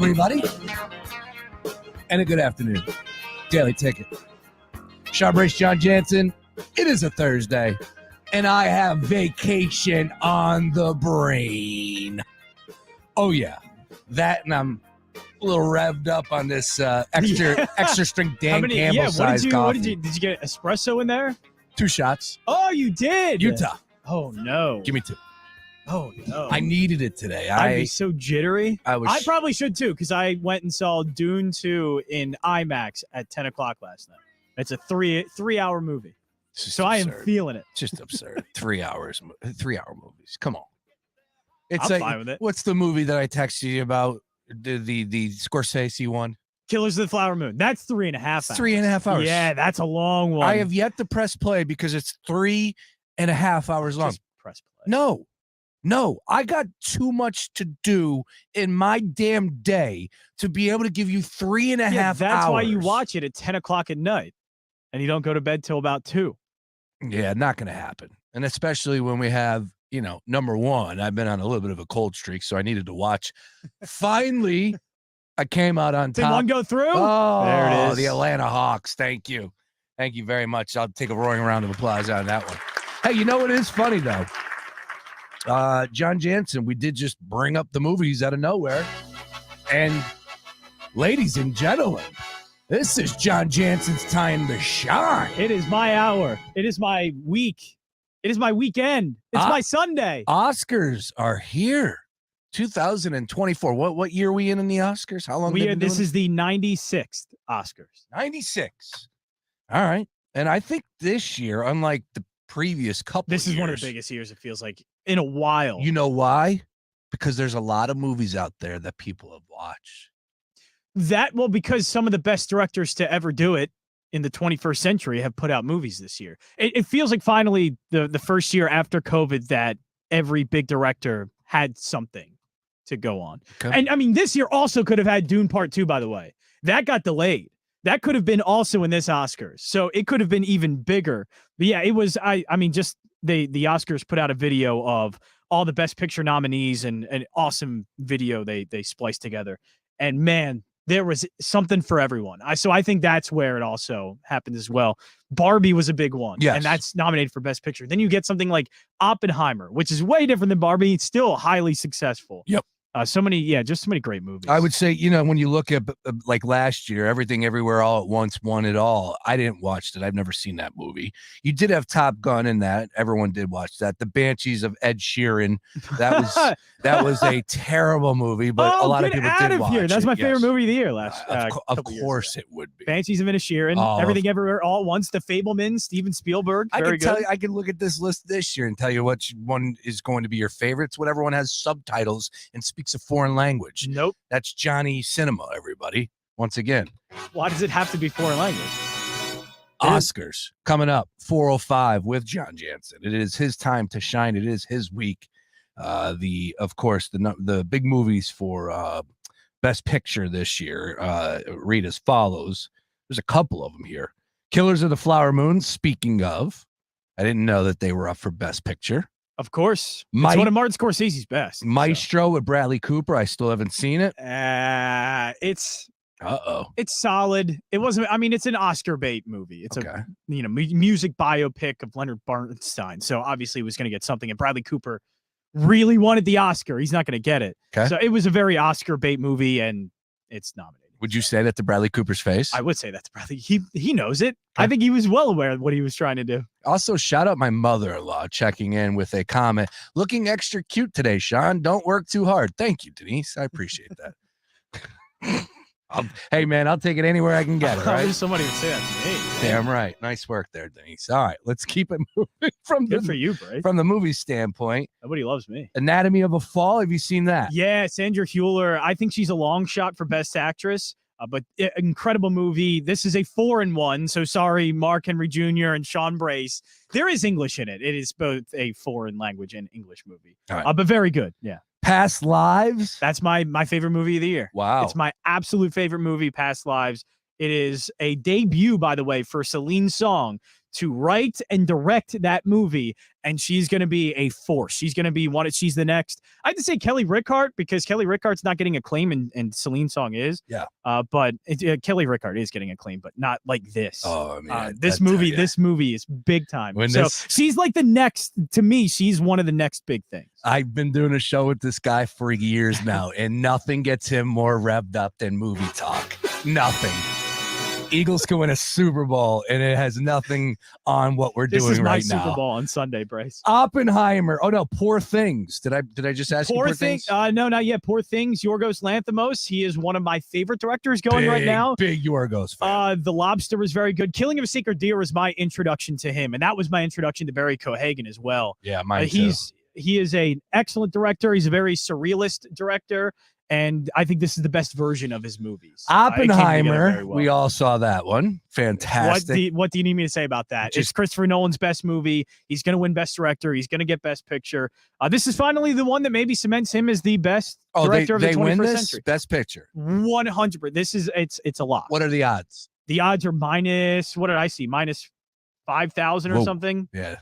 everybody, and a good afternoon. Daily Ticket. Sean Brace, John Jansen. It is a Thursday, and I have vacation on the brain. Oh, yeah. That, and I'm a little revved up on this extra strength Dan Campbell size coffee. Did you get espresso in there? 2 shots. Oh, you did? Utah. Oh, no. Give me 2. Oh, no. I needed it today. I'd be so jittery. I probably should, too, because I went and saw Dune 2 in IMAX at 10 o'clock last night. It's a three-hour movie. So absurd. I am feeling it. Just absurd. 3 hours. 3-hour movies. Come on. I'm fine with it. What's the movie that I texted you about? The Scorsese one? Killers of the Flower Moon. That's 3.5 hours. 3.5 hours. Yeah, that's a long one. I have yet to press play because it's 3.5 hours long. Just press play. No, I got too much to do in my damn day to be able to give you 3.5 hours. That's why you watch it at 10 o'clock at night and you don't go to bed till about 2. Yeah, not going to happen. And especially when we have, number one, I've been on a little bit of a cold streak, so I needed to watch. Finally, I came out on top. Did one go through? Oh, there it is. The Atlanta Hawks. Thank you. Thank you very much. I'll take a roaring round of applause on that one. Hey, you know what is funny, though? John Jansen, we did just bring up the movies out of nowhere. And ladies and gentlemen, this is John Jansen's time to shine. It is my hour. It is my week. It is my weekend. It's my Sunday. Oscars are here. 2024. What year are we in the Oscars? How long? This is the 96th Oscars. 96. All right. And I think this year, unlike the previous couple this is years, one of the biggest years, it feels like, in a while. You know why? Because there's a lot of movies out there that people have watched. Because some of the best directors to ever do it in the 21st century have put out movies this year. It feels like finally the first year after COVID that every big director had something to go on. Okay. And I mean, this year also could have had Dune Part 2, by the way. That got delayed. That could have been also in this Oscars. So it could have been even bigger. But yeah, it was, the Oscars put out a video of all the Best Picture nominees and an awesome video they spliced together. And man, there was something for everyone. So I think that's where it also happened as well. Barbie was a big one. Yes. And that's nominated for Best Picture. Then you get something like Oppenheimer, which is way different than Barbie. It's still highly successful. Yep. Just so many great movies. I would say, when you look at like last year, Everything Everywhere All at Once won it all. I didn't watch it. I've never seen that movie. You did have Top Gun in that. Everyone did watch that. The Banshees of Ed Sheeran. That was a terrible movie, but a lot of people did watch it. That's my favorite movie of the year last. Of course it would be. Banshees of Ed Sheeran. Everything Everywhere All at Once. The Fabelmans. Steven Spielberg. Very good. I can look at this list this year and tell you which one is going to be your favorite. It's whatever one has subtitles and speaks a foreign language. Nope. That's Johnny Cinema, everybody. Once again. Why does it have to be foreign language? Oscars coming up, 4:05 with John Jansen. It is his time to shine. It is his week. The big movies for Best Picture this year read as follows. There's a couple of them here. Killers of the Flower Moon. Speaking of, I didn't know that they were up for Best Picture. Of course. It's one of Martin Scorsese's best. Maestro with Bradley Cooper. I still haven't seen it. It's solid. It wasn't, it's an Oscar bait movie. It's a music biopic of Leonard Bernstein. So obviously it was going to get something. And Bradley Cooper really wanted the Oscar. He's not going to get it. Okay. So it was a very Oscar bait movie and it's nominated. Would you say that to Bradley Cooper's face? I would say that to Bradley. He knows it. Okay. I think he was well aware of what he was trying to do. Also, shout out my mother-in-law checking in with a comment. Looking extra cute today, Sean. Don't work too hard. Thank you, Denise. I appreciate that. Hey, man, I'll take it anywhere I can get it, right? Somebody would say that to me. Damn right. Nice work there, Denise. All right, let's keep it moving for you, Bray. From the movie standpoint. Nobody loves me. Anatomy of a Fall. Have you seen that? Yeah, Sandra Hüller. I think she's a long shot for Best Actress. But incredible movie. This is a 4-in-1. So sorry, Mark Henry Jr. and Sean Brace. There is English in it. It is both a foreign language and English movie. All right. But very good. Yeah. Past Lives. That's my favorite movie of the year. Wow. It's my absolute favorite movie, Past Lives. It is a debut, by the way, for Celine Song to write and direct that movie, and she's going to be a force. She's going to be she's the next. I have to say Kelly Reichardt, because Kelly Reichardt's not getting acclaim, and Celine's song is. Yeah. But Kelly Reichardt is getting acclaim, but not like this. Oh, I mean, this movie is big time. She's like the next, to me, she's one of the next big things. I've been doing a show with this guy for years now, and nothing gets him more revved up than movie talk. Nothing. Eagles can win a Super Bowl, and it has nothing on what we're doing right now. This is my Super Bowl on Sunday, Bryce. Oppenheimer. Oh no, Poor Things. Did I just ask you Poor Things? No, not yet. Poor Things. Yorgos Lanthimos. He is one of my favorite directors going right now. Big Yorgos fan. The Lobster was very good. Killing of a Sacred Deer was my introduction to him, and that was my introduction to Barry Cohagen as well. Yeah, mine too. He is an excellent director. He's a very surrealist director. And I think this is the best version of his movies. Oppenheimer, we all saw that one. Fantastic. What do you need me to say about that? It's Christopher Nolan's best movie. He's going to win Best Director. He's going to get Best Picture. This is finally the one that maybe cements him as the best director of the 21st century. Best Picture. 100%. It's a lot. What are the odds? The odds are minus, what did I see? Minus 5,000 or something. Yeah.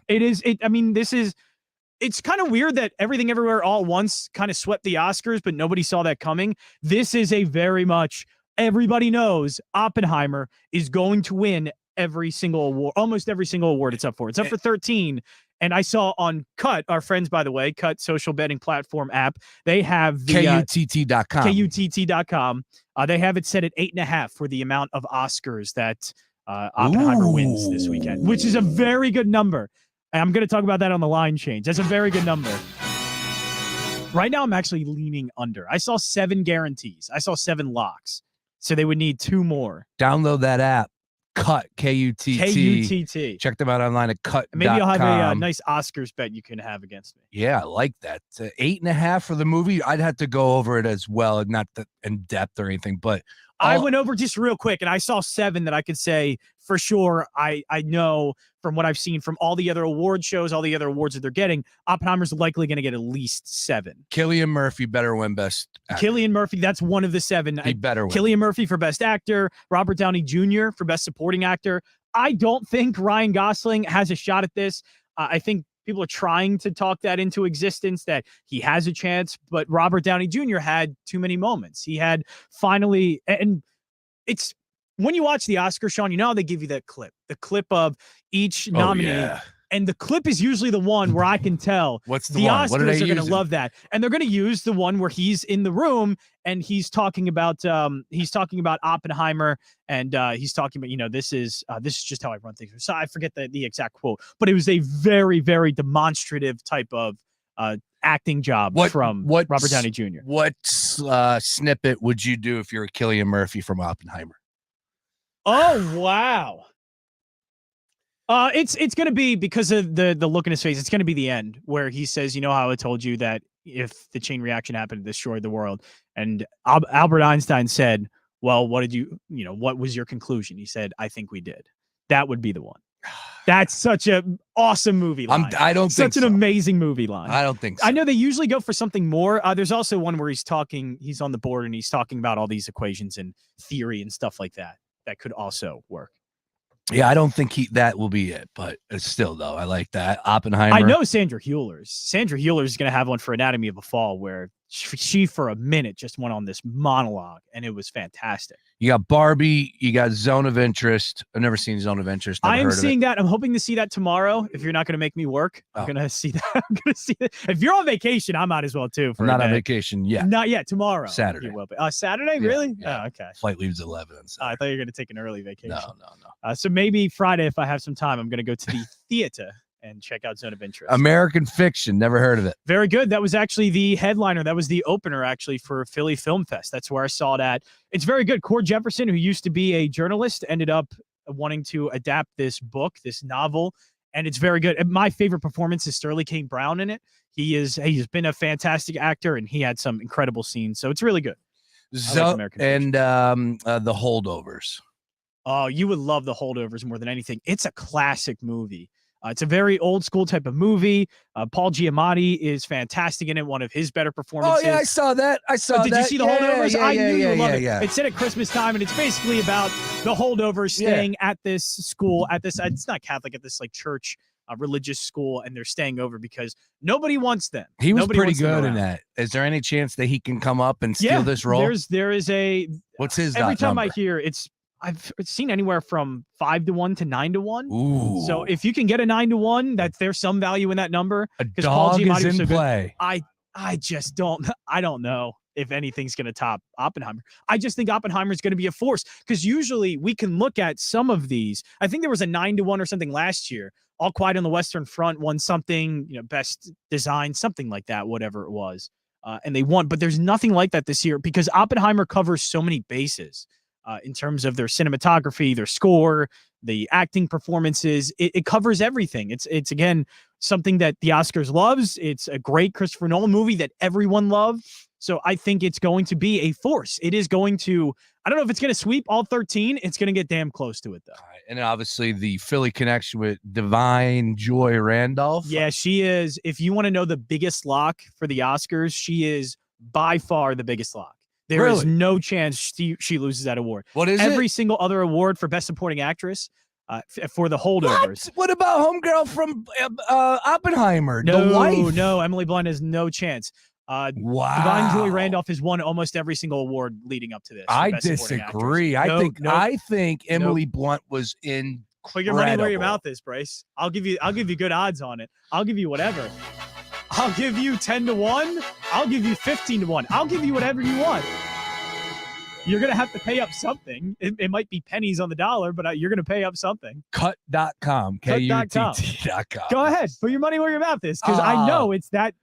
It's kind of weird that Everything Everywhere All at Once kind of swept the Oscars, but nobody saw that coming. This is a very much, everybody knows Oppenheimer is going to win every single award, almost every single award it's up for. It's up for 13. And I saw on Cut, our friends, by the way, Cut social betting platform app, they have the KUTT.com. KUTT.com. They have it set at 8.5 for the amount of Oscars that Oppenheimer wins this weekend, which is a very good number. I'm going to talk about that on the line change. That's a very good number. Right now, I'm actually leaning under. I saw 7 guarantees. I saw 7 locks. So they would need 2 more. Download that app. Cut. KUTT. KUTT. Check them out online at cut.com. Maybe you'll have a nice Oscars bet you can have against me. Yeah, I like that. 8.5 for the movie. I'd have to go over it as well, not in depth or anything, but I went over just real quick, and I saw 7 that I could say for sure. I know from what I've seen from all the other award shows, all the other awards that they're getting, Oppenheimer's likely going to get at least 7. Cillian Murphy better win Best Actor. Cillian Murphy, that's one of the 7. He better win. Cillian Murphy for Best Actor, Robert Downey Jr. for Best Supporting Actor. I don't think Ryan Gosling has a shot at this. I think people are trying to talk that into existence, that he has a chance, but Robert Downey Jr. had too many moments. He had finally, and it's when you watch the Oscars, Sean, you know how they give you the clip of each nominee. Yeah. And the clip is usually the one where I can tell what's the one? Oscars are going to love that. And they're going to use the one where he's in the room and he's talking about Oppenheimer, and he's talking about, this is just how I run things. So I forget the exact quote, but it was a very, very demonstrative type of acting job from Robert Downey Jr. What snippet would you do if you're Cillian Murphy from Oppenheimer? Oh, wow. It's going to be, because of the look in his face, it's going to be the end where he says, you know how I told you that if the chain reaction happened, it destroyed the world. And Albert Einstein said, well, what was your conclusion? He said, I think we did. That would be the one. That's such an awesome movie line. I don't think such an amazing movie line. I don't think so. I know they usually go for something more. There's also one where he's on the board and he's talking about all these equations and theory and stuff like that. That could also work. Yeah, I don't think that will be it, but still, though, I like that. Oppenheimer. I know Sandra Hüllers. Sandra Hüllers is going to have one for Anatomy of a Fall, where she for a minute just went on this monologue, and it was fantastic. You got Barbie. You got Zone of Interest. I've never seen Zone of Interest. I am seeing that. I'm hoping to see that tomorrow. If you're not going to make me work, I'm going to see that. I'm going to see it. If you're on vacation, I might as well too. I'm not on vacation yet. Not yet. Tomorrow. Saturday. You will be. Saturday? Yeah, really? Yeah. Oh, okay. Flight leaves at 11. I thought you were going to take an early vacation. No. So maybe Friday, if I have some time, I'm going to go to the theater and check out Zone of Interest. American Fiction. Never heard of it. Very good. That was actually the headliner. That was the opener, actually, for Philly Film Fest. That's where I saw it at. It's very good. Cord Jefferson, who used to be a journalist, ended up wanting to adapt this book, this novel, and it's very good. And my favorite performance is Sterling K. Brown in it. He's been a fantastic actor, and he had some incredible scenes. So it's really good. And The Holdovers. Oh, you would love The Holdovers more than anything. It's a classic movie. It's a very old school type of movie. Paul Giamatti is fantastic in it, one of his better performances. Oh, yeah, I saw that. Did you see the holdovers? I knew you would love it. Yeah. It's set at Christmas time, and it's basically about the holdovers staying at this school, it's not Catholic, at this like church, religious school, and they're staying over because nobody wants them. He was Nobody pretty wants them good in around. that. Is there any chance that he can come up and steal this role? There is a. What's his every time number? I hear I've seen anywhere from 5-1 to 9-1. Ooh. So if you can get a 9-1, there's some value in that number. A Paul dog Giamatti is was in so play. good. I don't know if anything's going to top Oppenheimer. I just think Oppenheimer is going to be a force because usually we can look at some of these. I think there was a 9-1 or something last year. All Quiet on the Western Front won something, best design, something like that, whatever it was. And they won, but there's nothing like that this year because Oppenheimer covers so many bases. In terms of their cinematography, their score, the acting performances, it covers everything. It's again something that the Oscars loves. It's a great Christopher Nolan movie that everyone loved. So I think it's going to be a force. It is going to. I don't know if it's going to sweep all 13. It's going to get damn close to it though. And obviously the Philly connection with Divine Joy Randolph. Yeah, she is. If you want to know the biggest lock for the Oscars, she is by far the biggest lock. There is no chance she loses that award. What is Every single other award for Best Supporting Actress for the holdovers. What about homegirl from Oppenheimer? No, the wife? No, Emily Blunt has no chance. Wow. Divine Joy Randolph has won almost every single award leading up to this. I disagree. I think Emily Blunt was in. Put your money where your mouth is, Bryce. I'll give you good odds on it. I'll give you whatever. I'll give you 10-1. I'll give you 15-1. I'll give you whatever you want. You're going to have to pay up something. It might be pennies on the dollar, but you're going to pay up something. Cut.com. Kutt.com. Go ahead. Put your money where your mouth is because I know it's that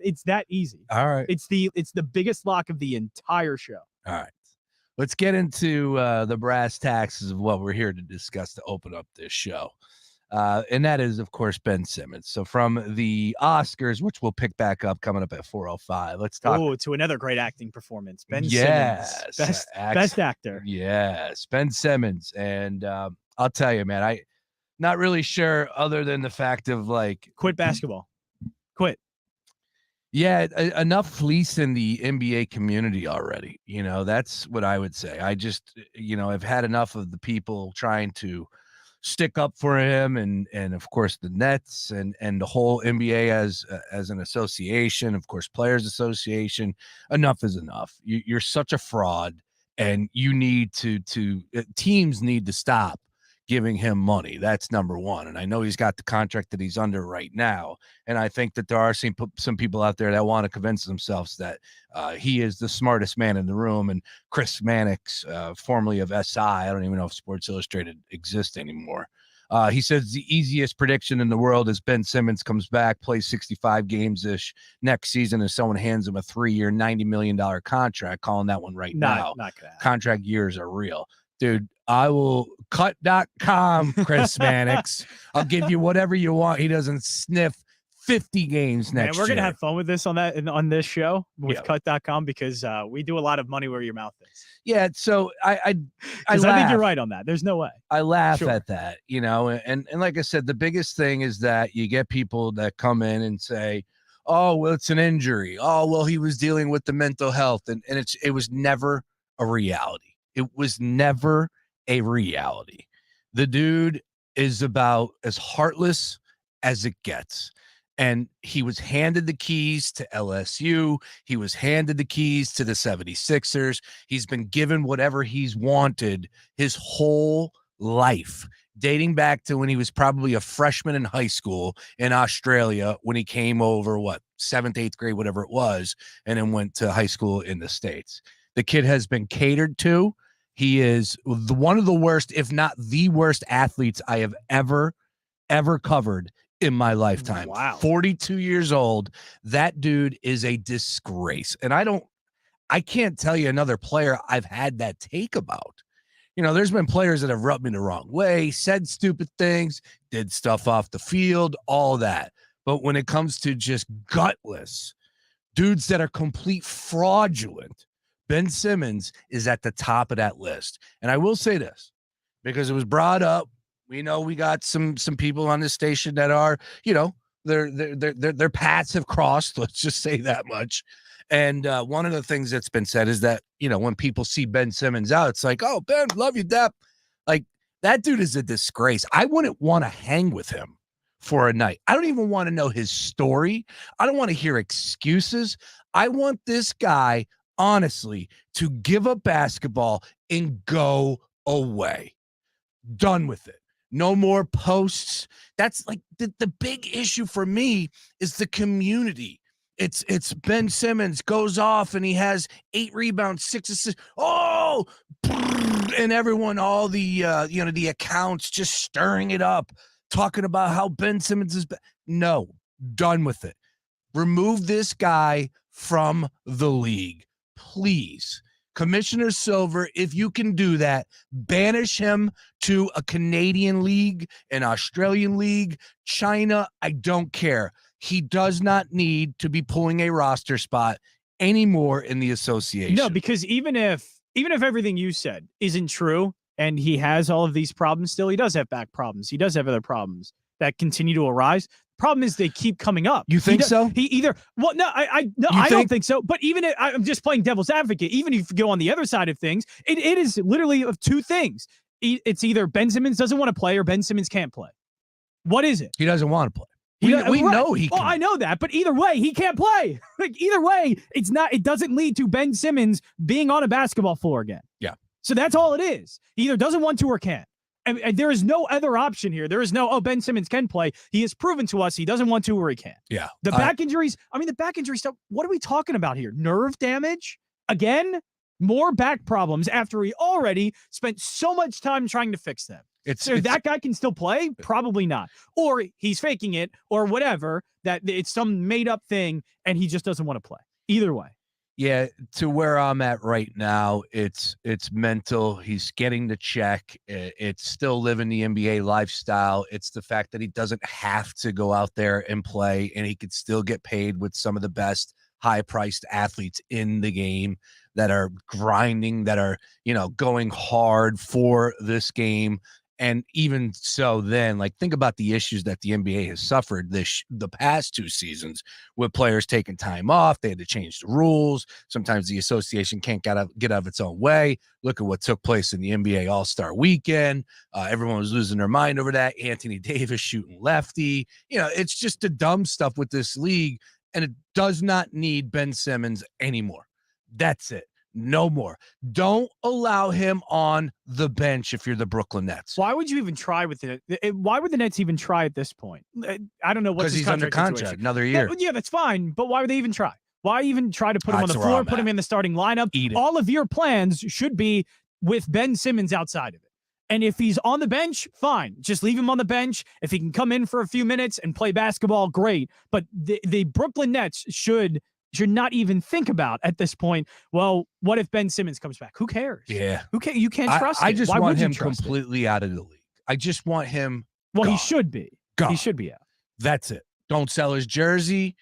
easy. All right. It's the biggest lock of the entire show. All right. Let's get into the brass taxes of what we're here to discuss to open up this show. And that is, of course, Ben Simmons. So from the Oscars, which we'll pick back up coming up at 4:05. Let's talk to another great acting performance. Ben Simmons, best actor. Yes, Ben Simmons. And I'll tell you, man, I not really sure other than the fact of like quit basketball. Quit. Yeah, enough fleece in the NBA community already. That's what I would say. I just, I've had enough of the people trying to stick up for him and of course the Nets and the whole NBA as an association, of course, Players Association. Enough is enough. You're such a fraud, and you need to teams need to stop giving him money. That's number one. And I know he's got the contract that he's under right now. And I think that there are some people out there that want to convince themselves that he is the smartest man in the room. And Chris Mannix, formerly of SI, I don't even know if Sports Illustrated exists anymore. He says the easiest prediction in the world is Ben Simmons comes back, plays 65 games-ish next season, and someone hands him a 3-year, $90 million contract, calling that one now. Not gonna happen. Contract years are real. Dude, I will cut.com, Chris Mannix. I'll give you whatever you want. He doesn't sniff 50 games next year. We're going to have fun with this on this show with cut.com because we do a lot of money where your mouth is. Yeah, so I think you're right on that. There's no way. I laugh at that, and like I said, the biggest thing is that you get people that come in and say, oh, well, it's an injury. Oh, well, he was dealing with the mental health. And it was never a reality. It was never a reality. The dude is about as heartless as it gets. And he was handed the keys to LSU. He was handed the keys to the 76ers. He's been given whatever he's wanted his whole life, dating back to when he was probably a freshman in high school in Australia when he came over, 7th, 8th grade, whatever it was, and then went to high school in the States. The kid has been catered to. He is one of the worst, if not the worst athletes I have ever covered in my lifetime. Wow. 42 years old. That dude is a disgrace. And I can't tell you another player I've had that take about. There's been players that have rubbed me the wrong way, said stupid things, did stuff off the field, all that. But when it comes to just gutless dudes that are complete fraudulent, Ben Simmons is at the top of that list. And I will say this, because it was brought up, We know we got some people on this station that are, you know, their paths have crossed. Let's just say that much. And one of the things that's been said is that, you know, when people see Ben Simmons out, it's like, oh, Ben, love you, Depp. Like, that dude is a disgrace. I wouldn't want to hang with him for a night. I don't even want to know his story. I don't want to hear excuses. I want this guy, honestly, to give up basketball and go away. Done with it. No more posts. That's like the big issue for me is the community. It's Ben Simmons goes off and he has 8 rebounds, 6 assists. Oh, and everyone, all the the accounts just stirring it up, talking about how Ben Simmons is. No, done with it. Remove this guy from the league, please. Commissioner Silver, if you can do that, banish him to a Canadian league, an Australian league, China. I don't care. He does not need to be pulling a roster spot anymore in the association. No, because even if everything you said isn't true and he has all of these problems still, he does have back problems. He does have other problems that continue to arise. Problem is they keep coming up. You think so? He either I don't think so. But even if I'm just playing devil's advocate, even if you go on the other side of things, it is literally of two things. It's either Ben Simmons doesn't want to play or Ben Simmons can't play. What is it? He doesn't want to play. We know he can. Well, I know that, but either way, he can't play. Like either way, it doesn't lead to Ben Simmons being on a basketball floor again. Yeah. So that's all it is. He either doesn't want to or can't. And there is no other option here. There is no, Ben Simmons can play. He has proven to us he doesn't want to or he can't. Yeah. The back injuries, the back injury stuff, what are we talking about here? Nerve damage? Again? More back problems after he already spent so much time trying to fix them. That guy can still play? Probably not. Or he's faking it or whatever, that it's some made-up thing and he just doesn't want to play. Either way. Yeah, to where I'm at right now, it's mental. He's getting the check. It's still living the NBA lifestyle. It's the fact that he doesn't have to go out there and play, and he could still get paid with some of the best high-priced athletes in the game that are grinding, that are, going hard for this game. And even so, then, like, think about the issues that the NBA has suffered the past 2 seasons with players taking time off. They had to change the rules. Sometimes the association can't get out of its own way. Look at what took place in the NBA All-Star Weekend. Everyone was losing their mind over that. Anthony Davis shooting lefty. It's just the dumb stuff with this league, and it does not need Ben Simmons anymore. That's it. No more. Don't allow him on the bench if you're the Brooklyn Nets. Why would you even try with it? Why would the Nets even try at this point? I don't know what's his contract. Because he's under contract another year. Yeah, that's fine. But why would they even try? Why even try to put him on the floor, put him in the starting lineup? All of your plans should be with Ben Simmons outside of it. And if he's on the bench, fine. Just leave him on the bench. If he can come in for a few minutes and play basketball, great. But the Brooklyn Nets should not even think about at this point, well, what if Ben Simmons comes back? Who cares? Yeah. You can't trust him. I just want him completely out of the league. I just want him gone. He should be. Gone. He should be out. That's it. Don't sell his jersey.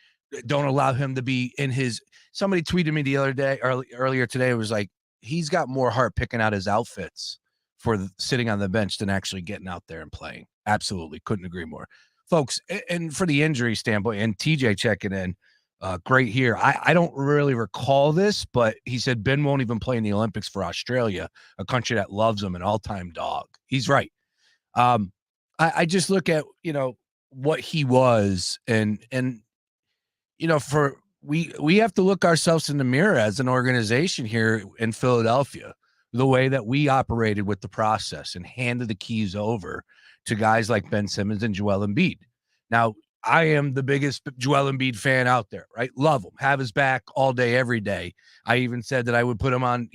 Don't allow him to be in his – somebody tweeted me the other day, earlier today, it was like, he's got more heart picking out his outfits for sitting on the bench than actually getting out there and playing. Absolutely. Couldn't agree more. Folks, and for the injury standpoint, and TJ checking in, great here. I don't really recall this, but he said Ben won't even play in the Olympics for Australia, a country that loves him, an all-time dog. He's right. I just look at, what he was and we have to look ourselves in the mirror as an organization here in Philadelphia, the way that we operated with the process and handed the keys over to guys like Ben Simmons and Joel Embiid. Now, I am the biggest Joel Embiid fan out there, right? Love him. Have his back all day, every day. I even said that I would put him on,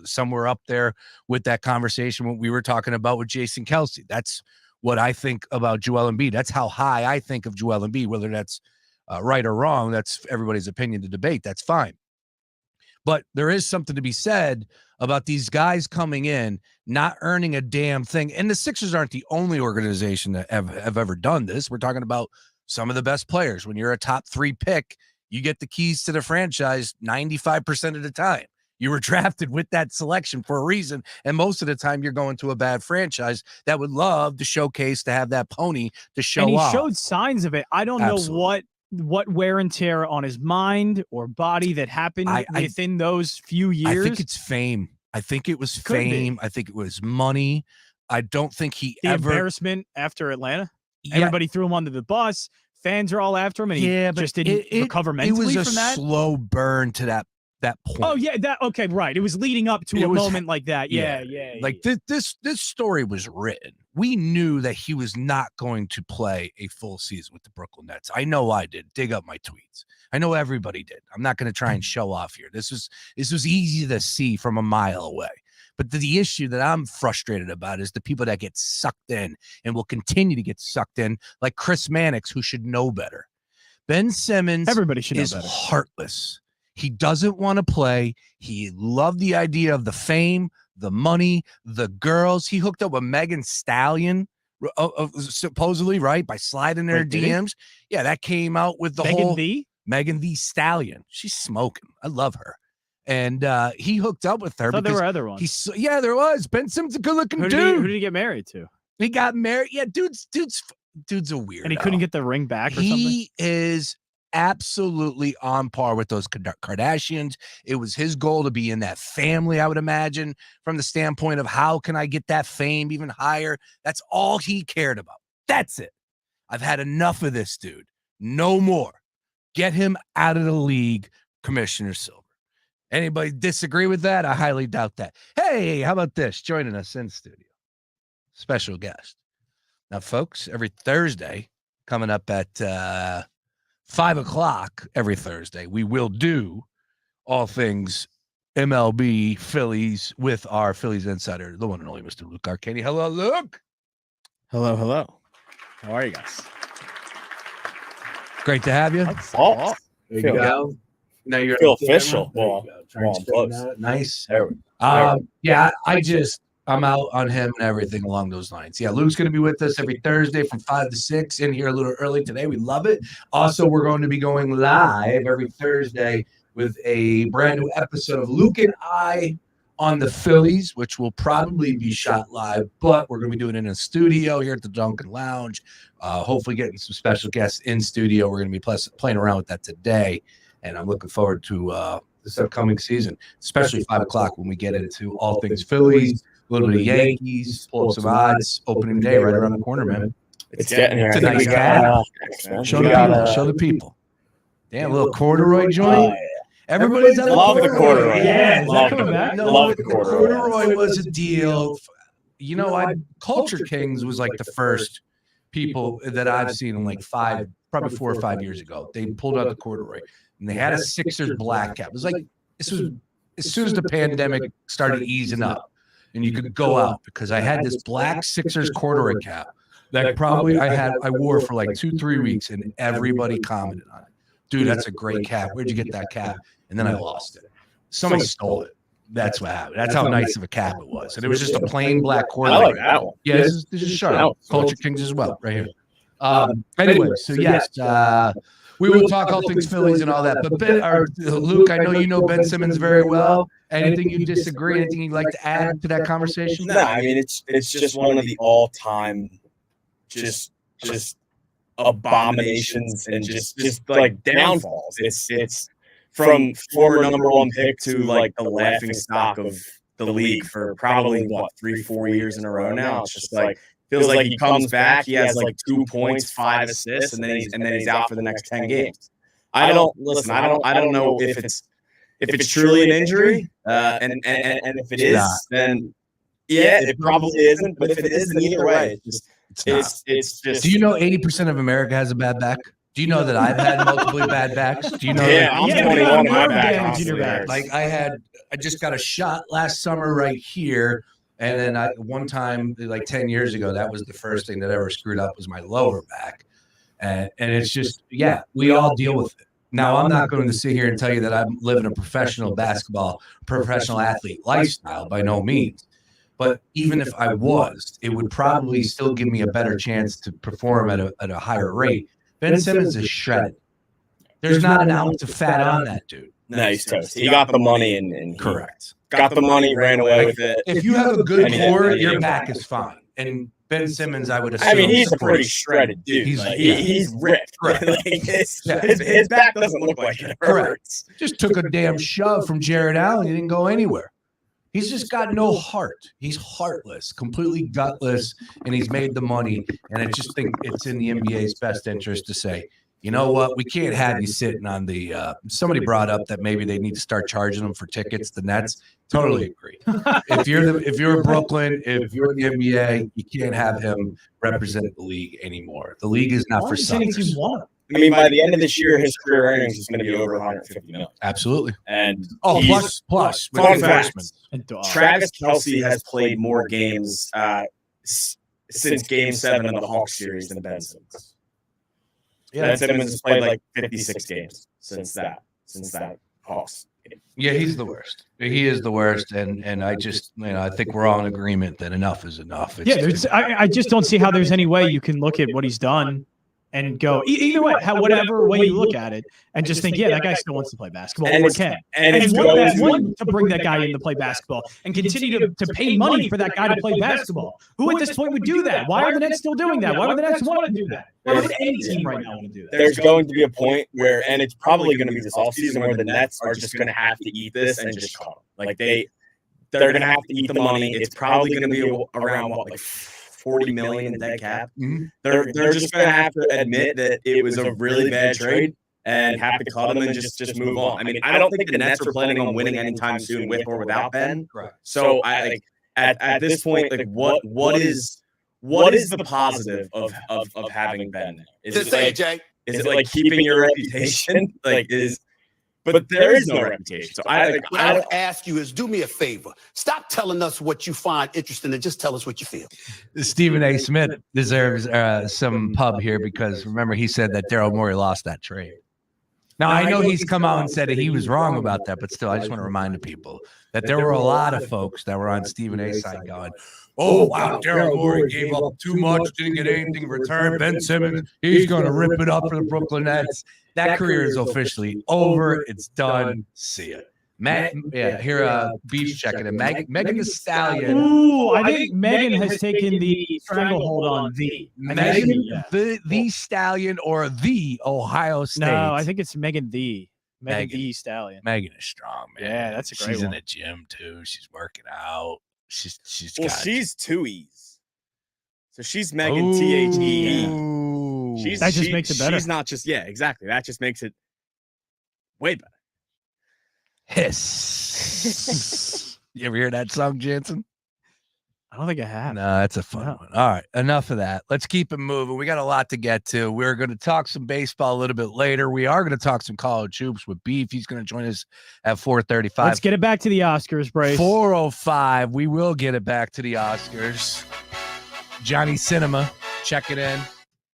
somewhere up there with that conversation what we were talking about with Jason Kelce. That's what I think about Joel Embiid. That's how high I think of Joel Embiid, whether that's right or wrong. That's everybody's opinion to debate. That's fine. But there is something to be said about these guys coming in, not earning a damn thing. And the Sixers aren't the only organization that have ever done this. We're talking about some of the best players. When you're a top 3 pick, you get the keys to the franchise 95% of the time. You were drafted with that selection for a reason. And most of the time you're going to a bad franchise that would love to showcase, to have that pony to show and he off. showed signs of it. I don't know what wear and tear on his mind or body that happened within those few years. I think it's fame. I think it was fame. I think it was money. I don't think the embarrassment after Atlanta. Yeah. Everybody threw him under the bus. Fans are all after him, and he just didn't recover mentally from that. It was a slow burn to that point. Oh yeah, okay, right. It was leading up to a moment like that. Yeah. Like this story was written. We knew that he was not going to play a full season with the Brooklyn Nets. I know I did. Dig up my tweets. I know everybody did. I'm not going to try and show off here. This was easy to see from a mile away. But the issue that I'm frustrated about is the people that get sucked in and will continue to get sucked in, like Chris Mannix, who should know better. Ben Simmons is heartless. He doesn't want to play. He loved the idea of the fame, the money, the girls. He hooked up with Megan Stallion, supposedly, right, by sliding their DMs. Yeah, that came out with the Megan the Stallion. She's smoking. I love her. And he hooked up with her. I thought there were other ones. There was. Ben Simmons, a good-looking dude. Who did he get married to? He got married. Yeah, dude's a weirdo. And he couldn't get the ring back or something? He is absolutely on par with those Kardashians. It was his goal to be in that family, I would imagine, from the standpoint of how can I get that fame even higher? That's all he cared about. That's it. I've had enough of this dude. No more. Get him out of the league, Commissioner Silver. Anybody disagree with that? I highly doubt that. Hey, how about this? Joining us in studio, special guest. Now, folks, every Thursday, coming up at 5 o'clock every Thursday, we will do all things MLB Phillies with our Phillies insider, the one and only Mr. Luke Arcaini. Hello, Luke. Hello. How are you guys? Great to have you. There you go. Now you're feel official. Well, I'm close. Nice. I'm out on him and everything along those lines. Yeah, Luke's going to be with us every Thursday from 5 to 6. In here a little early today. We love it. Also, we're going to be going live every Thursday with a brand new episode of Luke and I on the Phillies, which will probably be shot live, but we're going to be doing it in a studio here at the Duncan Lounge. Hopefully getting some special guests in studio. We're going to be playing around with that today. And I'm looking forward to this upcoming season, especially 5 o'clock when we get into all things Phillies, a little bit of Yankees, pull up some odds. Opening day right around the corner, man. It's getting here. It's a nice cap. Show the people. Damn, a little corduroy joint. Everybody's on the corduroy. Yeah, love the corduroy. Corduroy was a deal. You know, Culture Kings was like the first people that I've seen in like probably 4 or 5 years ago. They pulled out the corduroy. And they had a Sixers black cap. It was like, this was as soon as the pandemic started easing up and you could go out, because I had this black Sixers corduroy cap that probably I wore for like 2-3 weeks, and everybody commented on it. Dude, that's a great cap. Where'd you get that cap? And then I lost it. Somebody stole it. That's what happened. That's how nice of a cap it was. And it was just a plain black corduroy. I like that one. Yeah, this is sharp. Culture Kings as well, right here. Anyway, so yes, we will talk all things Phillies and all that. But Luke, I know you know Ben Simmons very well. Anything you disagree? Anything you'd like to add to that conversation? No, I mean it's just one of the all-time just abominations and just like downfalls. It's from former #1 pick to like the laughing stock of the league for probably 3-4 years in a row now. It's just like feels like he comes back, he has like 2 points, 5 assists, and then he's out for the next 10 games. I don't know if it's truly an injury, and if it is, then yeah, it probably isn't. But if it isn't, either way, it's just. Do you know 80% of America has a bad back? Do you know that I've had multiple bad backs? Do you know? Yeah, I'm 21. My back. Like I just got a shot last summer right here. And then one time, like 10 years ago, that was the first thing that ever screwed up was my lower back. And it's just, yeah, we all deal with it. Now, I'm not going to sit here and tell you that I'm living a professional athlete lifestyle, by no means. But even if I was, it would probably still give me a better chance to perform at a higher rate. Ben Simmons is shredded. There's not an ounce of fat on that dude. No, he's toast. He got the money and Correct. Got the money, ran away with it. If you have a good core, your back is fine. And Ben Simmons, I would assume. I mean, he's a pretty shredded dude. He's ripped. Right. Like his back doesn't look like it hurts. Just took a damn shove from Jared Allen. He didn't go anywhere. He's just got no heart. He's heartless, completely gutless, and he's made the money. And I just think it's in the NBA's best interest to say, you know what? We can't have you sitting on the somebody brought up that maybe they need to start charging them for tickets, the Nets. Totally agree. If you're Brooklyn, if you're the NBA, you can't have him represent the league anymore. The league is not for suckers. I mean, by the end of this year, his career earnings is going to be over 150 million. Absolutely. And plus fun fact, Travis Kelce has played more games since Game 7 of the Hawks series than Ben Simmons. Yeah, Ben Simmons has played like 56 games since that Hawks game. Yeah, he's the worst. He is the worst, and I just, I think we're all in agreement that enough is enough. I just don't see how there's any way you can look at what he's done and go either way, whatever way you look at it, and just think, that guy still wants to play basketball. And want to bring that guy in to play basketball and continue to pay money for that guy to play basketball. Who at this point would do that? Why are the Nets still doing that? Why would the Nets want to do that? Why would any team right now want to do that? There's going to be a point where, and it's probably going to be this offseason, where the Nets are just going to have to eat this and just call it. Like they're going to have to eat the money. It's probably going to be around like 40 million dead cap. Mm-hmm. They're just going to have to admit that it was a really bad trade and have to cut them and just move on. I mean, I don't think the Nets are planning on winning anytime soon with or without Ben. Right. So I like at this point, like what is the positive of having Ben there? Is it like keeping your reputation? But there is no reputation. So what I would ask you is, do me a favor. Stop telling us what you find interesting and just tell us what you feel. Stephen A. Smith deserves some pub here because, remember, he said that Daryl Morey lost that trade. Now, I know he's come out and said that he was wrong about that, but still, I just want to remind the people that there were a lot of folks that were on Stephen A.'s side going, oh, wow, Daryl Morey gave up too much, didn't get anything in return. Ben Simmons, he's going to rip it up for the Brooklyn Nets. That career is officially over. It's done. See it. Beef's checking it. Megan Thee Stallion. Ooh, I think Megan has taken the stranglehold on the. The Stallion or the Ohio State. No, I think it's Megan the Stallion. Megan is strong, man. Yeah, that's a great one. She's in the gym too. She's working out. She's two E's. So she's Megan THE. That just makes it better. She's not just exactly. That just makes it way better. Hiss. You ever hear that song, Jansen? I don't think I have. No, that's a fun one. All right, enough of that. Let's keep it moving. We got a lot to get to. We're going to talk some baseball a little bit later. We are going to talk some college hoops with Beef. He's going to join us at 4:35. Let's get it back to the Oscars, Brace. 4:05. We will get it back to the Oscars. Johnny Cinema, check it in.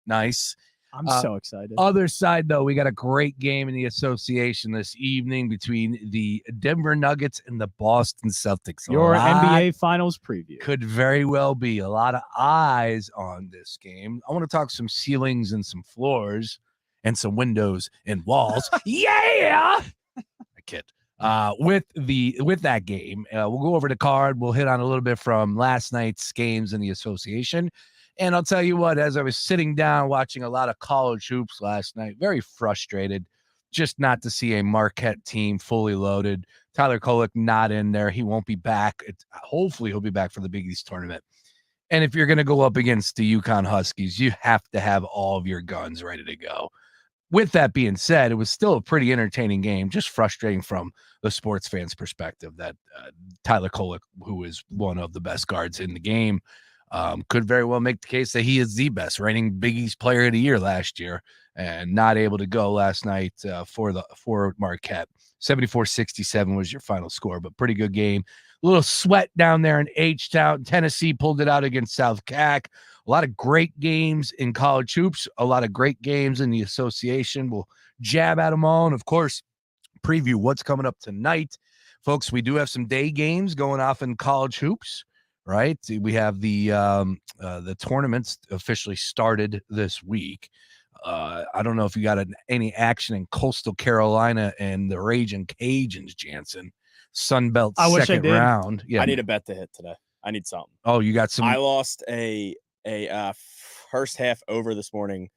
Nice. I'm so excited. Other side, though, we got a great game in the association this evening between the Denver Nuggets and the Boston Celtics. Your NBA Finals preview. Could very well be a lot of eyes on this game. I want to talk some ceilings and some floors and some windows and walls. Yeah! I kid. With that game, we'll go over the card. We'll hit on a little bit from last night's games in the association. And I'll tell you what, as I was sitting down watching a lot of college hoops last night, very frustrated just not to see a Marquette team fully loaded. Tyler Kolek not in there. He won't be back. Hopefully he'll be back for the Big East tournament. And if you're going to go up against the UConn Huskies, you have to have all of your guns ready to go. With that being said, it was still a pretty entertaining game, just frustrating from the sports fans' perspective that Tyler Kolek, who is one of the best guards in the game, could very well make the case that he is the best reigning Big East player of the year last year and not able to go last night for Marquette. 74-67 was your final score, but pretty good game. A little sweat down there in H-Town. Tennessee pulled it out against South CAC. A lot of great games in college hoops, a lot of great games in the association. We'll jab at them all and, of course, preview what's coming up tonight. Folks, we do have some day games going off in college hoops. Right, we have the tournaments officially started this week. I don't know if you got any action in Coastal Carolina and the Raging Cajuns, Jansen. Sunbelt second round. Yeah, I need a bet to hit today. I need something. Oh, you got some. I lost a first half over this morning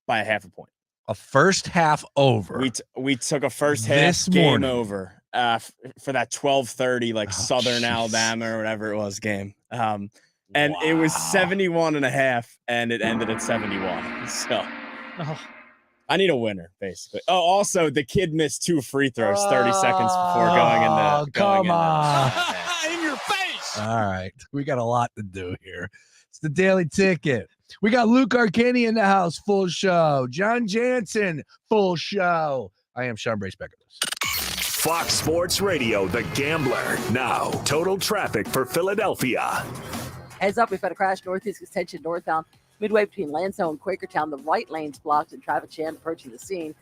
by a half a point. A first half over. We took a first half game over for that 12:30 like Southern Alabama or whatever it was game. And it was 71.5 and it ended at 71. So I need a winner, basically. Oh, also the kid missed 2 free throws 30 seconds before going into. Come on. In your face. All right. We got a lot to do here. It's the Daily Ticket. We got Luke Arcaini in the house, full show. John Jansen, full show. I am Sean Brace Beckett. Fox Sports Radio, The Gambler. Now, total traffic for Philadelphia. Heads up, we've got a crash northeast extension northbound. Midway between Lansdale and Quakertown, the right lane's blocked and traffic jam approaching the scene.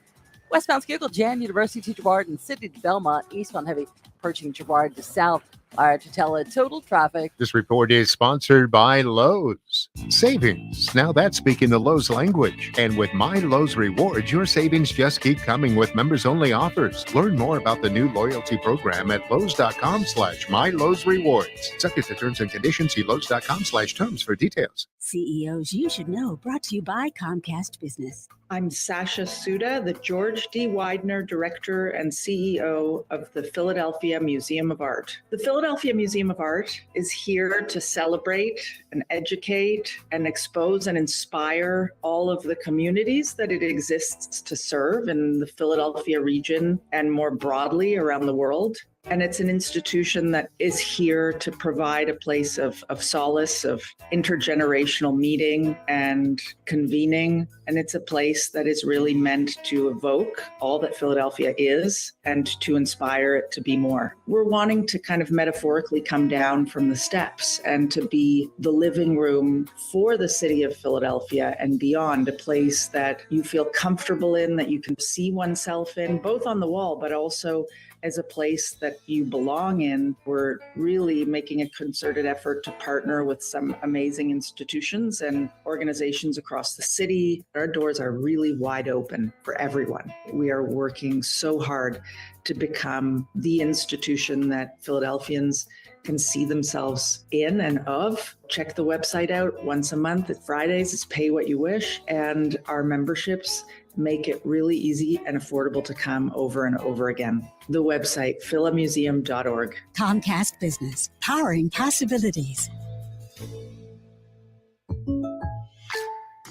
Westbound Schuylkill Jan, University to Girard and City to Belmont. Eastbound heavy approaching Girard to South. Artella, total traffic. This report is sponsored by Lowe's. Savings. Now that's speaking the Lowe's language. And with My Lowe's Rewards, your savings just keep coming with members-only offers. Learn more about the new loyalty program at Lowes.com/MyLowe'sRewards. Subject to terms and conditions. See Lowes.com/terms for details. CEOs you should know, brought to you by Comcast Business. I'm Sasha Suda, the George D. Widener Director and CEO of the Philadelphia Museum of Art. The Philadelphia Museum of Art is here to celebrate and educate and expose and inspire all of the communities that it exists to serve in the Philadelphia region and more broadly around the world. And it's an institution that is here to provide a place of solace, of intergenerational meeting and convening. And it's a place that is really meant to evoke all that Philadelphia is and to inspire it to be more. We're wanting to kind of metaphorically come down from the steps and to be the living room for the city of Philadelphia and beyond, a place that you feel comfortable in, that you can see oneself in, both on the wall, but also as a place that you belong in. We're really making a concerted effort to partner with some amazing institutions and organizations across the city. Our doors are really wide open for everyone. We are working so hard to become the institution that Philadelphians can see themselves in and of. Check the website out once a month at Fridays. It's pay what you wish. And our memberships make it really easy and affordable to come over and over again. The website, philamuseum.org. Comcast Business, powering possibilities.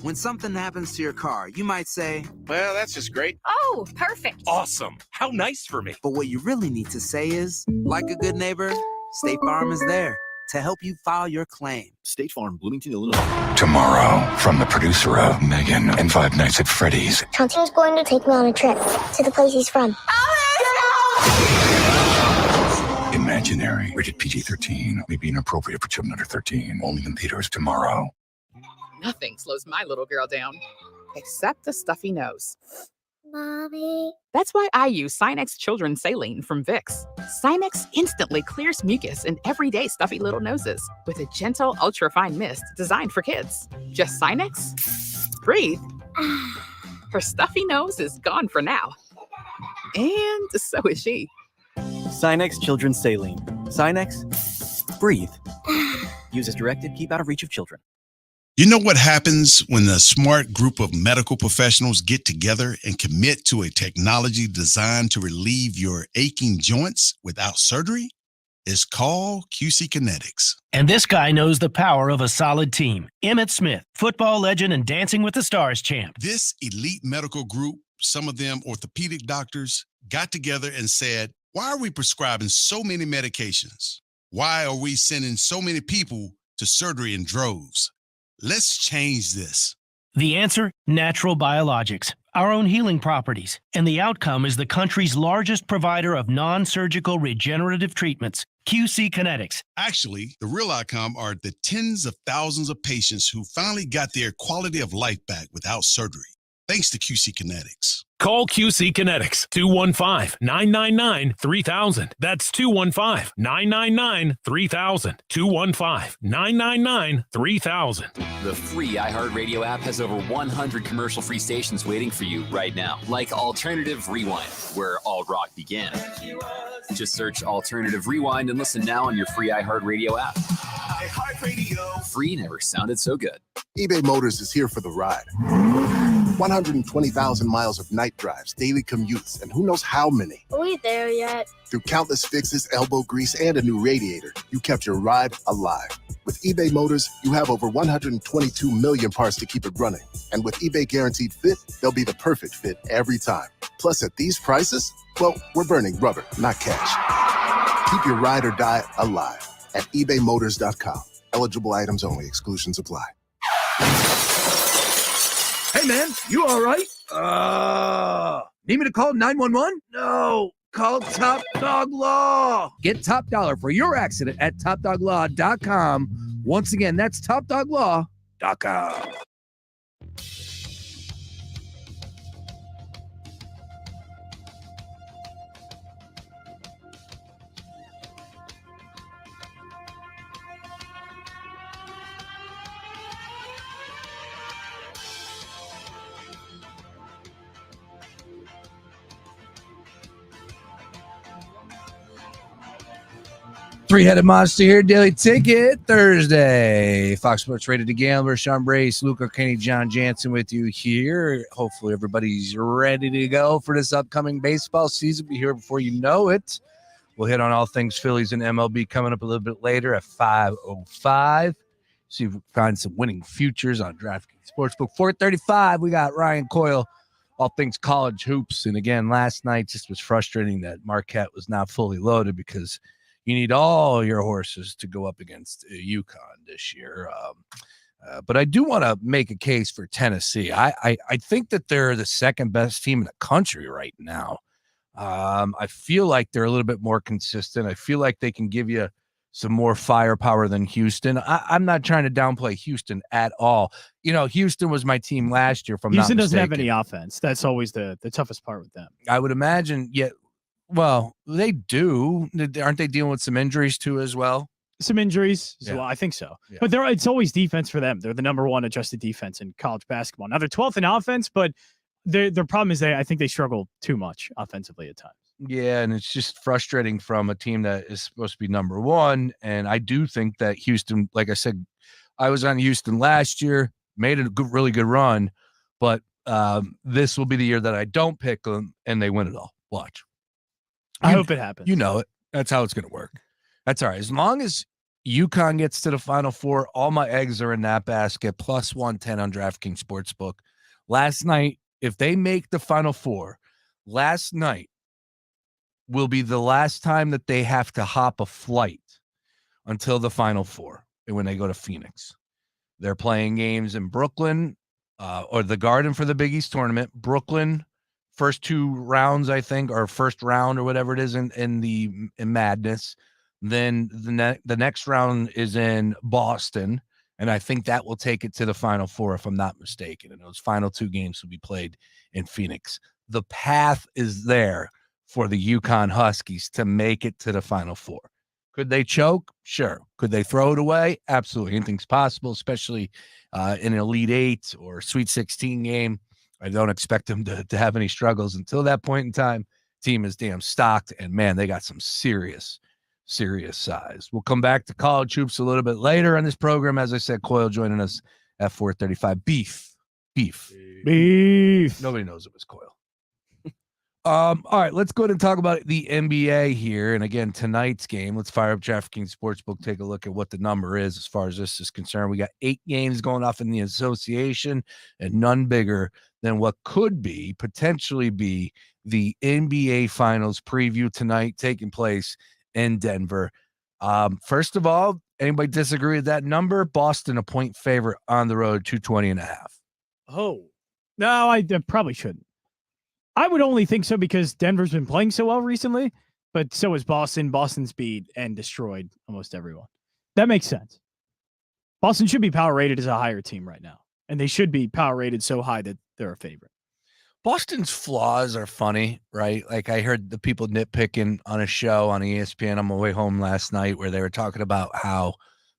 When something happens to your car, you might say, well, that's just great. Oh, perfect. Awesome. How nice for me. But what you really need to say is, like a good neighbor, State Farm is there to help you file your claim. State Farm, Bloomington, Illinois. Tomorrow, from the producer of Megan and Five Nights at Freddy's. Chauncey's going to take me on a trip to the place he's from. Imaginary, rated PG-13, may be inappropriate for children under 13. Only in theaters tomorrow. Nothing slows my little girl down, except a stuffy nose. Mommy. That's why I use Sinex Children's Saline from Vicks. Sinex instantly clears mucus in everyday stuffy little noses with a gentle, ultra-fine mist designed for kids. Just Sinex? Breathe. Her stuffy nose is gone for now. And so is she. Sinex Children's Saline. Sinex, breathe. Use as directed, keep out of reach of children. You know what happens when a smart group of medical professionals get together and commit to a technology designed to relieve your aching joints without surgery? It's called QC Kinetics. And this guy knows the power of a solid team. Emmitt Smith, football legend and Dancing with the Stars champ. This elite medical group, some of them orthopedic doctors, got together and said, why are we prescribing so many medications? Why are we sending so many people to surgery in droves? Let's change this. The answer? Natural biologics, our own healing properties. And the outcome is the country's largest provider of non-surgical regenerative treatments, QC Kinetics. Actually, the real outcome are the tens of thousands of patients who finally got their quality of life back without surgery. Thanks to QC Kinetics. Call QC Kinetics 215-999-3000. That's 215-999-3000. 215-999-3000. The free iHeartRadio app has over 100 commercial-free stations waiting for you right now, like Alternative Rewind, where all rock began. Just search Alternative Rewind and listen now on your free iHeartRadio app. iHeartRadio. Free never sounded so good. eBay Motors is here for the ride. 120,000 miles of night drives, daily commutes, and who knows how many. Are we there yet? Through countless fixes, elbow grease, and a new radiator, you kept your ride alive. With eBay Motors, you have over 122 million parts to keep it running. And with eBay Guaranteed Fit, they'll be the perfect fit every time. Plus, at these prices, well, we're burning rubber, not cash. Keep your ride or die alive at ebaymotors.com. Eligible items only. Exclusions apply. Hey, man, you all right? Need me to call 911? No, call Top Dog Law. Get top dollar for your accident at topdoglaw.com. Once again, that's topdoglaw.com. Three-headed monster here, Daily Ticket, Thursday. Fox Sports Rated to Gambler, Sean Brace, Luke Arcaini, John Jansen with you here. Hopefully everybody's ready to go for this upcoming baseball season. Be here before you know it. We'll hit on all things Phillies and MLB coming up a little bit later at 5:05. See if we find some winning futures on DraftKings Sportsbook. 4:35, we got Ryan Coyle, all things college hoops. And again, last night just was frustrating that Marquette was not fully loaded because you need all your horses to go up against UConn this year. But I do want to make a case for Tennessee. I think that they're the second best team in the country right now. I feel like they're a little bit more consistent. I feel like they can give you some more firepower than Houston. I'm not trying to downplay Houston at all. You know, Houston was my team last year. From Houston doesn't have any offense. That's always the toughest part with them. I would imagine, well, they do. Aren't they dealing with some injuries too as well? Some injuries as well. I think so. Yeah. But it's always defense for them. They're the number one adjusted defense in college basketball. Now they're 12th in offense, but their problem is I think they struggle too much offensively at times. Yeah, and it's just frustrating from a team that is supposed to be number one. And I do think that Houston, like I said, I was on Houston last year, made a really good run, but this will be the year that I don't pick them and they win it all. Watch. I hope it happens. You know it. That's how it's going to work. That's all right. As long as UConn gets to the Final Four, all my eggs are in that basket, plus 110 on DraftKings Sportsbook. Last night, if they make the Final Four, last night will be the last time that they have to hop a flight until the Final Four when they go to Phoenix. They're playing games in Brooklyn or the Garden for the Big East tournament. Brooklyn, first two rounds, I think, or first round or whatever it is in Madness. Then the next round is in Boston, and I think that will take it to the Final Four, if I'm not mistaken. And those final two games will be played in Phoenix. The path is there for the UConn Huskies to make it to the Final Four. Could they choke? Sure. Could they throw it away? Absolutely. Anything's possible, especially in an Elite Eight or Sweet 16 game. I don't expect them to have any struggles until that point in time. Team is damn stocked, and man, they got some serious size. We'll come back to college hoops a little bit later on this program. As I said, Coyle joining us at 4:35. Beef. Nobody knows it was Coyle. All right, let's go ahead and talk about the NBA here. And again, tonight's game, let's fire up DraftKings Sportsbook, take a look at what the number is as far as this is concerned. We got 8 games going off in the association and none bigger than what could potentially be the NBA Finals preview tonight taking place in Denver. First of all, anybody disagree with that number? Boston, a point favorite on the road, 220.5. Oh, no, I probably shouldn't. I would only think so because Denver's been playing so well recently, but so is Boston. Boston's beat and destroyed almost everyone. That makes sense. Boston should be power rated as a higher team right now, and they should be power rated so high that they're a favorite. Boston's flaws are funny, right? Like I heard the people nitpicking on a show on ESPN on my way home last night where they were talking about how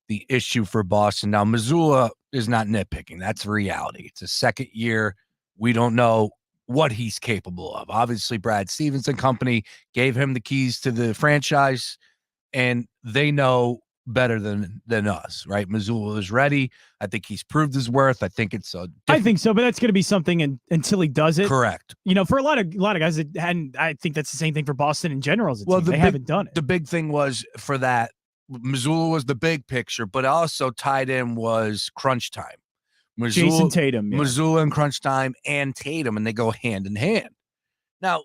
the issue for Boston. Now, Missoula is not nitpicking. That's reality. It's a second year. We don't know what he's capable of. Obviously, Brad Stevens and company gave him the keys to the franchise, and they know better than us, right? Missoula is ready. I think he's proved his worth. I think it's I think so, but that's going to be something until he does it. Correct. You know, for a lot of guys that hadn't, I think that's the same thing for Boston in general as a team. They haven't done it. The big thing was for that, Missoula was the big picture, but also tied in was crunch time. Jason Tatum. Yeah. Missoula and crunch time and Tatum, and they go hand in hand. Now,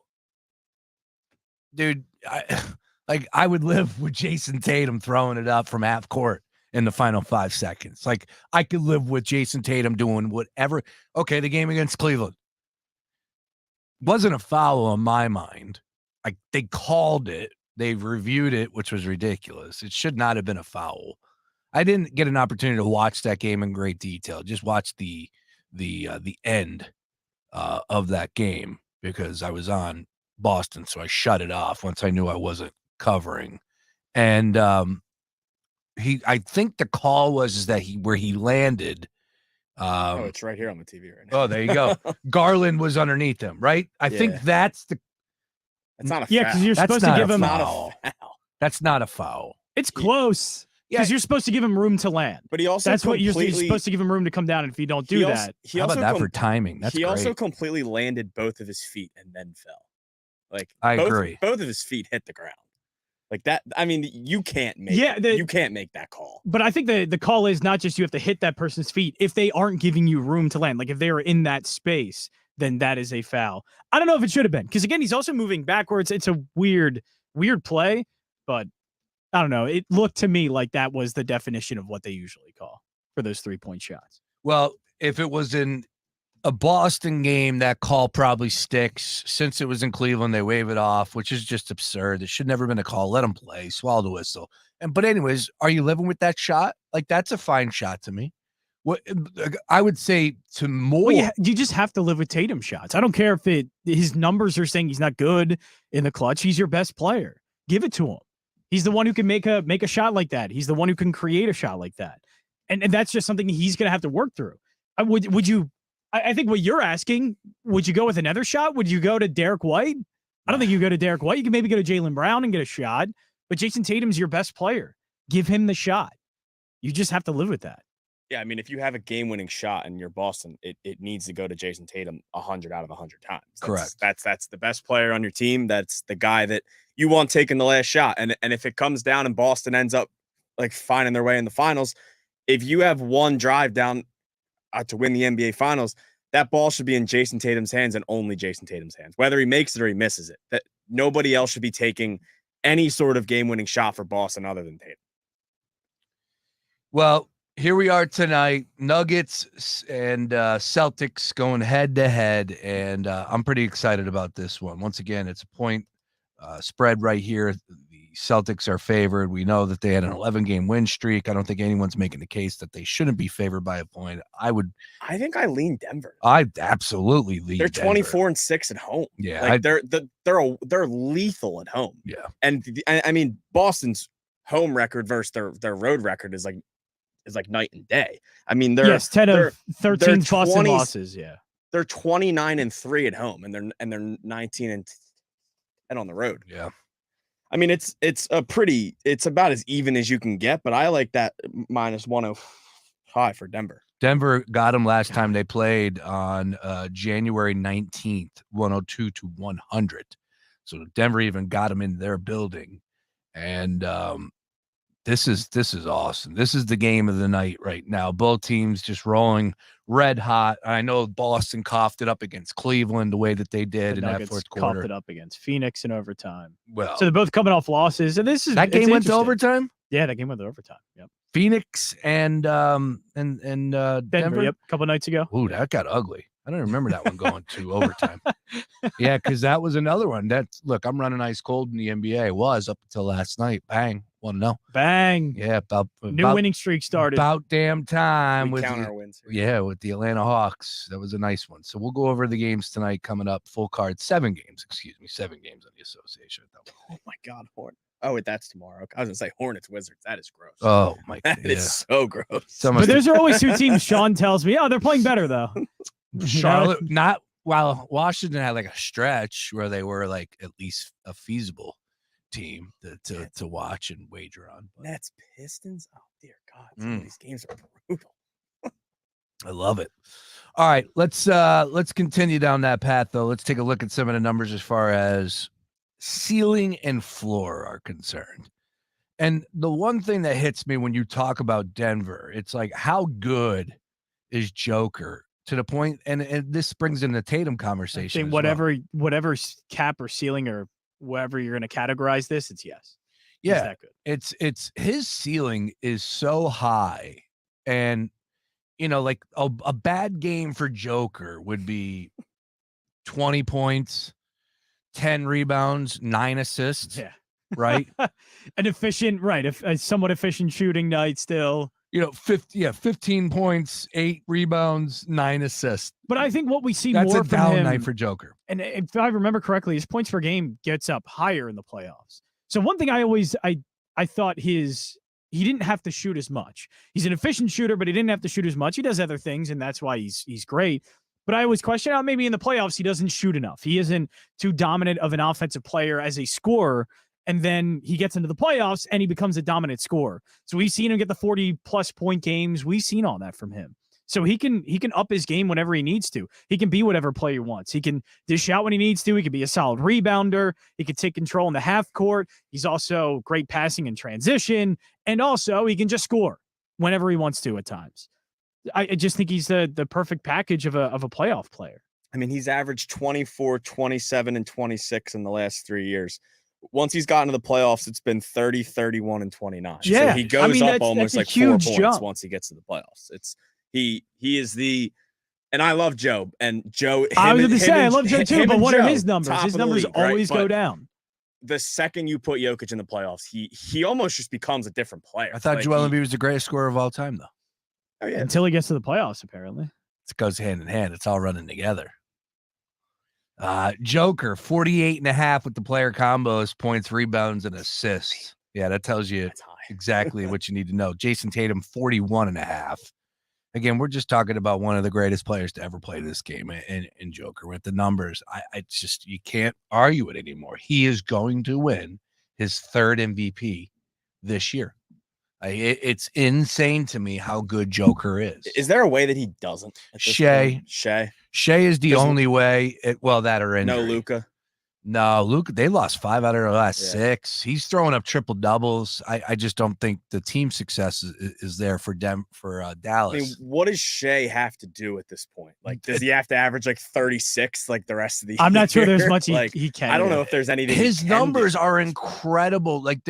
dude, I would live with Jason Tatum throwing it up from half court in the final 5 seconds. Like, I could live with Jason Tatum doing whatever. Okay, the game against Cleveland wasn't a foul in my mind. Like, they called it. They've reviewed it, which was ridiculous. It should not have been a foul. I didn't get an opportunity to watch that game in great detail. Just watch the end of that game because I was on Boston, so I shut it off once I knew I wasn't covering. And I think the call was that where he landed. It's right here on the TV right now. Oh, there you go. Garland was underneath him, right? I think that's the. It's not a foul. Yeah, because you're supposed to give him. Not a foul. That's not a foul. It's close. Because you're supposed to give him room to land. But he also that's what you're supposed to give him room to come down. And if you don't do that, how about that for timing? That's he great. also completely landed both of his feet and then fell. Like I agree. Both of his feet hit the ground. Like that. I mean, you can't make. You can't make that call. But I think the call is not just you have to hit that person's feet. If they aren't giving you room to land, like if they are in that space, then that is a foul. I don't know if it should have been because again, he's also moving backwards. It's a weird play, but. I don't know. It looked to me like that was the definition of what they usually call for those 3-point shots. Well, if it was in a Boston game, that call probably sticks. Since it was in Cleveland, they wave it off, which is just absurd. It should never been a call. Let them play. Swallow the whistle. But anyways, are you living with that shot? Like, that's a fine shot to me. What I would say to more. Well, you just have to live with Tatum shots. I don't care if his numbers are saying he's not good in the clutch. He's your best player. Give it to him. He's the one who can make a shot like that. He's the one who can create a shot like that. And that's just something he's going to have to work through. Would you I think what you're asking, would you go with another shot? Would you go to Derek White? I don't think you go to Derek White. You can maybe go to Jaylen Brown and get a shot, but Jason Tatum's your best player. Give him the shot. You just have to live with that. Yeah, I mean, if you have a game-winning shot and you're Boston, it needs to go to Jason Tatum 100 out of 100 times. Correct. That's the best player on your team. That's the guy that you want taking the last shot. And if it comes down and Boston ends up like finding their way in the finals, if you have one drive down to win the NBA Finals, that ball should be in Jason Tatum's hands and only Jason Tatum's hands, whether he makes it or he misses it. That nobody else should be taking any sort of game-winning shot for Boston other than Tatum. Well, here we are tonight, Nuggets and Celtics going head-to-head, and I'm pretty excited about this one. Once again, it's a point spread right here. The Celtics are favored. We know that they had an 11-game win streak. I don't think anyone's making the case that they shouldn't be favored by a point. I think I lean Denver. I absolutely lean They're Denver. 24-6 at home. Yeah, like they're lethal at home. Yeah, and I mean Boston's home record versus their road record is like night and day. I mean, they're 10 of 13 Boston losses. Yeah, they're 29-3 at home, and they're 19-10 on the road. Yeah, I mean it's about as even as you can get, but I like that minus 105 for Denver. Denver got them last time they played on January 19th, 102-100. So Denver even got them in their building, and This is awesome. This is the game of the night right now. Both teams just rolling red hot. I know Boston coughed it up against Cleveland the way that they did in that fourth quarter. Coughed it up against Phoenix in overtime. Well, so they're both coming off losses, and that game went to overtime. Yeah, that game went to overtime. Yep. Phoenix and Denver. Yep, a couple nights ago. Ooh, that got ugly. I don't remember that one going to overtime. Yeah, because that was another one. Look, I'm running ice cold in the NBA. It was up until last night. Bang. Want to know? Bang. Yeah, about winning streak started. About damn time. We count our wins. With the Atlanta Hawks. That was a nice one. So we'll go over the games tonight coming up. Full card. 7 games on the association. Oh, my God, Hornet. Oh, wait, that's tomorrow. I was going to say Hornets, Wizards. That is gross. Oh, my God. That is so gross. But there's always 2 teams, Sean tells me, they're playing better, though. Charlotte, not while Washington had like a stretch where they were like at least a feasible team to watch and wager on. Nets, Pistons. Oh dear God, some of these games are brutal. I love it. All right, let's continue down that path though. Let's take a look at some of the numbers as far as ceiling and floor are concerned. And the one thing that hits me when you talk about Denver, it's like how good is Joker to the point, and this brings in the Tatum conversation. Whatever cap or ceiling or wherever you're going to categorize this, it's yes. Yeah, that good. It's his ceiling is so high, and like a bad game for Joker would be 20 points, 10 rebounds, 9 assists. Yeah, right. An efficient, right? If a somewhat efficient shooting night still. 15 points, 8 rebounds, 9 assists. But I think what we see that's more a from down him, night for Joker. And if I remember correctly, his points per game gets up higher in the playoffs. So one thing I thought he didn't have to shoot as much. He's an efficient shooter, but he didn't have to shoot as much. He does other things, and that's why he's great. But I always question how maybe in the playoffs he doesn't shoot enough. He isn't too dominant of an offensive player as a scorer. And then he gets into the playoffs and he becomes a dominant scorer. So we've seen him get the 40-plus point games. We've seen all that from him. So he can up his game whenever he needs to. He can be whatever player wants. He can dish out when he needs to. He can be a solid rebounder. He can take control in the half court. He's also great passing in transition. And also he can just score whenever he wants to at times. I just think he's the perfect package of a playoff player. I mean, he's averaged 24, 27, and 26 in the last 3 years. Once he's gotten to the playoffs, it's been 30, 31, and 29. Yeah. So he goes up almost like 4 points jump. once he gets to the playoffs. He is and I love Joe. And Joe, I was going to say, I love Joe too, but what are his numbers? His numbers league, always right? go down. The second you put Jokic in the playoffs, he almost just becomes a different player. I thought Joel Embiid was the greatest scorer of all time, though. Oh, yeah. Until he gets to the playoffs, apparently. It goes hand in hand. It's all running together. Joker, 48.5 with the player combos, points, rebounds, and assists. Yeah, that tells you exactly what you need to know. Jason Tatum, 41.5. Again, we're just talking about one of the greatest players to ever play this game in Joker. With the numbers, I just, you can't argue it anymore. He is going to win his 3rd MVP this year. It's insane to me how good Joker is. Is there a way that he doesn't? Shea is the only way. That or injury. No Luka. No, Luka. They lost 5 out of their last 6. He's throwing up triple doubles. I just don't think the team success is there for Dallas. I mean, what does Shea have to do at this point? Like, does he have to average like 36 like the rest of the year? I'm not sure there's much he can. I don't know if there's anything. His numbers are incredible. Like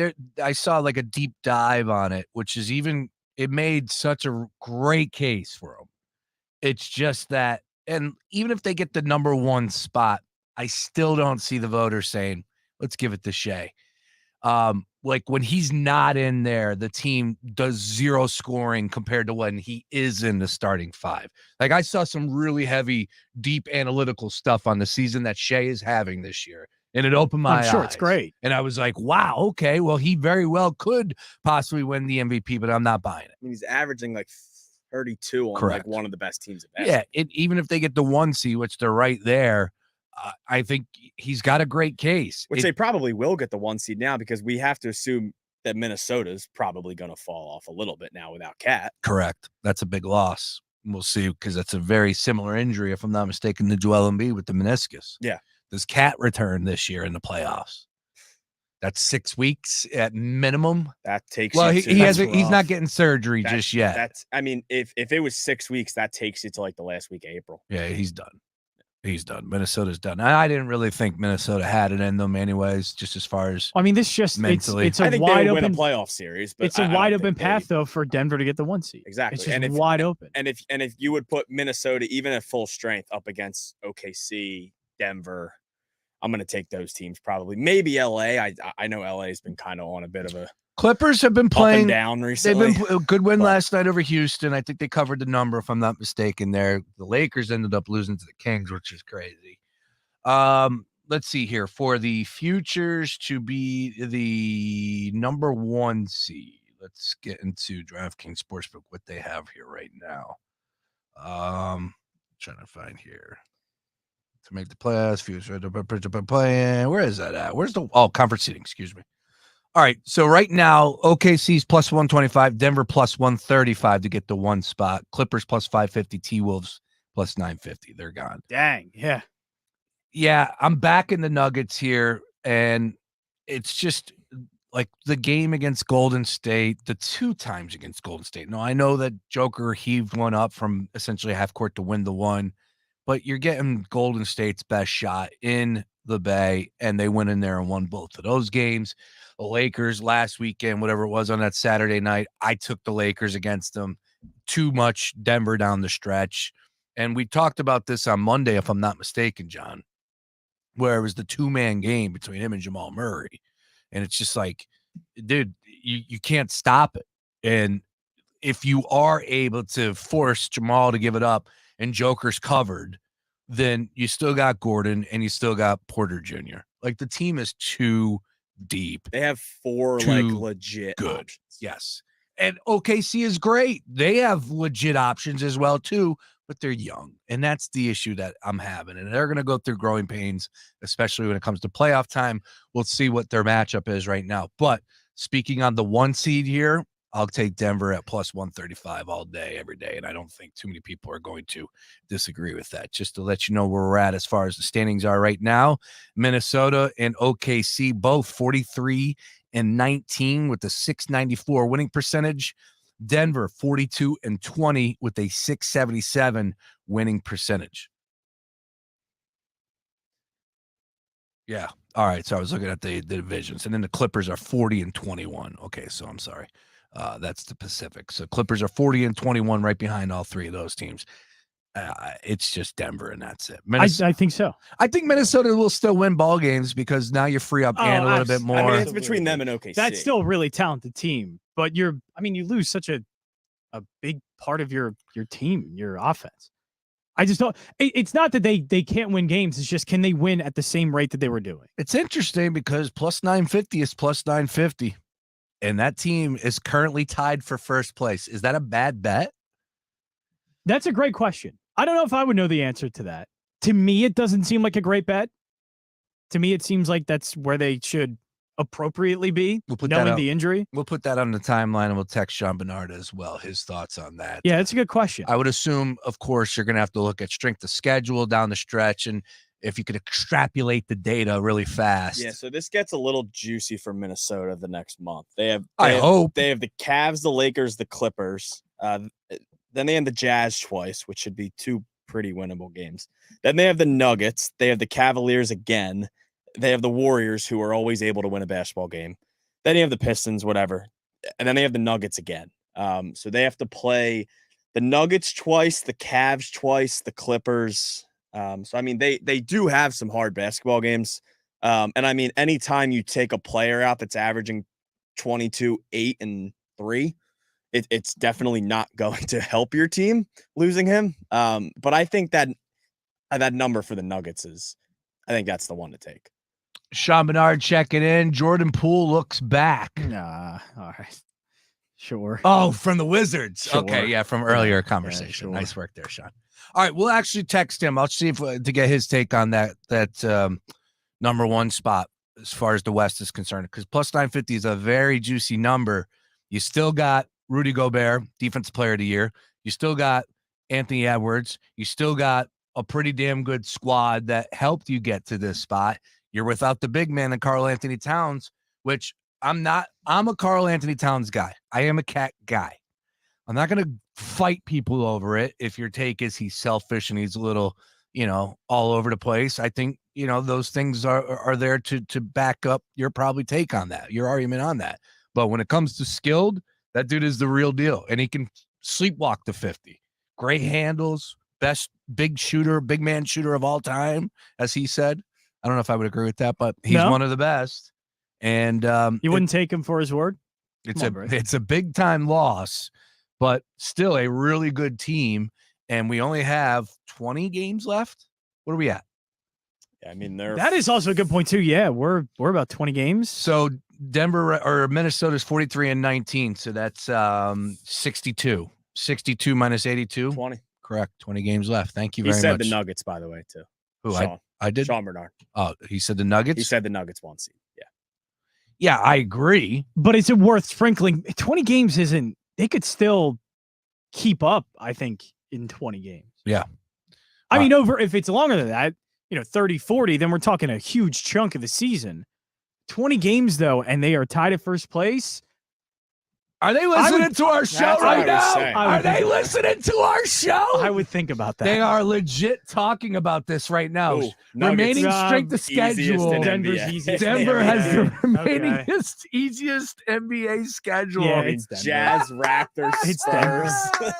I saw like a deep dive on it, which is it made such a great case for him. It's just that, and even if they get the number 1 spot, I still don't see the voters saying, let's give it to Shea. Like when he's not in there, the team does 0 scoring compared to when he is in the starting 5. Like I saw some really heavy, deep analytical stuff on the season that Shea is having this year. And it opened my eyes. I'm sure it's great. And I was like, wow, okay, well, he very well could possibly win the MVP, but I'm not buying it. I mean, he's averaging like 32 on Correct. like one of the best teams of Yeah, even if they get the 1 seed, which they're right there, I think he's got a great case. Which they probably will get the 1 seed now because we have to assume that Minnesota's probably going to fall off a little bit now without Cat. Correct. That's a big loss. We'll see because that's a very similar injury, if I'm not mistaken, to Joel Embiid with the meniscus. Yeah. Does Cat return this year in the playoffs? That's 6 weeks at minimum. That takes. Well, he's not getting surgery just yet. That's. I mean, if it was 6 weeks, that takes you to like the last week of April. Yeah, he's done. He's done. Minnesota's done. I didn't really think Minnesota had it in them anyways, just as far as I mean, this just mentally. it's I a think wide they would open win a playoff series, but it's a wide open path though for Denver to get the 1 seed. Exactly. It's just wide open. And if you would put Minnesota even at full strength up against OKC, Denver, I'm going to take those teams probably. Maybe LA. I know LA has been kind of on a bit of a Clippers have been playing down recently. They've been a good win last night over Houston. I think they covered the number, if I'm not mistaken. There, the Lakers ended up losing to the Kings, which is crazy. Let's see here for the futures to be the number 1 seed. Let's get into DraftKings Sportsbook what they have here right now. Trying to find here to make the playoffs. Futures playing. Where is that at? Where's the conference seating? Excuse me. All right, so right now, OKC's plus 125, Denver plus 135 to get the 1 spot, Clippers plus 550, T-Wolves plus 950. They're gone. Dang, yeah. Yeah, I'm back in the Nuggets here, and it's just like the game against Golden State, the 2 times against Golden State. No, I know that Joker heaved one up from essentially half court to win the 1, but you're getting Golden State's best shot in the Bay, and they went in there and won both of those games. The Lakers last weekend, whatever it was on that Saturday night, I took the Lakers against them. Too much Denver down the stretch. And we talked about this on Monday, if I'm not mistaken, John, where it was the 2-man game between him and Jamal Murray. And it's just like, dude, you can't stop it. And if you are able to force Jamal to give it up and Joker's covered, then you still got Gordon and you still got Porter Jr. Like, the team is too deep. They have 4 like legit good options. Yes. And OKC is great. They have legit options as well too, but they're young, and that's the issue that I'm having. And they're going to go through growing pains, especially when it comes to playoff time. We'll see what their matchup is right now. But speaking on the 1 seed here, I'll take Denver at plus 135 all day, every day. And I don't think too many people are going to disagree with that. Just to let you know where we're at as far as the standings are right now, Minnesota and OKC, both 43 and 19 with a 694 winning percentage. Denver 42 and 20 with a 677 winning percentage. Yeah. All right. So I was looking at the divisions, and then the Clippers are 40 and 21. Okay. So I'm sorry. That's the Pacific. So Clippers are 40 and 21 right behind all 3 of those teams. It's just Denver, and that's it. I think so. I think Minnesota will still win ball games because now you free up Ant a little bit more. I mean, it's between them and OKC. That's still a really talented team, but you lose such a big part of your team, your offense. I just don't. It's not that they can't win games. It's just, can they win at the same rate that they were doing? It's interesting because plus 950 is plus 950. And that team is currently tied for first place. Is that a bad bet? That's a great question. I don't know if I would know the answer to that. To me, it doesn't seem like a great bet. To me, it seems like that's where they should appropriately be, knowing the injury. We'll put that on the timeline, and we'll text Sean Bernard as well, his thoughts on that. Yeah, that's a good question. I would assume, of course, you're going to have to look at strength of schedule down the stretch, and if you could extrapolate the data really fast. Yeah, so this gets a little juicy for Minnesota the next month. They have the Cavs, the Lakers, the Clippers. Then they have the Jazz twice, which should be 2 pretty winnable games. Then they have the Nuggets. They have the Cavaliers again. They have the Warriors, who are always able to win a basketball game. Then you have the Pistons, whatever. And then they have the Nuggets again. So they have to play the Nuggets twice, the Cavs twice, the Clippers. So, I mean, they do have some hard basketball games. And, I mean, anytime you take a player out that's averaging 22, 8, and 3, it's definitely not going to help your team losing him. But I think that number for the Nuggets I think that's the one to take. Sean Bernard checking in. Jordan Poole looks back. All right. Sure. Oh, from the Wizards. Sure. Okay, yeah, from earlier conversation. Yeah, sure. Nice work there, Sean. All right, we'll actually text him. I'll see if to get his take on that number 1 spot as far as the West is concerned, because plus 950 is a very juicy number. You still got Rudy Gobert, Defensive Player of the Year. You still got Anthony Edwards. You still got a pretty damn good squad that helped you get to this spot. You're without the big man and Karl Anthony Towns, which I'm not. I'm a Karl Anthony Towns guy. I am a cat guy. I'm not going to fight people over it if your take is he's selfish and he's a little, all over the place. I think, those things are there to back up your probably take on that, your argument on that. But when it comes to skilled, that dude is the real deal. And he can sleepwalk to 50. Great handles, best big man shooter of all time, as he said. I don't know if I would agree with that, but he's one of the best. And you wouldn't take him for his word? It's a big time loss, but still a really good team. And we only have 20 games left. What are we at? Yeah, I mean, that is also a good point too. Yeah, we're about 20 games. So Denver or Minnesota's 43-19. So that's 62. 62 minus 82. 20. Correct. 20 games left. Thank you very much. He said the Nuggets, by the way, too. Who? Sean. I did? Sean Bernard. Oh, he said the Nuggets? He said the Nuggets 1 seed. Yeah. Yeah, I agree. But is it worth sprinkling? 20 games isn't. They could still keep up, I think, in 20 games. Yeah. I mean, if it's longer than that, 30, 40, then we're talking a huge chunk of the season. 20 games, though, and they are tied at first place. Are they listening to our show right now? Are they listening to our show? I would think about that. They are legit talking about this right now. Ooh, remaining Nuggets, strength of schedule. Denver's easiest. Denver has the remaining Okay. easiest NBA schedule. Yeah, it's Denver. Jazz, Raptors, It's Denver. Spurs.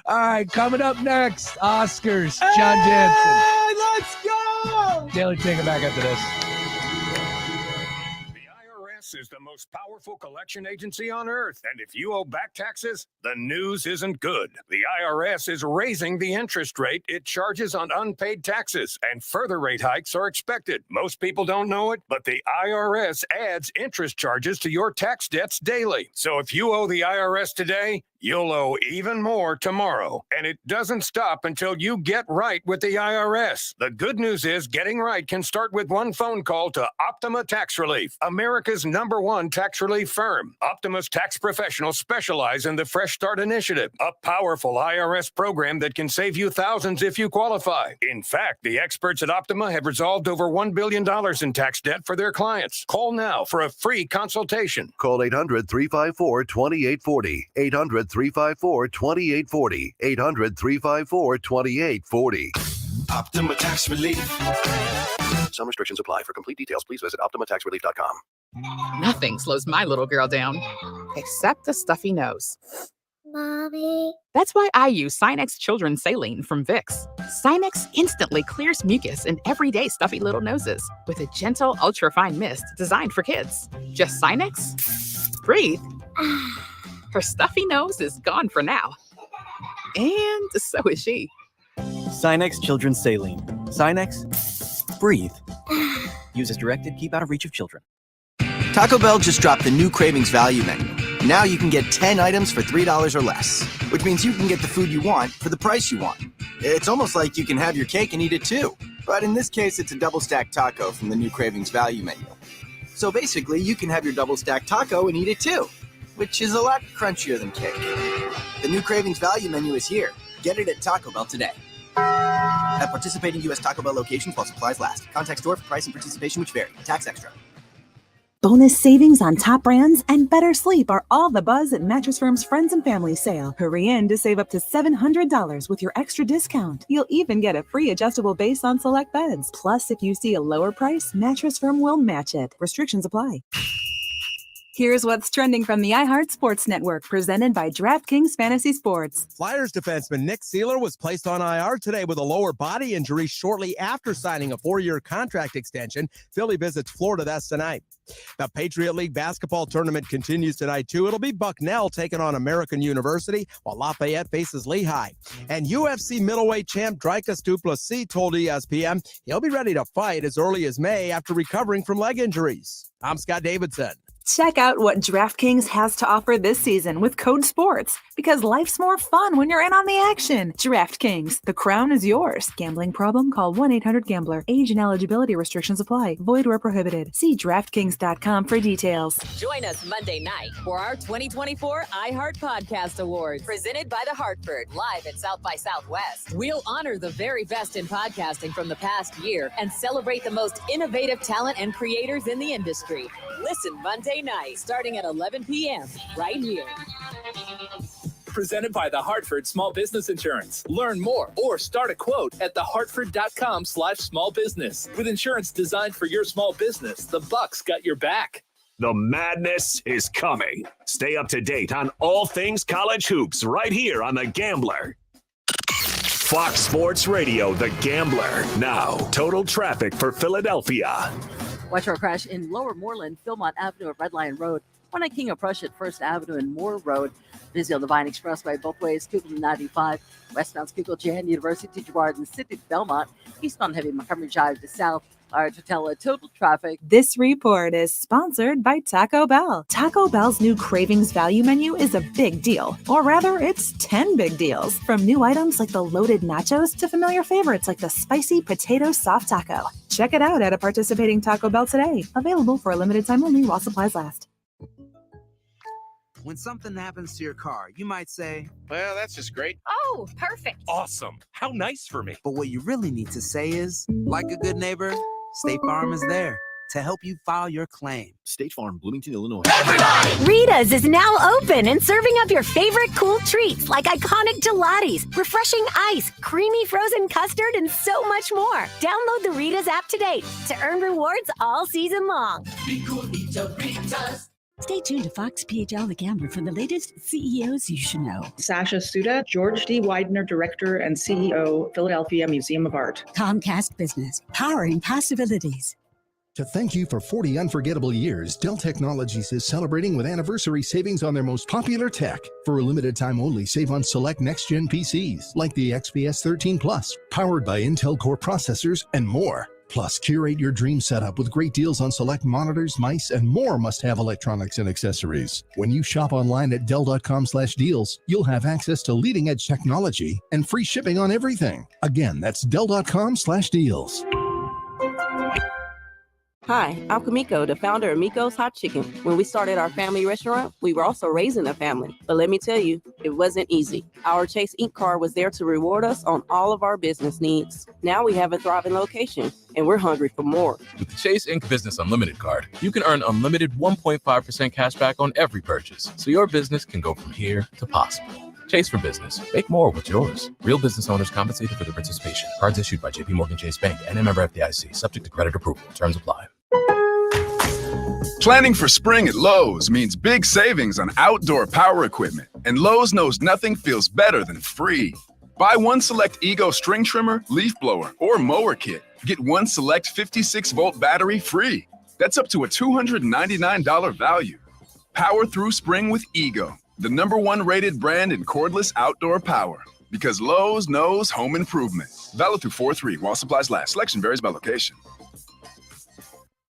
All right, coming up next, Oscars, John Jansen. Let's go! Daily Ticket back after this. Is the most powerful collection agency on earth. And if you owe back taxes, the news isn't good. The IRS is raising the interest rate it charges on unpaid taxes, and further rate hikes are expected. Most people don't know it, but the IRS adds interest charges to your tax debts daily. So if you owe the IRS today, you'll owe even more tomorrow. And it doesn't stop until you get right with the IRS. The good news is getting right can start with one phone call to Optima Tax Relief, America's #1 tax relief firm. Optima's tax professionals specialize in the Fresh Start Initiative, a powerful IRS program that can save you thousands if you qualify. In fact, the experts at Optima have resolved over $1 billion in tax debt for their clients. Call now for a free consultation. Call 800-354-2840. 800-354-2840. 800-354-2840. Optima Tax Relief. Some restrictions apply. For complete details, please visit OptimaTaxRelief.com. Nothing slows my little girl down, except a stuffy nose. Mommy. That's why I use Sinex Children's Saline from Vicks. Sinex instantly clears mucus in everyday stuffy little noses with a gentle, ultra-fine mist designed for kids. Just Sinex? Breathe. Her stuffy nose is gone for now. And so is she. Sinex Children's Saline. Sinex, breathe. Use as directed, keep out of reach of children. Taco Bell just dropped the new Cravings Value Menu. Now you can get 10 items for $3 or less, which means you can get the food you want for the price you want. It's almost like you can have your cake and eat it too. But in this case, it's a double-stacked taco from the new Cravings Value Menu. So basically, you can have your double-stacked taco and eat it too, which is a lot crunchier than cake. The new Cravings Value Menu is here. Get it at Taco Bell today. At participating U.S. Taco Bell locations while supplies last. Contact store for price and participation which vary. Tax extra. Bonus savings on top brands and better sleep are all the buzz at Mattress Firm's Friends and Family sale. Hurry in to save up to $700 with your extra discount. You'll even get a free adjustable base on select beds. Plus, if you see a lower price, Mattress Firm will match it. Restrictions apply. Here's what's trending from the iHeart Sports Network, presented by DraftKings Fantasy Sports. Flyers defenseman Nick Seeler was placed on IR today with a lower body injury shortly after signing a 4-year contract extension. Philly visits Florida. That's tonight. The Patriot League basketball tournament continues tonight, too. It'll be Bucknell taking on American University, while Lafayette faces Lehigh. And UFC middleweight champ Dricus du Plessis told ESPN he'll be ready to fight as early as May after recovering from leg injuries. I'm Scott Davidson. Check out what DraftKings has to offer this season with Code SPORTS, because life's more fun when you're in on the action. DraftKings, the crown is yours. Gambling problem? Call 1-800-GAMBLER. Age and eligibility restrictions apply. Void where prohibited. See DraftKings.com for details. Join us Monday night for our 2024 iHeart Podcast Awards, presented by The Hartford, live at South by Southwest. We'll honor the very best in podcasting from the past year and celebrate the most innovative talent and creators in the industry. Listen Monday night, starting at 11 p.m. right here. Presented by The Hartford Small Business Insurance. Learn more or start a quote at thehartford.com/smallbusiness. With insurance designed for your small business, the Bucks got your back. The madness is coming. Stay up to date on all things college hoops right here on The Gambler. Fox Sports Radio, The Gambler. Now, total traffic for Philadelphia. Watch for a crash in Lower Moreland, Philmont Avenue at Red Lion Road. One at King of Prussia at First Avenue and Moore Road. Busy on the Vine Expressway both ways, Schuylkill to 95, westbound Schuylkill, Jan University to Girard and City to Belmont, eastbound heavy Montgomery Drive to South. Our total traffic. This report is sponsored by Taco Bell. Taco Bell's new Cravings Value Menu is a big deal. Or rather, it's 10 big deals. From new items like the loaded nachos to familiar favorites like the spicy potato soft taco. Check it out at a participating Taco Bell today. Available for a limited time only while supplies last. When something happens to your car, you might say, well, that's just great. Oh, perfect. Awesome. How nice for me. But what you really need to say is, like a good neighbor, State Farm is there to help you file your claim. State Farm, Bloomington, Illinois. Rita's is now open and serving up your favorite cool treats like iconic gelatis, refreshing ice, creamy frozen custard, and so much more. Download the Rita's app today to earn rewards all season long. Be cool, eat your Ritas. Stay tuned to Fox PHL The Gambler for the latest CEOs you should know. Sasha Suda, George D. Widener, Director and CEO, Philadelphia Museum of Art. Comcast Business, powering possibilities. To thank you for 40 unforgettable years, Dell Technologies is celebrating with anniversary savings on their most popular tech. For a limited time only, save on select next-gen PCs like the XPS 13 Plus, powered by Intel Core processors and more. Plus, curate your dream setup with great deals on select monitors, mice, and more must-have electronics and accessories. When you shop online at Dell.com/deals, you'll have access to leading-edge technology and free shipping on everything. Again, that's Dell.com/deals. Hi, I'm Kamiko, the founder of Miko's Hot Chicken. When we started our family restaurant, we were also raising a family. But let me tell you, it wasn't easy. Our Chase Inc. card was there to reward us on all of our business needs. Now we have a thriving location, and we're hungry for more. With the Chase Inc. Business Unlimited card, you can earn unlimited 1.5% cash back on every purchase, so your business can go from here to possible. Chase for business. Make more with yours. Real business owners compensated for their participation. Cards issued by JPMorgan Chase Bank and a member FDIC. Subject to credit approval. Terms apply. Planning for spring at Lowe's means big savings on outdoor power equipment, and Lowe's knows nothing feels better than free. Buy one select Ego string trimmer, leaf blower, or mower kit. Get one select 56-volt battery free. That's up to a $299 value. Power through spring with Ego, the #1 rated brand in cordless outdoor power. Because Lowe's knows home improvement. Valid through 4/3 while supplies last. Selection varies by location.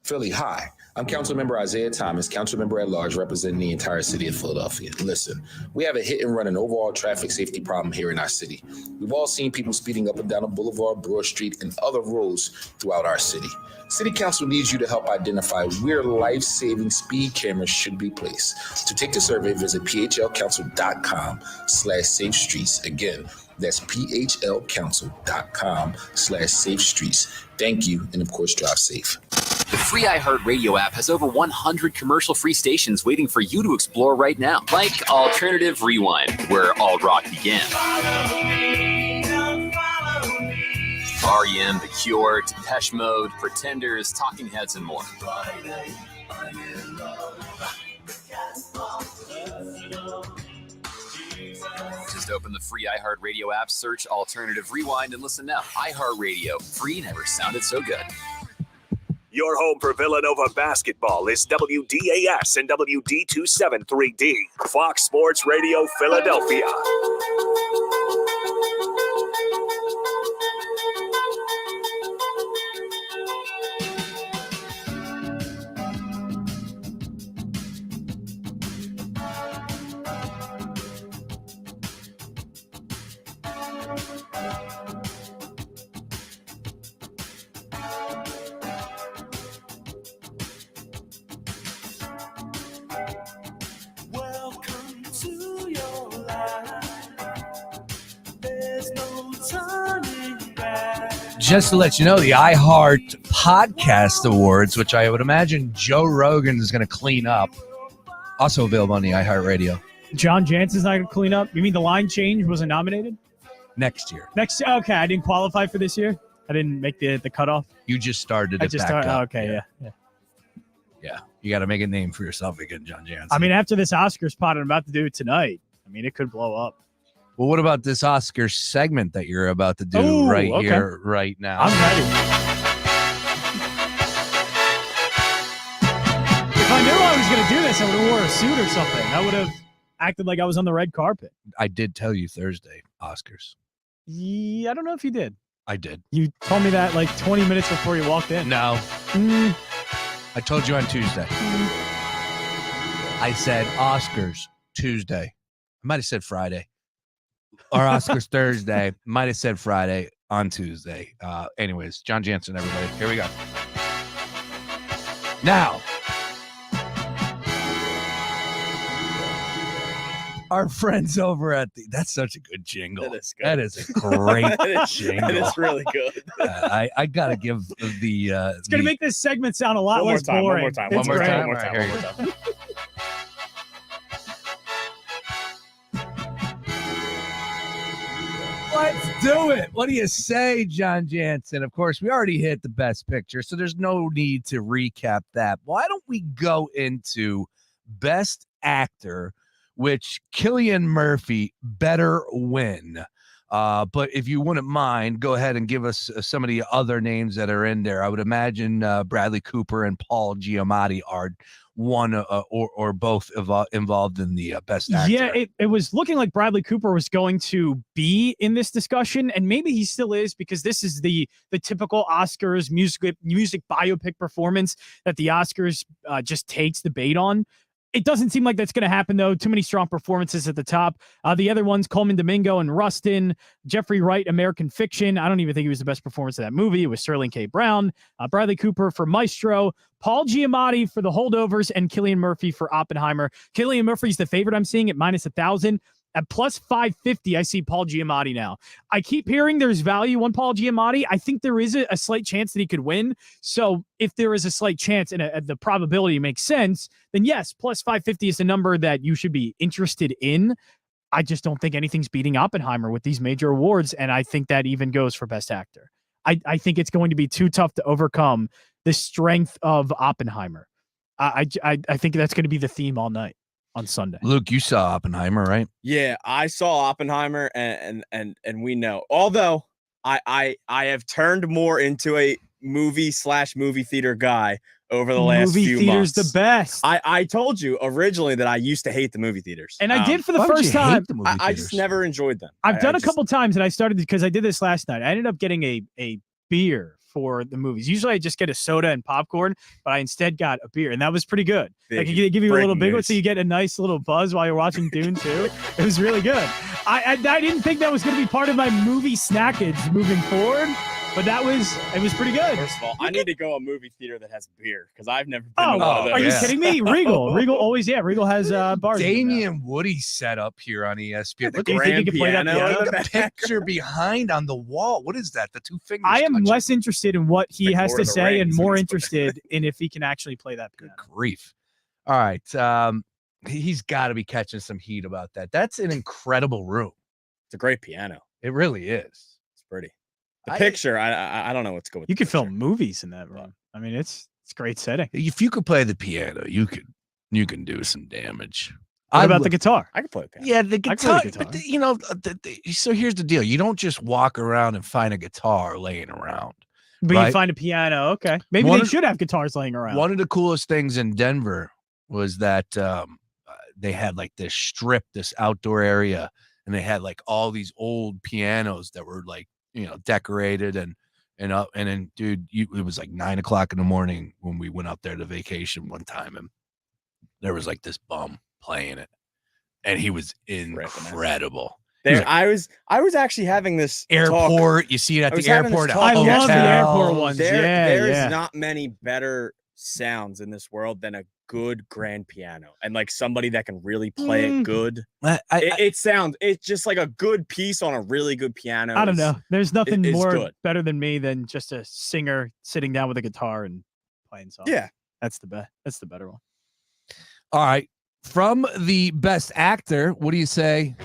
Philly, hi. I'm Councilmember Isaiah Thomas, Councilmember at Large, representing the entire city of Philadelphia. Listen, we have a hit and run and overall traffic safety problem here in our city. We've all seen people speeding up and down the boulevard, Broad Street, and other roads throughout our city. City Council needs you to help identify where life-saving speed cameras should be placed. To take the survey, visit phlcouncil.com/safe streets. Again, that's phlcouncil.com/safe streets. Thank you, and of course, drive safe. The free iHeartRadio app has over 100 commercial-free stations waiting for you to explore right now. Like Alternative Rewind, where all rock began. R.E.M., The Cure, Depeche Mode, Pretenders, Talking Heads, and more. Just open the free iHeartRadio app, search Alternative Rewind, and listen now. iHeartRadio, free never sounded so good. Your home for Villanova basketball is WDAS and WD273D. Fox Sports Radio, Philadelphia. Just to let you know, the iHeart Podcast Awards, which I would imagine Joe Rogan is going to clean up, also available on the iHeartRadio John Jansen's not going to clean up? You mean the line change wasn't nominated? Next year. Okay, I didn't qualify for this year? I didn't make the cutoff? You just started it back up. Okay, yeah. Yeah, you got to make a name for yourself again, John Jansen. I mean, after this Oscars pot I'm about to do tonight, I mean, it could blow up. Well, what about this Oscar segment that you're about to do here, right now? I'm ready. If I knew I was going to do this, I would have wore a suit or something. I would have acted like I was on the red carpet. I did tell you Thursday, Oscars. Yeah, I don't know if you did. I did. You told me that like 20 minutes before you walked in. No. I told you on Tuesday. I said Oscars Tuesday. I might have said Friday. Or Oscars Thursday. Might have said Friday on Tuesday. Anyways, John Jansen, everybody. Here we go. Now, our friends over at that's such a good jingle. That is good. That is a great jingle. That is really good. I gotta give the. It's gonna make this segment sound a lot less boring. One more time. Let's do it. What do you say, John Jansen? Of course, we already hit the best picture, so there's no need to recap that. Why don't we go into best actor, which Cillian Murphy better win? But if you wouldn't mind, go ahead and give us some of the other names that are in there. I would imagine Bradley Cooper and Paul Giamatti are one or both involved in the best actor. Yeah, it was looking like Bradley Cooper was going to be in this discussion, and maybe he still is, because this is the typical Oscars music biopic performance that the Oscars just takes the bait on. It doesn't seem like that's going to happen, though. Too many strong performances at the top. The other ones, Coleman Domingo and Rustin, Jeffrey Wright, American Fiction. I don't even think he was the best performance of that movie. It was Sterling K. Brown, Bradley Cooper for Maestro, Paul Giamatti for The Holdovers, and Cillian Murphy for Oppenheimer. Cillian Murphy's the favorite I'm seeing at -1,000. At plus 550, I see Paul Giamatti now. I keep hearing there's value on Paul Giamatti. I think there is a slight chance that he could win. So if there is a slight chance and the probability makes sense, then yes, plus 550 is a number that you should be interested in. I just don't think anything's beating Oppenheimer with these major awards, and I think that even goes for Best Actor. I think it's going to be too tough to overcome the strength of Oppenheimer. I think that's going to be the theme all night on Sunday. Luke, you saw Oppenheimer, right? Yeah, I saw Oppenheimer, and we know. Although I have turned more into a movie theater guy over the last few months. Movie theater's the best. I told you originally that I used to hate the movie theaters. And I did for the first time. I just never enjoyed them. I've done a couple times, and I started because I did this last night. I ended up getting a beer for the movies. Usually I just get a soda and popcorn, but I instead got a beer, and that was pretty good. Like, you give you a little big one, so you get a nice little buzz while you're watching Dune 2. It was really good. I didn't think that was going to be part of my movie snackage moving forward, but it was pretty good. First of all, I need to go a movie theater that has beer, because I've never been to one of those. Are you kidding me? Regal always, Regal has bars. Damian Woody set up here on ESPN. Look, do you think he can play that piano? Look at the picture behind on the wall. What is that? The two fingers. I am less interested in what he has to say and more interested in if he can actually play that piano. Good grief. All right. He's got to be catching some heat about that. That's an incredible room. It's a great piano. It really is. It's pretty. The picture, I don't know what's going on. You could film movies in that room. I mean, it's great setting. If you could play the piano, you can do some damage. What about the guitar? I can play the piano. Yeah, the guitar. But so here's the deal. You don't just walk around and find a guitar laying around. But right? You find a piano. Okay. Maybe they should have guitars laying around. One of the coolest things in Denver was that they had like this strip, this outdoor area, and they had like all these old pianos that were like, decorated and then, dude, it was like 9 o'clock in the morning when we went out there to vacation one time, and there was like this bum playing it, and he was incredible. There, I was actually having this airport. Talk. You see it at the airport. I love the airport ones. There is not many better sounds in this world than a good grand piano, and like somebody that can really play it good. It's just like a good piece on a really good piano. I don't know. There's nothing better than me than just a singer sitting down with a guitar and playing songs. Yeah, that's the best. That's the better one. All right. From the Best Actor, what do you say?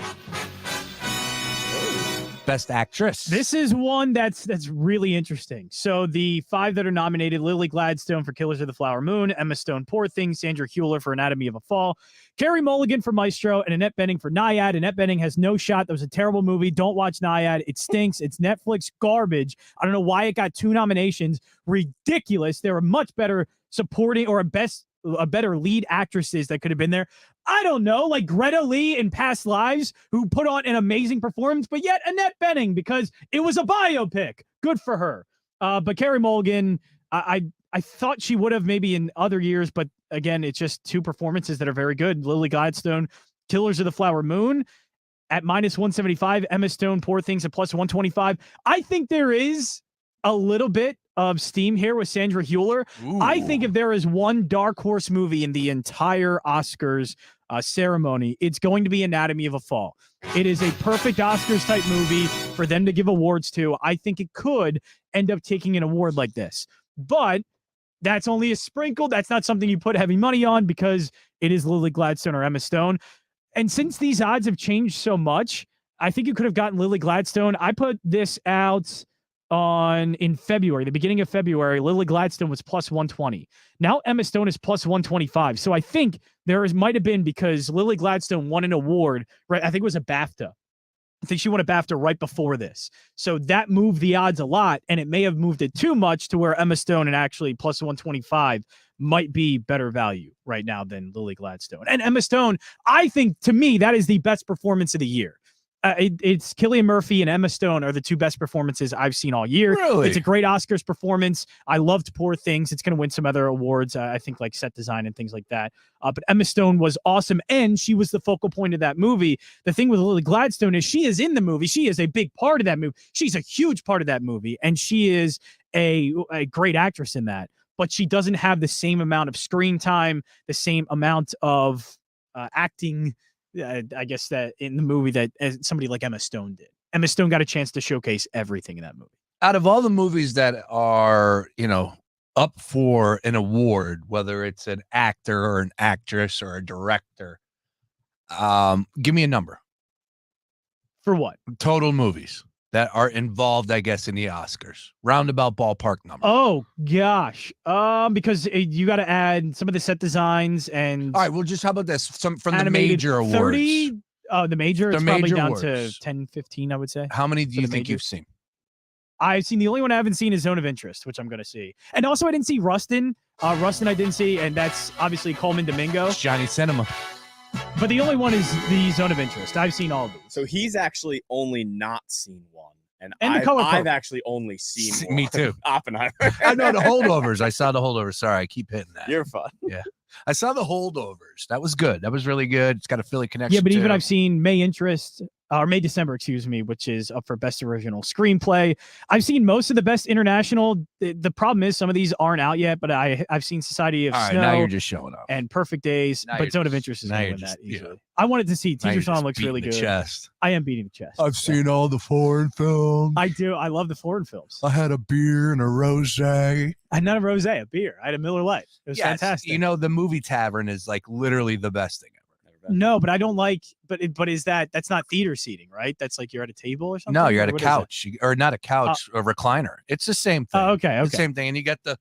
Best Actress. This is one that's really interesting. So the 5 that are nominated: Lily Gladstone for Killers of the Flower Moon, Emma Stone, Poor Things, Sandra Hüller for Anatomy of a Fall, Carey Mulligan for Maestro, and Annette Bening for Nyad. Annette Bening has no shot. That was a terrible movie. Don't watch Nyad. It stinks. It's Netflix garbage. I don't know why it got 2 nominations. Ridiculous. There were much better supporting or better lead actresses that could have been there. I don't know, like Greta Lee in Past Lives, who put on an amazing performance, but yet Annette Bening, because it was a biopic. Good for her. But Carey Mulligan, I thought she would have maybe in other years, but again, it's just 2 performances that are very good. Lily Gladstone, Killers of the Flower Moon at -175, Emma Stone, Poor Things at +125. I think there is a little bit of steam here with Sandra Hüller. I think if there is one dark horse movie in the entire Oscars ceremony, it's going to be Anatomy of a Fall. It is a perfect Oscars type movie for them to give awards to. I think it could end up taking an award like this, but that's only a sprinkle. That's not something you put heavy money on because it is Lily Gladstone or Emma Stone. And since these odds have changed so much, I think you could have gotten Lily Gladstone. I put this out in February, the beginning of February. Lily Gladstone was +120. Now Emma Stone is +125. So I think might have been because Lily Gladstone won an award, right? I think it was a BAFTA. I think she won a BAFTA right before this. So that moved the odds a lot, and it may have moved it too much to where Emma Stone and actually +125 might be better value right now than Lily Gladstone. And Emma Stone, I think, to me, that is the best performance of the year. It's Cillian Murphy and Emma Stone are the 2 best performances I've seen all year. Really? It's a great Oscars performance. I loved Poor Things. It's going to win some other awards, I think, like set design and things like that. But Emma Stone was awesome, and she was the focal point of that movie. The thing with Lily Gladstone is she is in the movie. She is a big part of that movie. She's a huge part of that movie, and she is a great actress in that. But she doesn't have the same amount of screen time, the same amount of acting, I guess, that in the movie that somebody like Emma Stone did. Emma Stone got a chance to showcase everything in that movie. Out of all the movies that are, up for an award, whether it's an actor or an actress or a director, give me a number. For what? Total movies that are involved, I guess, in the Oscars. Roundabout ballpark number. Oh, gosh. Because you got to add some of the set designs and... All right, well, just how about this? Some from the animated major awards. 30? The major? It's probably down awards. to 10, 15, I would say. How many do you think you've seen? I've seen, the only one I haven't seen is Zone of Interest, which I'm going to see. And also, I didn't see Rustin. Rustin I didn't see, and that's obviously Coleman Domingo. It's Johnny Cinema. But the only one is the Zone of Interest. I've seen all of these. So he's actually only not seen one. And I've actually only seen one. Me too. Oppenheimer. I know the holdovers. I saw the holdovers. Sorry, I keep hitting that. You're fun. Yeah. I saw the holdovers. That was good. That was really good. It's got a Philly connection. Yeah, but even too. I've seen May December, which is up for Best Original Screenplay. I've seen most of the Best International. The problem is some of these aren't out yet, but I've seen Society of All right, Snow. now you're just showing up. And Perfect Days, Now but you're Zone of just- Interest is now going to you're win just- that easily. yeah. I wanted to see Now Teacher you're Song just looks really beating good. the chest. I am beating the chest. I've seen all the foreign films. I do. I love the foreign films. I had a beer and a rosé. I had not a rosé, a beer. I had a Miller Lite. It was fantastic. You know, the movie tavern is like literally the best thing ever. No, but I don't like. But is that's not theater seating, right? That's like you're at a table or something. No, you're at Or a what is that? couch, or not a couch, a recliner. It's the same thing. Oh, okay, It's the okay. same thing, and you got the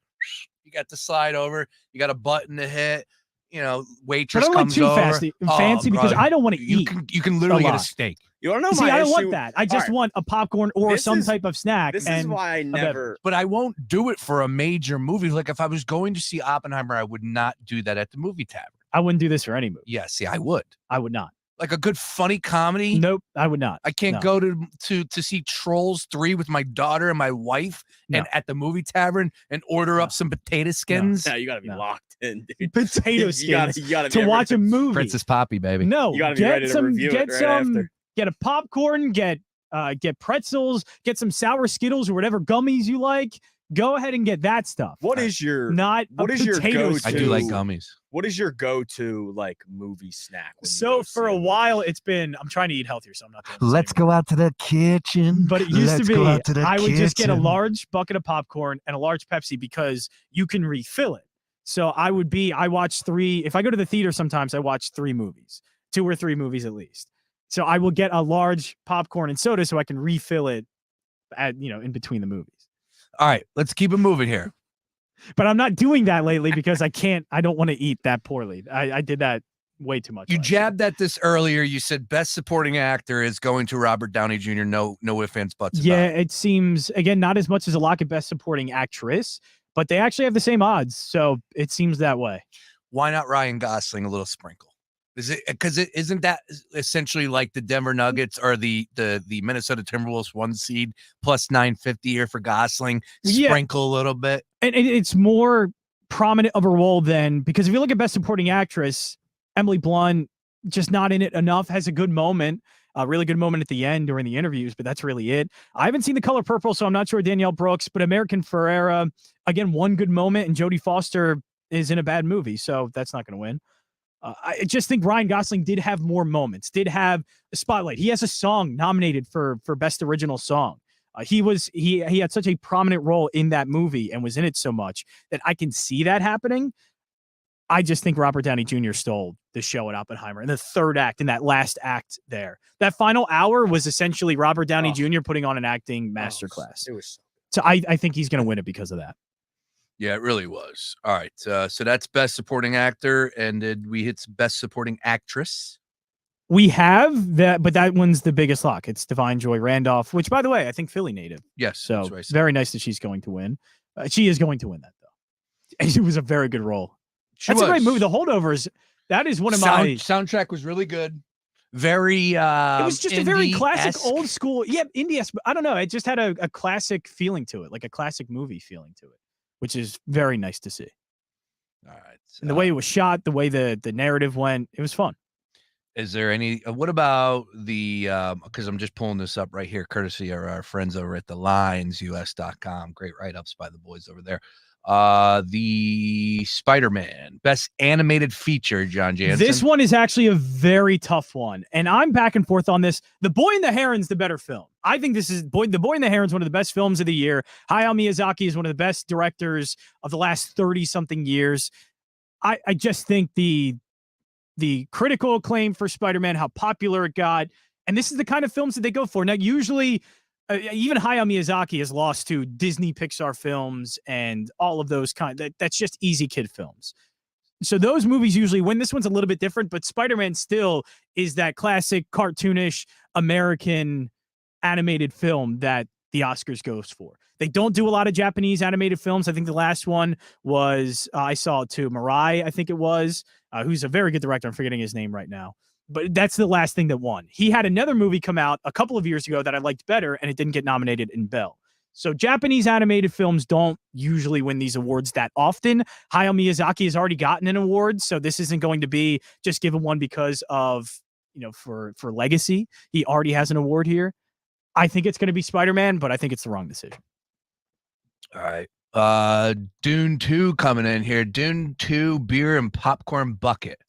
slide over. You got a button to hit. You know, But waitress I don't like comes too over. fancy because I don't want to eat. You can literally a get a lot. steak. You want to know See, my I don't want issue? that. I just All right. want a popcorn or This some is- type of snack. This is and why I a beverage. never. But I won't do it for a major movie. Like if I was going to see Oppenheimer, I would not do that at the movie tavern. I wouldn't do this for any movie. Yeah, see, I would. I would not. Like a good funny comedy. Nope, I would not. I can't No. go to see Trolls 3 with my daughter and my wife and at the movie tavern and order up some potato skins. Yeah, you got to be locked in, dude. Potato You skins gotta to be watch a ready. movie. Princess Poppy, baby. No, You gotta be ready to review it right after. Get a popcorn, get pretzels, get some sour Skittles or whatever gummies you like. Go ahead and get that stuff. What is your not what a is your potato go-to? I do like gummies. What is your go-to like movie snack? when you So go for see a while, it's been. I'm trying to eat healthier, so I'm not. Doing the Let's go out to the kitchen. But it used to be, go out to the I would just get a kitchen. large bucket of popcorn and a large Pepsi because you can refill it. So I watch 3. If I go to the theater sometimes, I watch 3 movies, 2 or 3 movies at least. So I will get a large popcorn and soda so I can refill it in between the movies. All right, let's keep it moving here. But I'm not doing that lately because I don't want to eat that poorly. I did that way too much. You jabbed at this earlier. You said best supporting actor is going to Robert Downey Jr. No ifs, ands, buts. Yeah, it seems, again, not as much as a lock at best supporting actress, but they actually have the same odds. So it seems that way. Why not Ryan Gosling a little sprinkle? Is it because isn't that essentially like the Denver Nuggets or the Minnesota Timberwolves 1 seed plus 950 here for Gosling? Sprinkle a little bit. And it's more prominent of a role than, because if you look at best supporting actress, Emily Blunt, just not in it enough, has a good moment, a really good moment at the end during the interviews, but that's really it. I haven't seen The Color Purple, so I'm not sure Danielle Brooks, but American Ferrera, again, one good moment, and Jodie Foster is in a bad movie, so that's not going to win. I just think Ryan Gosling did have more moments, did have a spotlight. He has a song nominated for Best Original Song. He had such a prominent role in that movie and was in it so much that I can see that happening. I just think Robert Downey Jr. stole the show at Oppenheimer in the third act, in that last act there. That final hour was essentially Robert Downey Jr. putting on an acting masterclass. It was so I think he's going to win it because of that. Yeah, it really was. All right. So that's best supporting actor. And did we hit best supporting actress? We have that, but that one's the biggest lock. It's Divine Joy Randolph, which, by the way, I think Philly native. Yes. So very nice that she's going to win. She is going to win that, though. And it was a very good role. That's a great movie. The Holdovers, that is one of my... Soundtrack was really good. Very... it was just a very classic, old school... Yeah, indie-esque. I don't know. It just had a classic feeling to it, like a classic movie feeling to it, which is very nice to see. All right. And the way it was shot, the way the narrative went, it was fun. Is there any... what about the... because I'm just pulling this up right here, courtesy of our friends over at thelinesus.com. Great write-ups by the boys over there. The Spider-Man best animated feature, John Jansen. This one is actually a very tough one, and I'm back and forth on this. The Boy and the Heron's the better film. I think this is The Boy and the Heron's one of the best films of the year. Hayao Miyazaki is one of the best directors of the last 30-something years. I just think the critical acclaim for Spider-Man, how popular it got, and this is the kind of films that they go for. Now, usually even Hayao Miyazaki has lost to Disney Pixar films and all of those that's just easy kid films. So those movies usually win. This one's a little bit different, but Spider-Man still is that classic cartoonish American animated film that the Oscars goes for. They don't do a lot of Japanese animated films. I think the last one was, I saw it too, Mirai, I think it was, who's a very good director. I'm forgetting his name right now. But that's the last thing that won. He had another movie come out a couple of years ago that I liked better, and it didn't get nominated in Bell. So Japanese animated films don't usually win these awards that often. Hayao Miyazaki has already gotten an award, so this isn't going to be just given one because of, for legacy. He already has an award here. I think it's going to be Spider-Man, but I think it's the wrong decision. All right. Dune 2 coming in here. Dune 2 beer and popcorn bucket.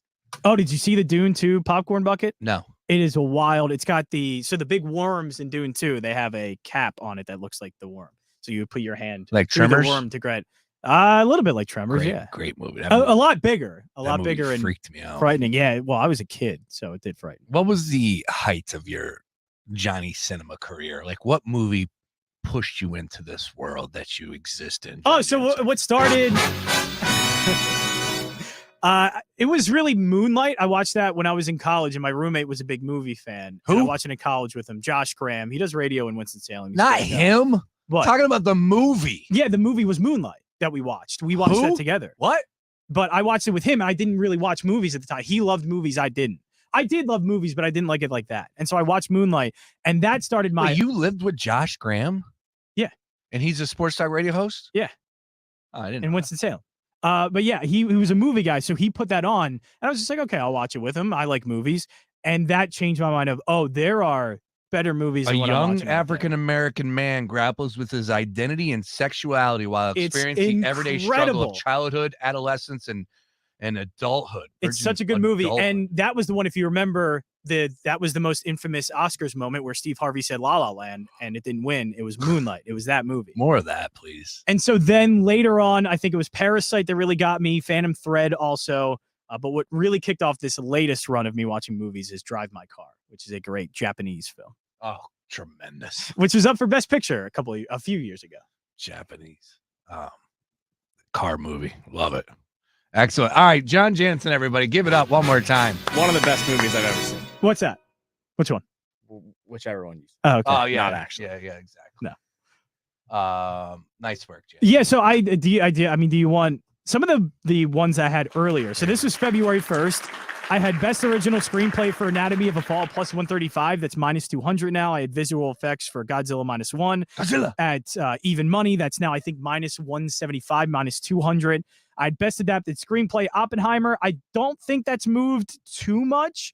Oh, did you see the Dune 2 popcorn bucket? No. It is a wild. It's got the big worms in Dune 2. They have a cap on it that looks like the worm. So you put your hand like through Tremors? the worm to grab. A little bit like Tremors, yeah. Great movie. A lot bigger. A lot movie bigger and freaked me out. Frightening. Yeah. Well, I was a kid, so it did frighten. What was the height of your Johnny cinema career? Like, what movie pushed you into this world that you exist in? Oh, so what started... it was really Moonlight. I watched that when I was in college, and my roommate was a big movie fan. Who? I watched it in college with him. Josh Graham. He does radio in Winston-Salem. Not him. What? Talking about the movie. Yeah, the movie was Moonlight that we watched. We watched that together. What? But I watched it with him. I didn't really watch movies at the time. He loved movies. I didn't. I did love movies, but I didn't like it like that. And so I watched Moonlight, and that started my... Wait, you lived with Josh Graham? Yeah. And he's a sports talk radio host? Yeah. Oh, I didn't in know Winston-Salem. But yeah, he was a movie guy, so he put that on, and I was just like, okay, I'll watch it with him. I like movies, and that changed my mind of, oh, there are better movies. A than what I'm young watching right African-American man grapples with his identity and sexuality while experiencing everyday struggle of childhood, adolescence, and and adulthood. It's such a good movie. And that was the one, if you remember, that was the most infamous Oscars moment where Steve Harvey said La La Land and it didn't win. It was Moonlight. It was that movie. More of that, please. And so then later on, I think it was Parasite that really got me, Phantom Thread also. But what really kicked off this latest run of me watching movies is Drive My Car, which is a great Japanese film. Oh, tremendous. Which was up for Best Picture a few years ago. Japanese car movie. Love it. Excellent. All right, John Jansen, everybody, give it up one more time. One of the best movies I've ever seen. What's that? Which one? Whichever one you see. Oh, okay. Oh, yeah. Not actually. Yeah, exactly. No. Nice work, Jay. Yeah, so do you want some of the ones I had earlier? So this was February 1st. I had Best Original Screenplay for Anatomy of a Fall plus 135. That's minus 200 now. I had visual effects for Godzilla -1. Godzilla. At Even Money. That's now, I think, minus 175, minus 200. I had Best Adapted Screenplay, Oppenheimer. I don't think that's moved too much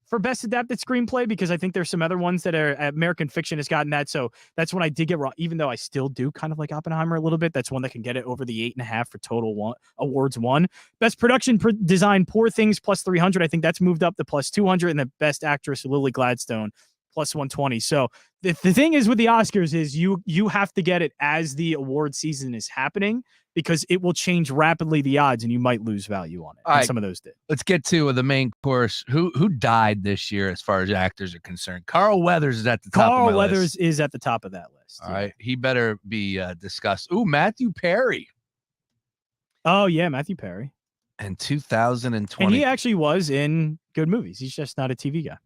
for Best Adapted Screenplay because I think there's some other ones that are American Fiction has gotten that. So that's when I did get wrong, even though I still do kind of like Oppenheimer a little bit. That's one that can get it over the 8.5 for total awards won. Best Production Design, Poor Things plus 300. I think that's moved up to plus 200. And the Best Actress, Lily Gladstone, plus 120. So the thing is with the Oscars is you have to get it as the award season is happening because it will change rapidly the odds and you might lose value on it. All right, some of those did. Let's get to the main course. Who died this year as far as actors are concerned? Carl Weathers is at the top of my Carl Weathers list. is at the top of that list. All right. He better be discussed. Ooh, Matthew Perry. Oh, yeah, Matthew Perry. In 2020. And he actually was in good movies. He's just not a TV guy.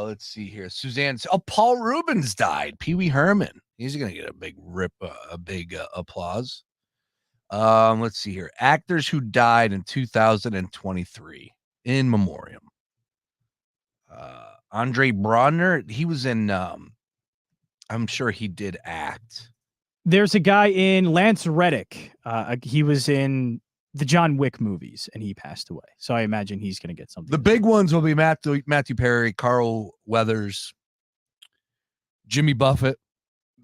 Let's see here. Suzanne. Oh, Paul Rubens died. Pee Wee Herman. He's gonna get a big applause. Let's see here. Actors who died in 2023 in memoriam. Andre Braugher. He was in. I'm sure he did act. There's a guy in Lance Reddick. He was in the John Wick movies, and he passed away. So I imagine he's going to get something. The big ones will be Matthew Perry, Carl Weathers, Jimmy Buffett.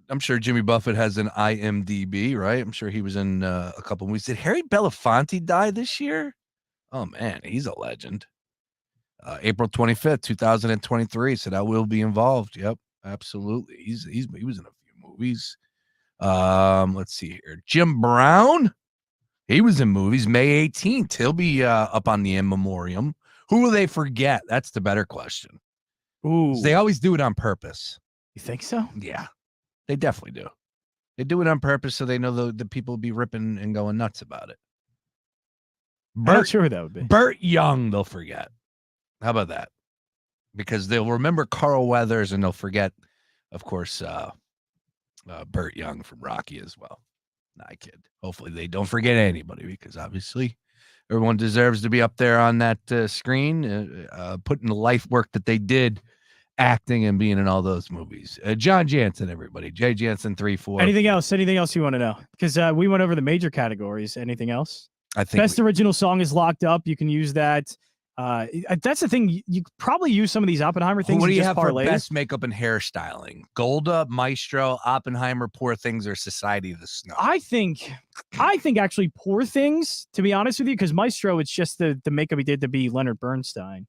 I'm sure Jimmy Buffett has an IMDb, right? I'm sure he was in a couple movies. Did Harry Belafonte die this year? Oh, man, he's a legend. April 25th, 2023. Said I will be involved. Yep, absolutely. He was in a few movies. Let's see here. Jim Brown. He was in movies. May 18th. He'll be up on the in memoriam. Who will they forget? That's the better question. Ooh. They always do it on purpose. You think so? Yeah, they definitely do. They do it on purpose so they know the people will be ripping and going nuts about it. I'm not sure who that would be. Burt Young, they'll forget. How about that? Because they'll remember Carl Weathers and they'll forget, of course, Burt Young from Rocky as well. Nah, I kid. Hopefully they don't forget anybody because obviously everyone deserves to be up there on that screen, putting the life work that they did acting and being in all those movies. John Jansen, everybody. Jay Jansen 3-4. Anything else you want to know? Because we went over the major categories. Anything else? I think Best Original Song is locked up. You can use that. That's the thing. You probably use some of these Oppenheimer things. What do you just have parlays. for best makeup and hairstyling? Golda, Maestro, Oppenheimer, Poor Things, or Society of the Snow? I think actually Poor Things, to be honest with you, because Maestro, it's just the makeup he did to be Leonard Bernstein.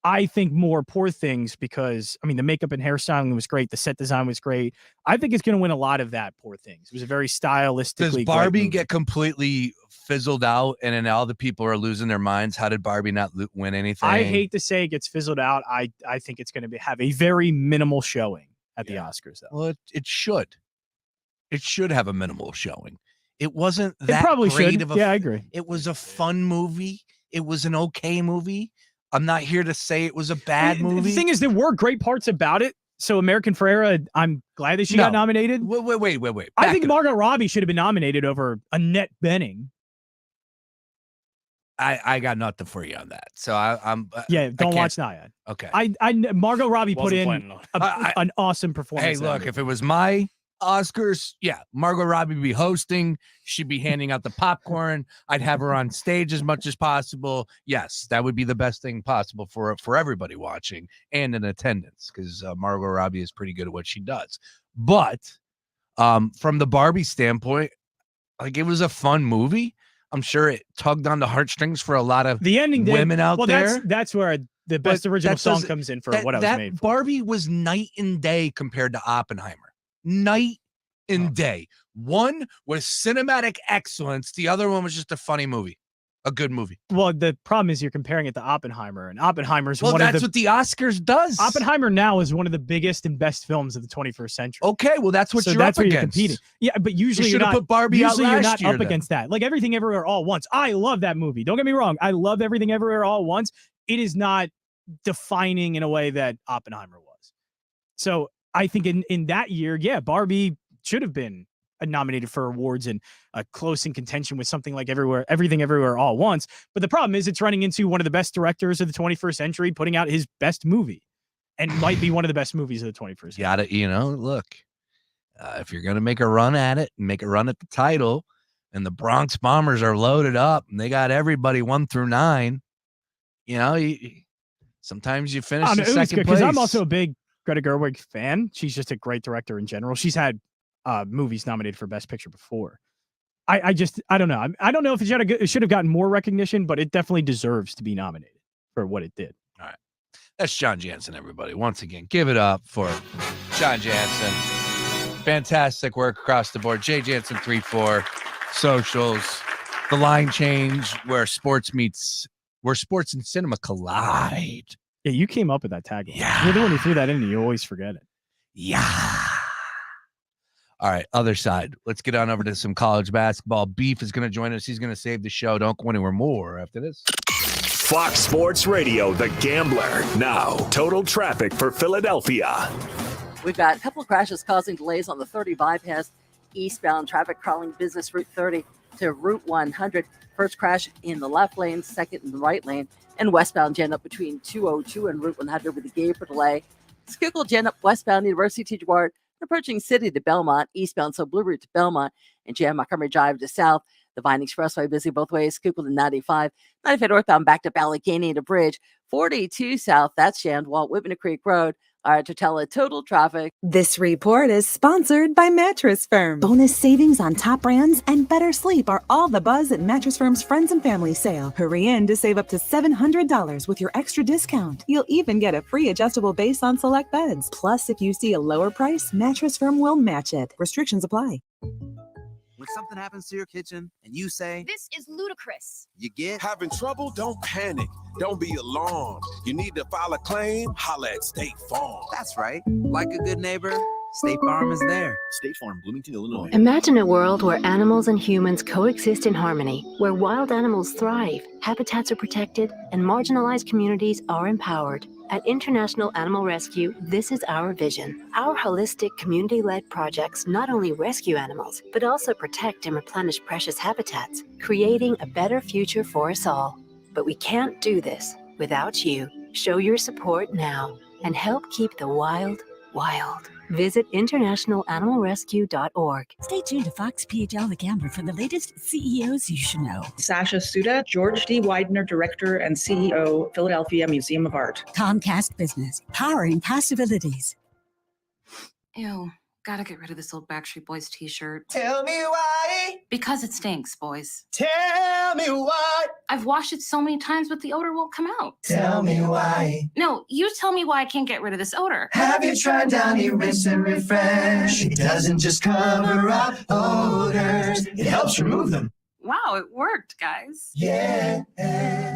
I think more Poor Things because, I mean, the makeup and hairstyling was great. The set design was great. I think it's going to win a lot of that Poor Things. It was a very stylistically Does Barbie get completely fizzled out and then all the people are losing their minds? How did Barbie not win anything? I hate to say it gets fizzled out. I think it's going to have a very minimal showing at the Oscars, though. Well, it should. It should have a minimal showing. It wasn't that it probably great should. of a Yeah, I agree. It was a fun movie. It was an okay movie. I'm not here to say it was a bad movie. The thing is, there were great parts about it. So American Ferrera, I'm glad that she got nominated. Wait. I think Margot Robbie should have been nominated over Annette Bening. I got nothing for you on that. So I'm don't watch Naiad. Okay. Margot Robbie put Wasn't in planning on an awesome performance. Hey, look, if it was my Oscars, Margot Robbie would be hosting. She'd be handing out the popcorn. I'd have her on stage as much as possible. Yes, that would be the best thing possible for everybody watching and in attendance because Margot Robbie is pretty good at what she does. But from the Barbie standpoint, like it was a fun movie. I'm sure it tugged on the heartstrings for a lot of the ending women out there. That's where the best original song comes in for what I was made for. Barbie was night and day compared to Oppenheimer. Night and day. One was cinematic excellence. The other one was just a funny movie. A good movie. Well, the problem is you're comparing it to Oppenheimer, and Oppenheimer's what the Oscars does. Oppenheimer now is one of the biggest and best films of the 21st century. Okay, well that's what you're up against. You're competing. Yeah, but usually you're not put Barbie out usually you're not year, up against that. Like Everything Everywhere All at Once. I love that movie. Don't get me wrong. I love Everything Everywhere All at Once. It is not defining in a way that Oppenheimer was. So I think in that year, yeah, Barbie should have been nominated for awards and close in contention with something like Everything Everywhere All at Once. But the problem is it's running into one of the best directors of the 21st century putting out his best movie, and might be one of the best movies of the 21st century. Look, if you're going to make a run at it and make a run at the title, and the Bronx Bombers are loaded up and they got everybody 1 through 9, sometimes you finish in second place. Because I'm also a big Greta Gerwig fan. She's just a great director in general. She's had movies nominated for Best Picture before. I don't know. I don't know if it should have gotten more recognition, but it definitely deserves to be nominated for what it did. All right. That's John Jansen, everybody. Once again, give it up for John Jansen. Fantastic work across the board. Jay Jansen 34 socials. The line change where sports and cinema collide. Yeah, you came up with that tagline. Yeah. You're the one who threw that in and you always forget it. Yeah. All right, other side. Let's get on over to some college basketball. Beef is going to join us. He's going to save the show. Don't go anywhere more after this. Fox Sports Radio, The Gambler. Now, total traffic for Philadelphia. We've got a couple of crashes causing delays on the 30 bypass eastbound traffic crawling Business Route 30 to Route 100. First crash in the left lane, second in the right lane, and westbound jam up between 202 and Route 100 with a gate for delay. Schuylkill jam up westbound University to Girard, approaching City to Belmont, eastbound, so Blue Route to Belmont, and jam Montgomery Drive to south. The Vine Expressway busy both ways, Schuylkill to 95. 95 northbound back to Allegheny to Bridge. 42 south, that's jammed, Walt Whitman Creek Road. All right, to tell a total traffic. This report is sponsored by Mattress Firm. Bonus savings on top brands and better sleep are all the buzz at Mattress Firm's Friends and Family sale. Hurry in to save up to $700 with your extra discount. You'll even get a free adjustable base on select beds. Plus, if you see a lower price, Mattress Firm will match it. Restrictions apply. When something happens to your kitchen and you say, "This is ludicrous," you get having trouble? Don't panic. Don't be alarmed. You need to file a claim? Holla at State Farm. That's right. Like a good neighbor, State Farm is there. State Farm, Bloomington, Illinois. Imagine a world where animals and humans coexist in harmony, where wild animals thrive, habitats are protected, and marginalized communities are empowered. At International Animal Rescue, this is our vision. Our holistic, community-led projects not only rescue animals, but also protect and replenish precious habitats, creating a better future for us all. But we can't do this without you. Show your support now and help keep the wild, wild. Visit internationalanimalrescue.org. Stay tuned to Fox PHL The Gambler for the latest CEOs you should know. Sasha Suda, George D. Widener, Director and CEO, Philadelphia Museum of Art. Comcast Business, powering possibilities. Ew, gotta get rid of this old Backstreet Boys t-shirt. Tell me why. Because it stinks, boys. Tell me why. I've washed it so many times, but the odor won't come out. Tell me why. No, you tell me why I can't get rid of this odor. Have you tried Downy Rinse and Refresh? It doesn't just cover up odors, it helps remove them. Wow, it worked, guys. Yeah.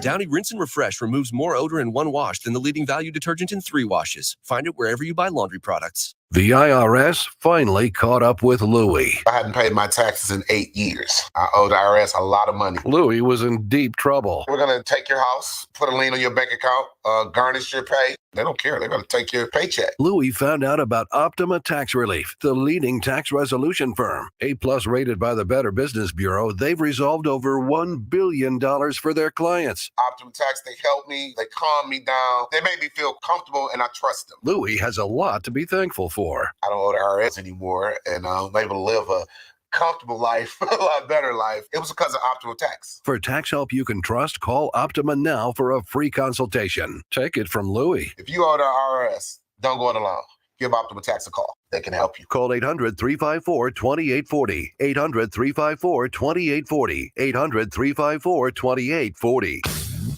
Downy Rinse and Refresh removes more odor in one wash than the leading value detergent in 3 washes. Find it wherever you buy laundry products. The IRS finally caught up with Louie. I hadn't paid my taxes in 8 years. I owe the IRS a lot of money. Louie was in deep trouble. We're going to take your house, put a lien on your bank account, garnish your pay. They don't care. They're going to take your paycheck. Louie found out about Optima Tax Relief, the leading tax resolution firm. A+ rated by the Better Business Bureau, they've resolved over $1 billion for their clients. Optima Tax, they help me. They calm me down. They make me feel comfortable, and I trust them. Louie has a lot to be thankful for. I don't owe the IRS anymore, and I'm able to live a comfortable life, a lot better life. It was because of Optima Tax. For tax help you can trust, call Optima now for a free consultation. Take it from Louie. If you owe the IRS, don't go it alone. give Optima Tax a call. They can help you. Call 800-354-2840. 800-354-2840. 800-354-2840.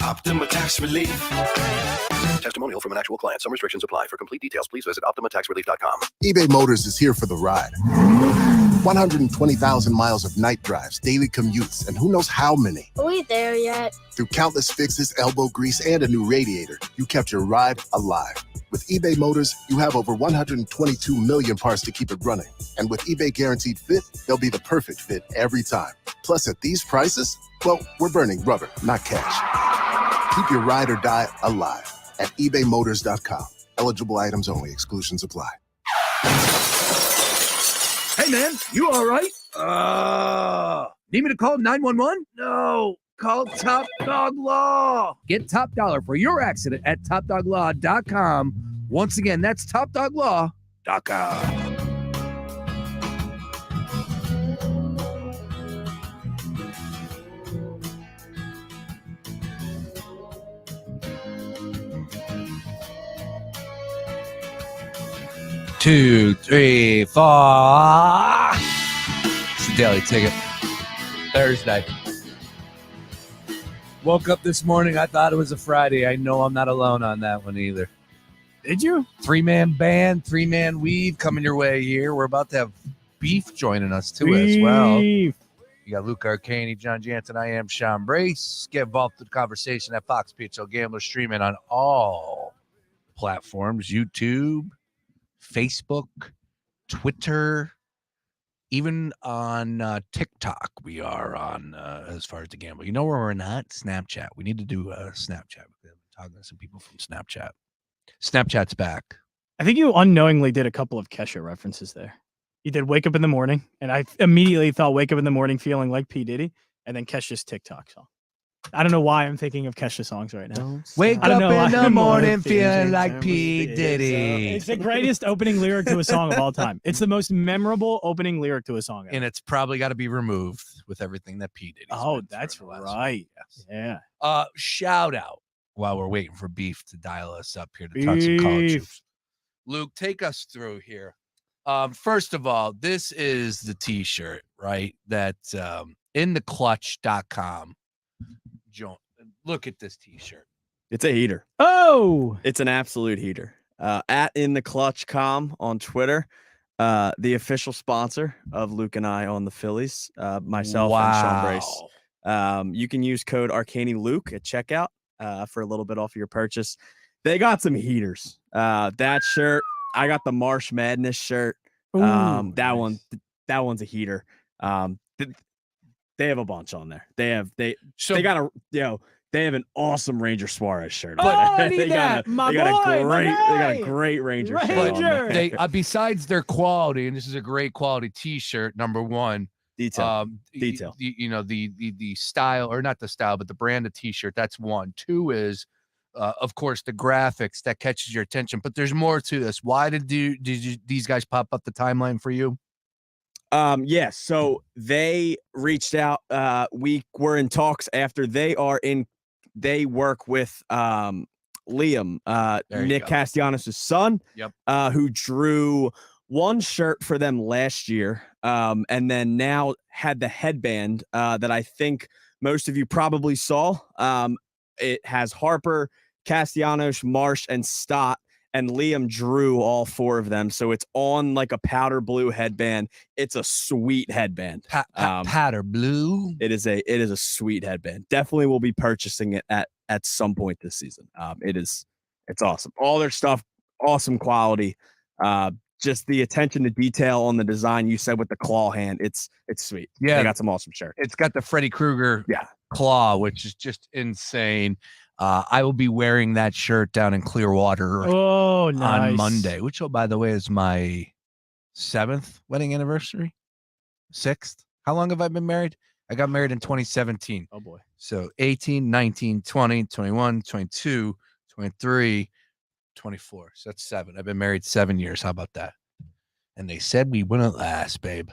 Optima Tax Relief. Testimonial from an actual client. Some restrictions apply. For complete details, please visit OptimaTaxRelief.com. eBay Motors is here for the ride. 120,000 miles of night drives, daily commutes, and who knows how many. Are we there yet? Through countless fixes, elbow grease, and a new radiator, you kept your ride alive. With eBay Motors, you have over 122 million parts to keep it running. And with eBay Guaranteed Fit, they'll be the perfect fit every time. Plus, at these prices, well, we're burning rubber, not cash. Keep your ride or die alive at ebaymotors.com. Eligible items only. Exclusions apply. Hey, man, you all right? Need me to call 911? No, call Top Dog Law. Get top dollar for your accident at topdoglaw.com. Once again, that's topdoglaw.com. Two, three, four. It's the Daily Ticket. Thursday. Woke up this morning. I thought it was a Friday. I know I'm not alone on that one either. Did you? 3-man band, 3-man weave coming your way here. We're about to have Beef joining us too as well. You got Luke Arcaini, John Jansen. I am Sean Brace. Get involved with the conversation at Fox PHL Gambler, streaming on all platforms: YouTube, Facebook, Twitter, even on TikTok. We are on as far as the gamble. You know where we're not? Snapchat. We need to do Snapchat. We've been talking to some people from Snapchat. Snapchat's back. I think you unknowingly did a couple of Kesha references there. You did Wake Up in the Morning, and I immediately thought Wake Up in the Morning feeling like P. Diddy, and then Kesha's TikTok song. I don't know why I'm thinking of Kesha songs right now. Wake up in the morning feeling like P. Diddy. It's the greatest opening lyric to a song of all time. It's the most memorable opening lyric to a song ever. And it's probably got to be removed with everything that P. Diddy. Oh, that's right. Yes. Yeah. Shout out while we're waiting for Beef to dial us up here to talk some college hoops. Luke, take us through here. First of all, this is the T-shirt, right? That intheclutch.com. Look at this T-shirt. It's a heater. Oh, it's an absolute heater. At intheclutch.com on Twitter, the official sponsor of Luke and I on the Phillies, myself and Sean Brace. You can use code Arcaini Luke at checkout for a little bit off of your purchase. They got some heaters. That shirt, I got the March Madness shirt. That one's a heater. They have a bunch on there. They have an awesome Ranger Suarez shirt. They got a great Ranger shirt on there. They besides their quality, and this is a great quality T-shirt. Number one, detail. The style, or not the style, but the brand of T-shirt. That's one. Two is, of course, the graphics that catches your attention. But there's more to this. Why did these guys pop up the timeline for you? Yes. So they reached out. We were in talks after they work with Liam, Nick Castellanos' son, who drew one shirt for them last year. And then now had the headband that I think most of you probably saw. It has Harper, Castellanos, Marsh, and Stott. And Liam drew all four of them. So it's on like a powder blue headband. It's a sweet headband. Powder blue. It is a sweet headband. Definitely will be purchasing it at some point this season. It's awesome. All their stuff, awesome quality. Just the attention to detail on the design you said with the claw hand. It's sweet. Yeah. They got some awesome shirts. It's got the Freddy Krueger claw, which is just insane. I will be wearing that shirt down in Clearwater on Monday, which, by the way, is my 7th wedding anniversary. 6th. How long have I been married? I got married in 2017. Oh, boy. So 18, 19, 20, 21, 22, 23, 24. So that's 7. I've been married 7 years. How about that? And they said we wouldn't last, babe.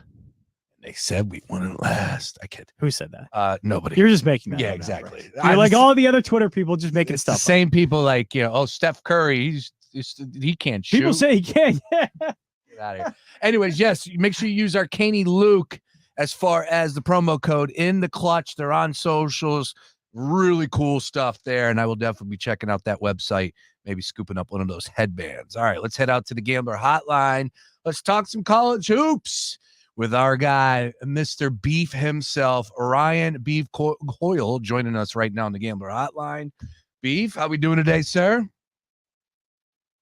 They said we wouldn't last. I kid. Who said that? Nobody. You're just making that. Yeah, up exactly. You're like all the other Twitter people just making it's stuff. The same people like, Steph Curry, he's he can't shoot. People say he can. Get out of here. Anyways, yes, make sure you use Arcaini Luke as far as the promo code in the clutch. They're on socials. Really cool stuff there, and I will definitely be checking out that website, maybe scooping up one of those headbands. All right, let's head out to the Gambler Hotline. Let's talk some college hoops with our guy, Mr. Beef himself, Ryan Beef Coyle, joining us right now on the Gambler Hotline. Beef, how we doing today, sir?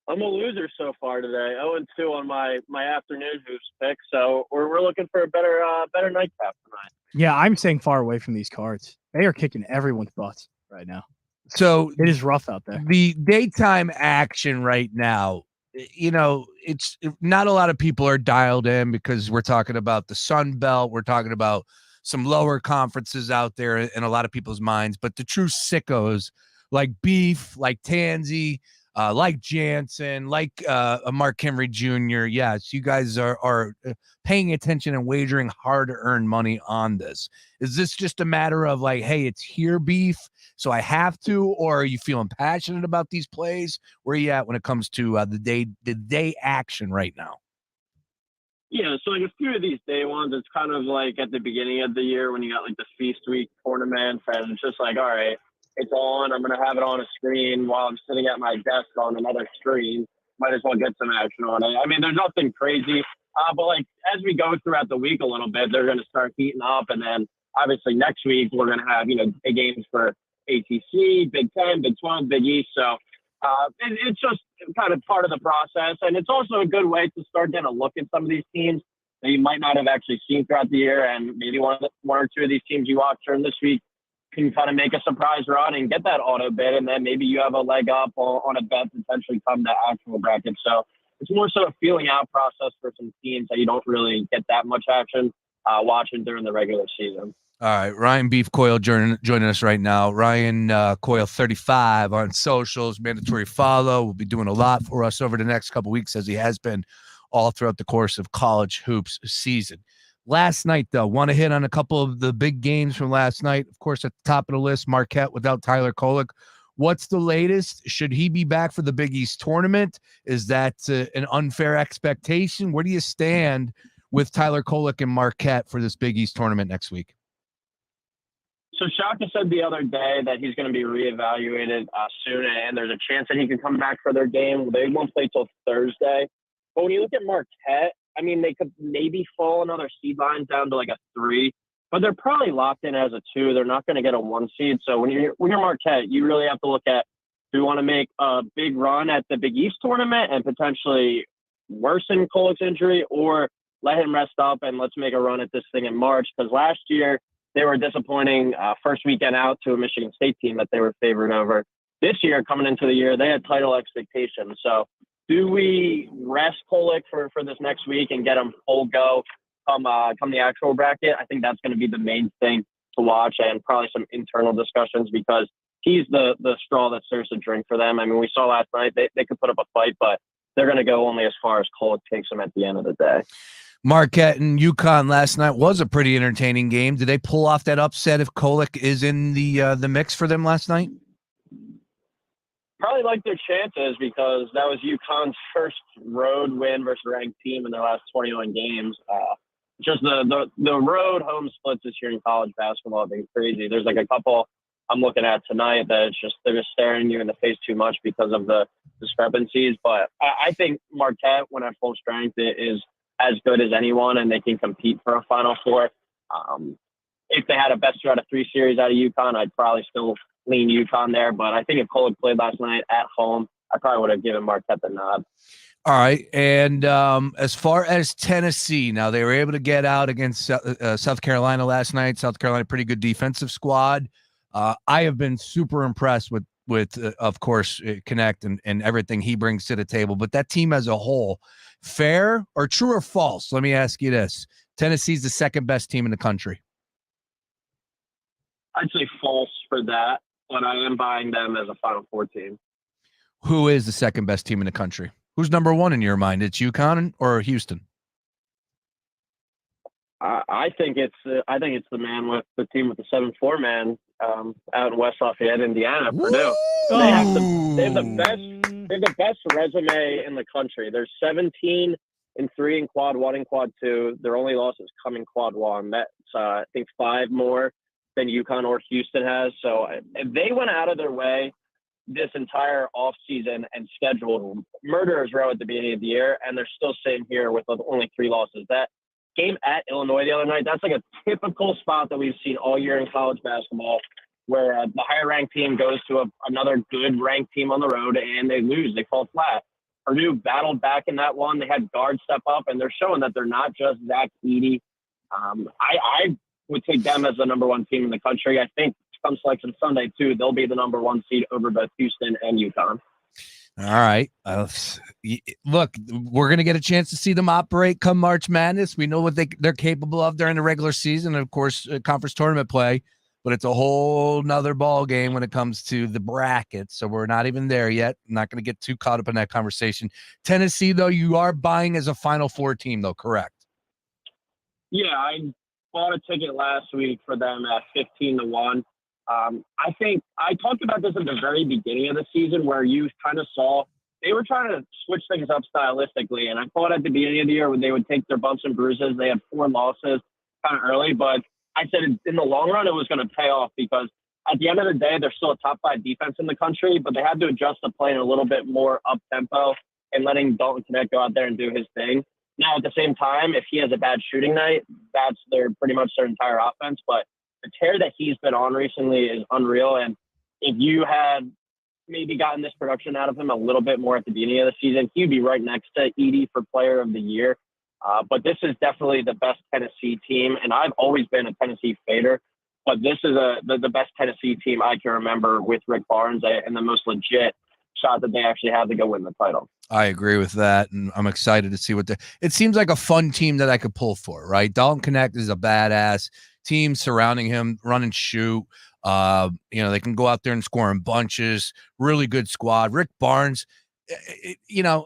I'm a loser so far today. 0-2 on my afternoon hoops pick, so we're looking for a better nightcap tonight. Yeah, I'm staying far away from these cards. They are kicking everyone's butts right now. So it is rough out there. The daytime action right now, it's not a lot of people are dialed in because we're talking about the Sun Belt. We're talking about some lower conferences out there in a lot of people's minds. But the true sickos like Beef, like Tansy, like Jansen, like Mark Henry Jr. Yes, you guys are paying attention and wagering hard-earned money on this. Is this just a matter of like, hey, it's here, Beef, so I have to, or are you feeling passionate about these plays? Where are you at when it comes to the day action right now? Yeah, so like a few of these day ones, it's kind of like at the beginning of the year when you got like the Feast Week tournament, and it's just like, all right, it's on. I'm going to have it on a screen while I'm sitting at my desk on another screen. Might as well get some action on it. I mean, there's nothing crazy. But like as we go throughout the week a little bit, they're going to start heating up. And then obviously next week, we're going to have, big games for ACC, Big 10, Big 12, Big East. So it's just kind of part of the process. And it's also a good way to start getting a look at some of these teams that you might not have actually seen throughout the year. And maybe one or two of these teams you watch during this week can kind of make a surprise run and get that auto bid, and then maybe you have a leg up on a bet potentially come to actual bracket. So it's more so a feeling out process for some teams that you don't really get that much action watching during the regular season. All right, Ryan Beef Coyle joining us right now. Ryan Coyle 35 on socials, mandatory follow. Will be doing a lot for us over the next couple weeks, as he has been all throughout the course of college hoops season. Last night, though, want to hit on a couple of the big games from last night. Of course, at the top of the list, Marquette without Tyler Kolek. What's the latest? Should he be back for the Big East tournament? Is that an unfair expectation? Where do you stand with Tyler Kolek and Marquette for this Big East tournament next week? So Shaka said the other day that he's going to be reevaluated soon, and there's a chance that he can come back for their game. They won't play till Thursday. But when you look at Marquette, I mean, they could maybe fall another seed line down to like a 3, but they're probably locked in as a 2. They're not going to get a 1 seed. So when you're Marquette, you really have to look at, do you want to make a big run at the Big East tournament and potentially worsen Kolek's injury, or let him rest up and let's make a run at this thing in March? Because last year they were disappointing first weekend out to a Michigan State team that they were favored over. This year, coming into the year, they had title expectations. So do we rest Kolek for this next week and get him full go come the actual bracket? I think that's going to be the main thing to watch, and probably some internal discussions, because he's the straw that serves the drink for them. I mean, we saw last night they could put up a fight, but they're going to go only as far as Kolek takes them at the end of the day. Marquette and UConn last night was a pretty entertaining game. Did they pull off that upset if Kolek is in the mix for them last night? Probably like their chances, because that was UConn's first road win versus a ranked team in their last 21 games. Just the road home splits this year in college basketball have been crazy. There's like a couple I'm looking at tonight that they're just staring you in the face too much because of the discrepancies. But I think Marquette, when at full strength, is as good as anyone, and they can compete for a Final Four. If they had a best 2 out of 3 series out of UConn, I'd probably still lean UConn there. But I think if Kolek played last night at home, I probably would have given Marquette the nod. All right. And as far as Tennessee, now they were able to get out against South Carolina last night. South Carolina, pretty good defensive squad. I have been super impressed with of course, Connect and everything he brings to the table. But that team as a whole, fair or true or false? Let me ask you this. Tennessee's the second best team in the country. I'd say false for that, but I am buying them as a Final Four team. Who is the second best team in the country? Who's number 1 in your mind? It's UConn or Houston? I think it's the man with the team with the 7-4 man out in West Lafayette, Indiana, Purdue. They have the They have the best resume in the country. They're 17-3 in quad 1 and quad 2. Their only losses come in quad 1. That's, I think, 5 more than UConn or Houston has. So if they went out of their way this entire offseason and scheduled murderer's row at the beginning of the year, and they're still sitting here with only 3 losses. That game at Illinois the other night, that's like a typical spot that we've seen all year in college basketball, where the higher-ranked team goes to another good-ranked team on the road, and they lose. They fall flat. Purdue battled back in that one. They had guards step up, and they're showing that they're not just Zach Edey. I would take them as the number 1 team in the country. I think come Selection Sunday, too, they'll be the number 1 seed over both Houston and UConn. All right. Look, we're going to get a chance to see them operate come March Madness. We know what they're capable of during the regular season, and, of course, conference tournament play. But it's a whole nother ball game when it comes to the bracket. So we're not even there yet. I'm not going to get too caught up in that conversation. Tennessee, though, you are buying as a Final Four team, though, correct? Yeah, I bought a ticket last week for them at 15-1. I think I talked about this at the very beginning of the season, where you kind of saw they were trying to switch things up stylistically. And I thought at the beginning of the year when they would take their bumps and bruises, they had 4 losses kind of early, but I said in the long run, it was going to pay off, because at the end of the day, they're still a top 5 defense in the country, but they had to adjust to playing a little bit more up tempo and letting Dalton Knecht go out there and do his thing. Now, at the same time, if he has a bad shooting night, that's pretty much their entire offense. But the tear that he's been on recently is unreal. And if you had maybe gotten this production out of him a little bit more at the beginning of the season, he'd be right next to Edey for Player of the Year. But this is definitely the best Tennessee team, and I've always been a Tennessee fader. But this is the best Tennessee team I can remember with Rick Barnes, and the most legit shot that they actually have to go win the title. I agree with that, and I'm excited to see what it seems like a fun team that I could pull for, right? Dalton Knecht is a badass team surrounding him, run and shoot. They can go out there and score in bunches. Really good squad. Rick Barnes.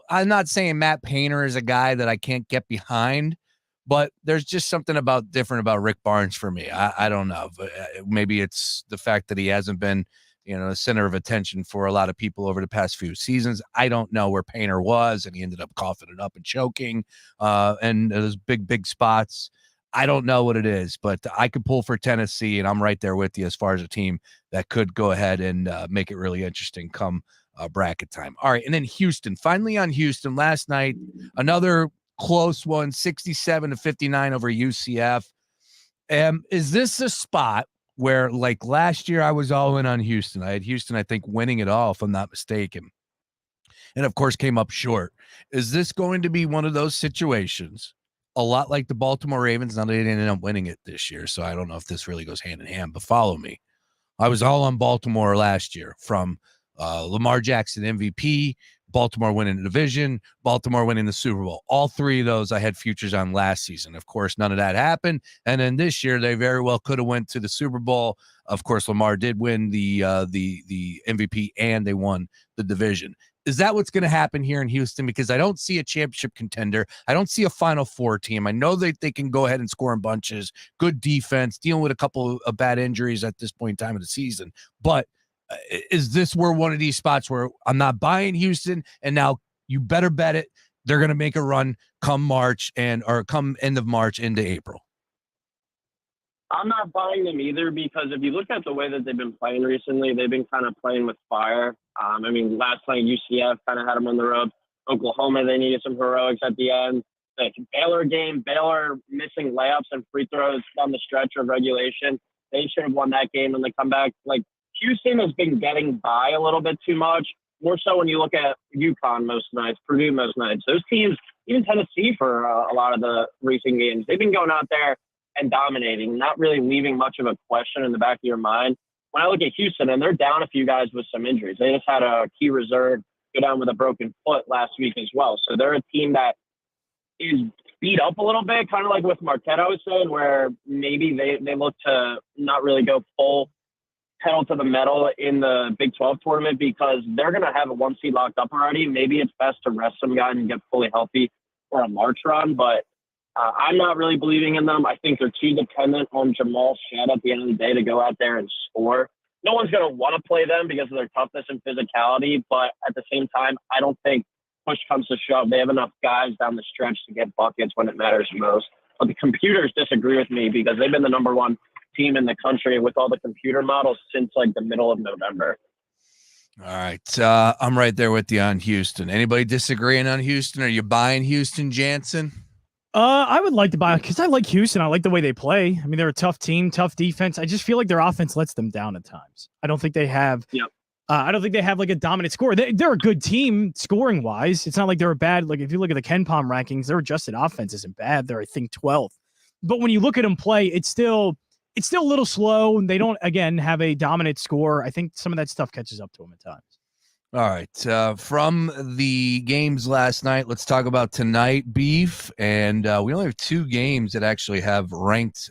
I'm not saying Matt Painter is a guy that I can't get behind, but there's just something different about Rick Barnes for me. I don't know. But maybe it's the fact that he hasn't been, the center of attention for a lot of people over the past few seasons. I don't know where Painter was, and he ended up coughing it up and choking, and those big spots. I don't know what it is, but I could pull for Tennessee, and I'm right there with you as far as a team that could go ahead and make it really interesting come bracket time. All right, and then Houston. Finally on Houston, last night, another close one, 67-59 over UCF. Is this a spot where, like last year, I was all in on Houston? I had Houston, I think, winning it all, if I'm not mistaken. And, of course, came up short. Is this going to be one of those situations, a lot like the Baltimore Ravens? Now, they didn't end up winning it this year, so I don't know if this really goes hand in hand, but follow me. I was all on Baltimore last year, from Lamar Jackson MVP, Baltimore winning the division, Baltimore winning the Super Bowl. All 3 of those I had futures on last season. Of course, none of that happened. And then this year, they very well could have went to the Super Bowl. Of course, Lamar did win the MVP, and they won the division. Is that what's going to happen here in Houston? Because I don't see a championship contender. I don't see a Final Four team. I know that they can go ahead and score in bunches, good defense, dealing with a couple of bad injuries at this point in time of the season. But is this where one of these spots where I'm not buying Houston, and now you better bet it they're going to make a run come March or come end of March into April? I'm not buying them either, because if you look at the way that they've been playing recently, they've been kind of playing with fire. Last night UCF kind of had them on the road. Oklahoma, they needed some heroics at the end. The Baylor game, Baylor missing layups and free throws down the stretch of regulation. They should have won that game in the comeback. Houston has been getting by a little bit too much, more so when you look at UConn most nights, Purdue most nights. Those teams, even Tennessee for a lot of the recent games, they've been going out there and dominating, not really leaving much of a question in the back of your mind. When I look at Houston, and they're down a few guys with some injuries. They just had a key reserve go down with a broken foot last week as well. So they're a team that is beat up a little bit, kind of like with Marquette, I was saying, where maybe they look to not really go full pedal to the metal in the Big 12 tournament, because they're going to have a 1 seed locked up already. Maybe it's best to rest some guys and get fully healthy for a March run, but I'm not really believing in them. I think they're too dependent on Jamal Shead at the end of the day to go out there and score. no one's going to want to play them because of their toughness and physicality. But at the same time, I don't think push comes to shove, they have enough guys down the stretch to get buckets when it matters most. But the computers disagree with me because they've been the number one team in the country with all the computer models since like the middle of November. All right. I'm right there with you on Houston. Anybody disagreeing on Houston? Are you buying Houston, Jansen? I would like to buy because I like Houston. I like the way they play. I mean, they're a tough team, tough defense. I just feel like their offense lets them down at times. I don't think they have. Yep. I don't think they have like a dominant score. They're a good team scoring wise. It's not like they're a bad. Like if you look at the Ken Palm rankings, their adjusted offense isn't bad. They're I think 12th. But when you look at them play, it's still a little slow. And they don't again have a dominant score. I think some of that stuff catches up to them at times. All right. From the games last night, let's talk about tonight, Beef. And we only have 2 games that actually have ranked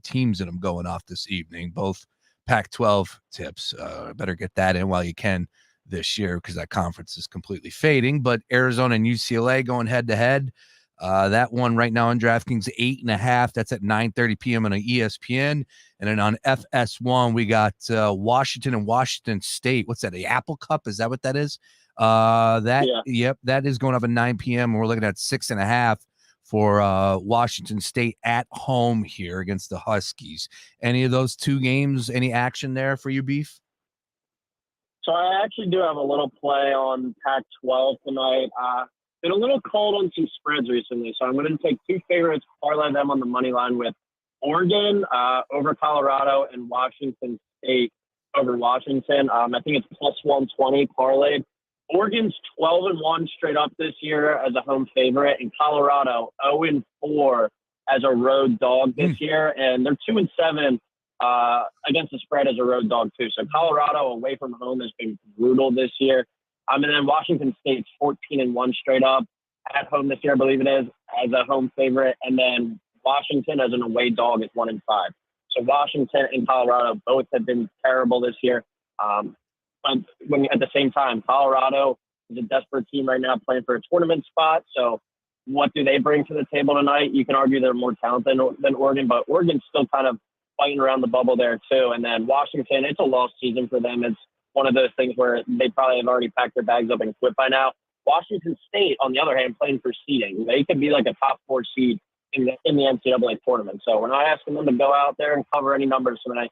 teams in them going off this evening, both Pac-12 tips. Better get that in while you can this year because that conference is completely fading. But Arizona and UCLA going head-to-head. That one right now on DraftKings 8.5. That's at 9:30 p.m. on ESPN. And then on FS1, we got Washington and Washington State. What's that? The Apple Cup? Is that what that is? Yep, that is going up at 9 p.m. And we're looking at 6.5 for Washington State at home here against the Huskies. Any of those 2 games, any action there for you, Beef? So I actually do have a little play on Pac-12 tonight. Been a little cold on some spreads recently, so I'm going to take 2 favorites, parlay them on the money line with Oregon over Colorado and Washington State over Washington. I think it's plus 120 parlayed. Oregon's 12-1 straight up this year as a home favorite, and Colorado 0-4 as a road dog this year, and they're 2-7 against the spread as a road dog too. So Colorado away from home has been brutal this year. And then Washington State's 14-1 straight up at home this year, I believe it is, as a home favorite, and then Washington as an away dog is 1-5. So Washington and Colorado both have been terrible this year. But when at the same time, Colorado is a desperate team right now playing for a tournament spot. So what do they bring to the table tonight? You can argue they're more talented than Oregon, but Oregon's still kind of fighting around the bubble there too. And then Washington, it's a lost season for them. It's one of those things where they probably have already packed their bags up and quit by now. Washington State, on the other hand, playing for seeding. They could be like a top 4 seed in the NCAA tournament. So we're not asking them to go out there and cover any numbers tonight.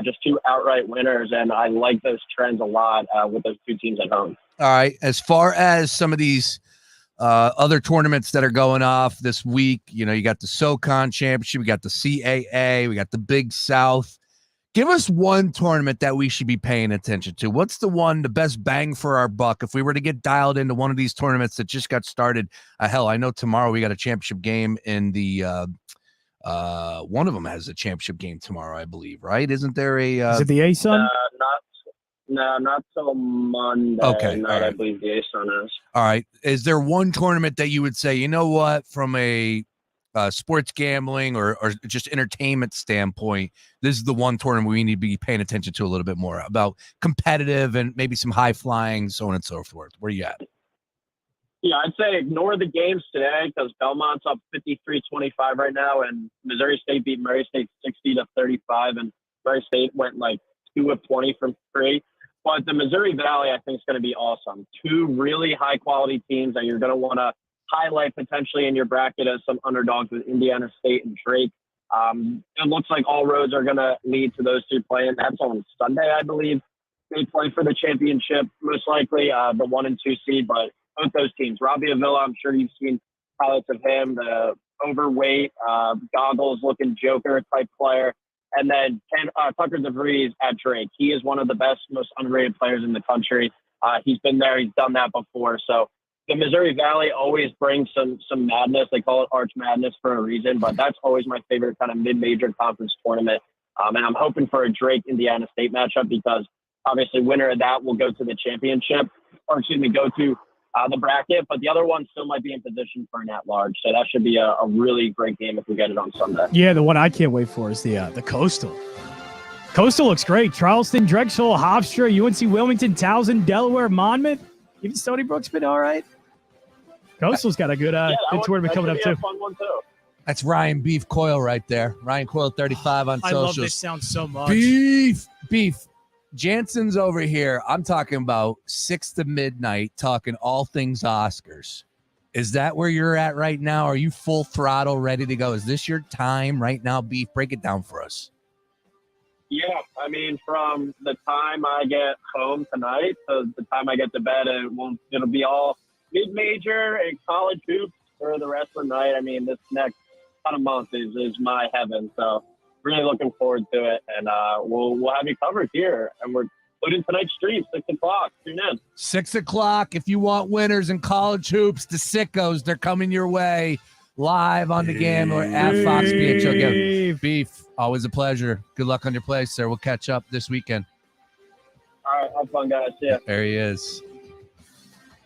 Just 2 outright winners, and I like those trends a lot with those 2 teams at home. All right. As far as some of these other tournaments that are going off this week, you got the SoCon Championship, we got the CAA, we got the Big South. Give us one tournament that we should be paying attention to. What's the best bang for our buck? If we were to get dialed into one of these tournaments that just got started, hell, I know tomorrow we got a championship game in the one of them has a championship game tomorrow, I believe, right? Isn't there a is it the A-Sun? Not till Monday. Okay, all right. I believe the A-Sun is. All right. Is there one tournament that you would say, you know what, from a sports gambling or just entertainment standpoint, this is the one tournament we need to be paying attention to a little bit more about competitive and maybe some high flying, so on and so forth? Where you at? Yeah, I'd say ignore the games today because Belmont's up 53-25 right now, and Missouri State beat Murray State 60-35, and Murray State went like 2 of 20 from 3. But the Missouri Valley, I think, is going to be awesome. 2 really high-quality teams that you're going to want to highlight potentially in your bracket as some underdogs with Indiana State and Drake. It looks like all roads are going to lead to those 2 playing. That's on Sunday, I believe. They play for the championship, most likely, the 1 and 2 seed, but both those teams. Robbie Avila, I'm sure you've seen highlights of him, the overweight, goggles-looking Joker-type player. And then Tucker DeVries at Drake. He is one of the best, most underrated players in the country. He's been there. He's done that before. So the Missouri Valley always brings some madness. They call it Arch Madness for a reason, but that's always my favorite kind of mid-major conference tournament. And I'm hoping for a Drake-Indiana State matchup because obviously winner of that will go to the championship, go to the bracket, but the other one still might be in position for an at-large. So that should be a really great game if we get it on Sunday. Yeah, the one I can't wait for is the Coastal. Coastal looks great. Charleston, Drexel, Hofstra, UNC Wilmington, Towson, Delaware, Monmouth. Even Stony Brook's been all right. Coastal's got a good tournament coming up too. Fun one too. That's Ryan Beef Coyle right there. Ryan Coyle 35 on socials. I love this sound so much. Beef. Jansen's over here. I'm talking about 6 to midnight, talking all things Oscars. Is that where you're at right now? Are you full throttle, ready to go? Is this your time right now, Beef? Break it down for us. Yeah, I mean, from the time I get home tonight to the time I get to bed, it'll be all mid-major and college hoops for the rest of the night. I mean, this next kind of month is my heaven, so really looking forward to it. And we'll have you covered here, and we're putting tonight's stream 6 o'clock. Tune in. 6 o'clock. If you want winners in college hoops, the sickos, they're coming your way live on the Gambler at Fox PHL. Beef, always a pleasure. Good luck on your play, sir. We'll catch up this weekend. All right, have fun, guys. Yeah. There he is.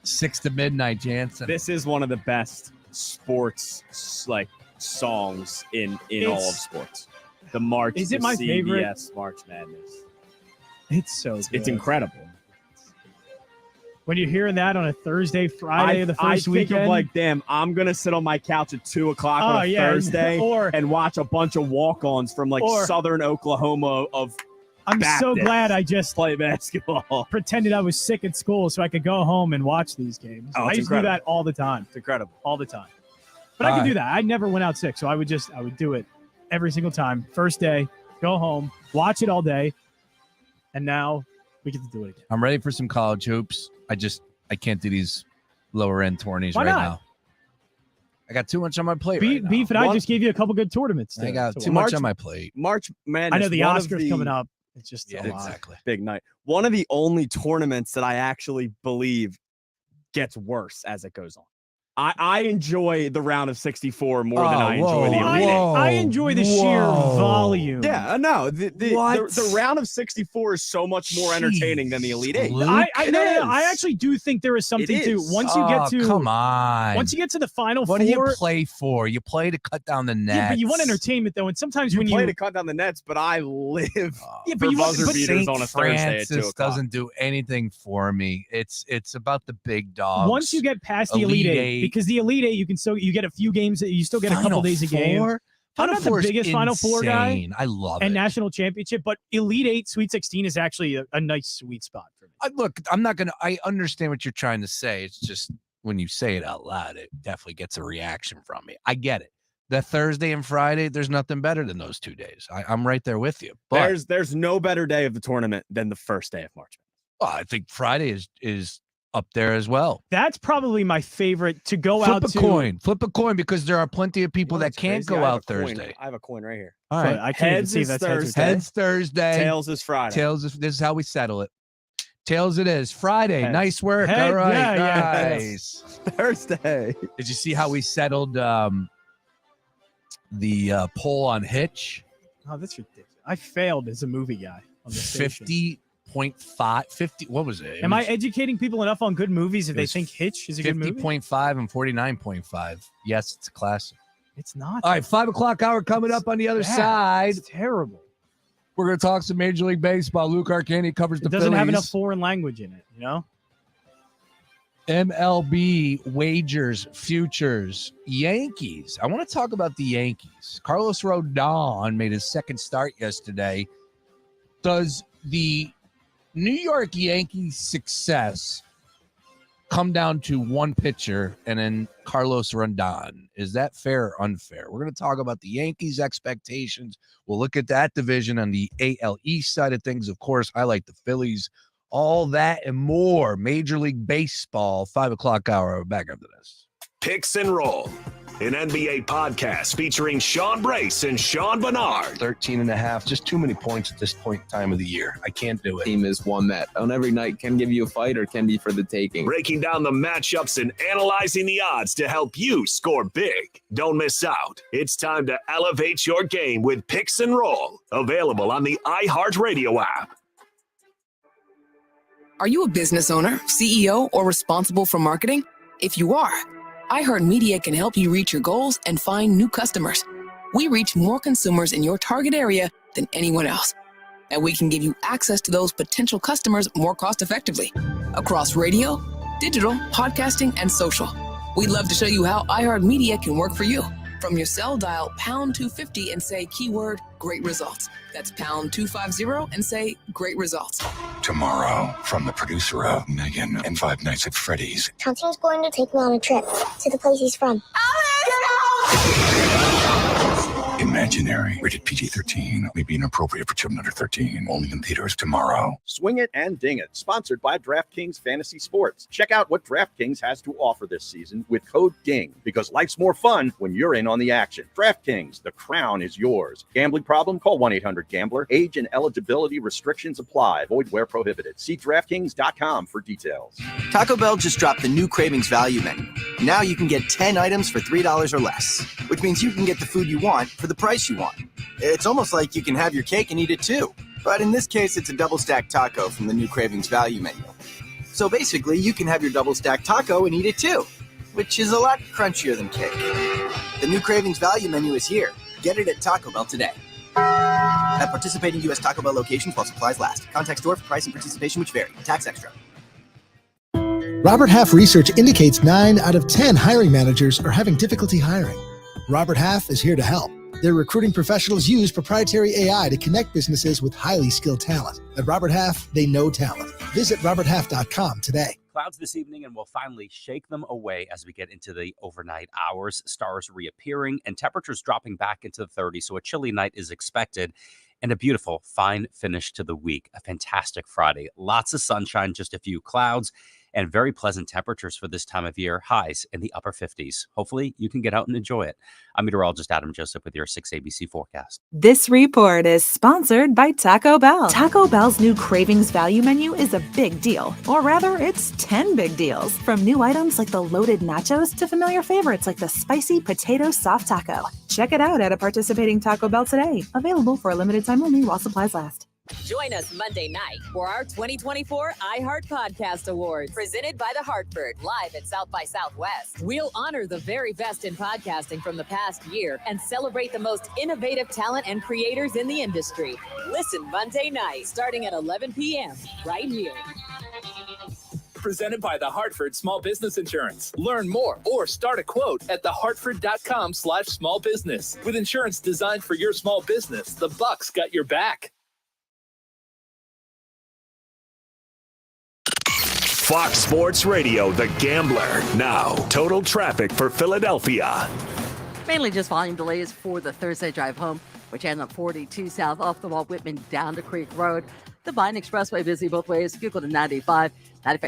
6 to midnight, Jansen. This is one of the best sports songs in all of sports. The March. Is it the my CBS favorite? March Madness. It's so good. It's incredible. When you're hearing that on a Thursday, Friday, of the first I think weekend. of like, damn, I'm gonna sit on my couch at 2 o'clock on a Thursday and watch a bunch of walk-ons from Southern Oklahoma of. I'm so Baptists glad I just play basketball. Pretended I was sick at school so I could go home and watch these games. Oh, I it's used to do incredible. that all the time. It's incredible. All the time. But I could do that. I never went out sick, so I would do it every single time. First day, go home, watch it all day, and now we get to do it again. I'm ready for some college hoops. I can't do these lower end tourneys Why right not? now. I got too much on my plate right now. Beef and I just gave you a couple good tournaments. I got too much on my plate. March Madness. I know the Oscars coming up. It's just a lot. Exactly. Big night. One of the only tournaments that I actually believe gets worse as it goes on. I enjoy the round of 64 more than I enjoy the Elite Eight. I enjoy the sheer volume. Yeah, no, the round of 64 is so much more entertaining than the Elite Eight. I actually do think there is something to once you get to come on. Once you get to the Final Four. What do you play for? You play to cut down the nets. Yeah, but you want entertainment though, and sometimes when play you to cut down the nets, but I live but for you want buzzer beaters on a Thursday at 2 Francis o'clock. doesn't do anything for me. It's about the big dogs. once you get past the Elite Eight, because the Elite Eight you get a few games, you still get a couple days a game. I'm Final not the Four's biggest Final Four guy. insane. I love and it. national championship, but Elite Eight, Sweet 16 is actually a nice sweet spot for me. Look, I'm not gonna. I understand what you're trying to say. It's just when you say it out loud, it definitely gets a reaction from me. I get it. The Thursday and Friday, there's nothing better than those 2 days. I'm right there with you. But There's no better day of the tournament than the first day of March. I think Friday is up there as well. That's probably my favorite to go out to. Flip a coin, because there are plenty of people that can't go out Thursday. I have a coin right here. All right, I can't even see if that's Thursday. Heads Thursday. Tails is Friday. This is how we settle it. Tails it is Friday. Heads. Nice work. Heads, All right, yeah. nice. Thursday. Did you see how we settled the poll on Hitch? Oh, that's ridiculous. I failed as a movie guy on the station. 50. What was it? Am I educating people enough on good movies if they think Hitch is a good movie? 50.5 and 49.5. Yes, it's a classic. It's not. All right, 5 o'clock hour coming up on the other side. It's terrible. We're going to talk some Major League Baseball. Luke Arcaini covers the It doesn't have Phillies. enough foreign language in it, you know? MLB wagers, futures, Yankees. I want to talk about the Yankees. Carlos Rodon made his second start yesterday. Does the New York Yankees' success come down to one pitcher and then Carlos Rodon? Is that fair or unfair? We're going to talk about the Yankees' expectations. We'll look at that division on the AL East side of things. Of course, I like the Phillies. All that and more. Major League Baseball, 5 o'clock hour. Back after this. Picks and Roll, an NBA podcast featuring Sean Brace and Sean Bernard. 13.5, just too many points at this point in time of the year. I can't do it. Team is one that on every night can give you a fight or can be for the taking. Breaking down the matchups and analyzing the odds to help you score big. Don't miss out. It's time to elevate your game with Picks and Roll, available on the iHeartRadio app. Are you a business owner, CEO, or responsible for marketing? If you are, iHeartMedia can help you reach your goals and find new customers. We reach more consumers in your target area than anyone else. And we can give you access to those potential customers more cost-effectively across radio, digital, podcasting, and social. We'd love to show you how iHeartMedia can work for you. From your cell, dial pound 250 and say keyword great results. That's pound 250 and say great results. Tomorrow, from the producer of Megan and Five Nights at Freddy's. Chanting's going to take me on a trip to the place he's from. Imaginary, rated PG-13, may be inappropriate for children under 13. Only in theaters tomorrow. Swing It and Ding It, sponsored by DraftKings Fantasy Sports. Check out what DraftKings has to offer this season with code DING, because life's more fun when you're in on the action. DraftKings, the crown is yours. Gambling problem? Call 1-800-GAMBLER. Age and eligibility restrictions apply. Void where prohibited. See DraftKings.com for details. Taco Bell just dropped the new Cravings Value Menu. Now you can get 10 items for $3 or less, which means you can get the food you want for the price you want. It's almost like you can have your cake and eat it too. But in this case, it's a double stacked taco from the new Cravings Value Menu. So basically, you can have your double stacked taco and eat it too, which is a lot crunchier than cake. The new Cravings Value Menu is here. Get it at Taco Bell today. At participating U.S. Taco Bell locations while supplies last. Contact store for price and participation which vary. Tax extra. Robert Half research indicates 9 out of 10 hiring managers are having difficulty hiring. Robert Half is here to help. Their recruiting professionals use proprietary AI to connect businesses with highly skilled talent. At Robert Half, they know talent. Visit roberthalf.com today. Clouds this evening, and we'll finally shake them away as we get into the overnight hours. Stars reappearing and temperatures dropping back into the 30s, so a chilly night is expected. And a beautiful, fine finish to the week. A fantastic Friday. Lots of sunshine, just a few clouds, and very pleasant temperatures for this time of year. Highs in the upper 50s. Hopefully, you can get out and enjoy it. I'm meteorologist Adam Joseph with your 6 ABC forecast. This report is sponsored by Taco Bell. Taco Bell's new Cravings Value Menu is a big deal. Or rather, it's 10 big deals. From new items like the loaded nachos to familiar favorites like the spicy potato soft taco. Check it out at a participating Taco Bell today. Available for a limited time only while supplies last. Join us Monday night for our 2024 iHeart Podcast Awards, presented by The Hartford, live at South by Southwest. We'll honor the very best in podcasting from the past year and celebrate the most innovative talent and creators in the industry. Listen Monday night, starting at 11 p.m. right here. Presented by The Hartford Small Business Insurance. Learn more or start a quote at thehartford.com/small business. With insurance designed for your small business, the Bucks got your back. Fox Sports Radio, The Gambler. Now, total traffic for Philadelphia. Mainly just volume delays for the Thursday drive home, which ends up 42 south off the Walt Whitman down to Creek Road. The Vine Expressway busy both ways. If you go to 95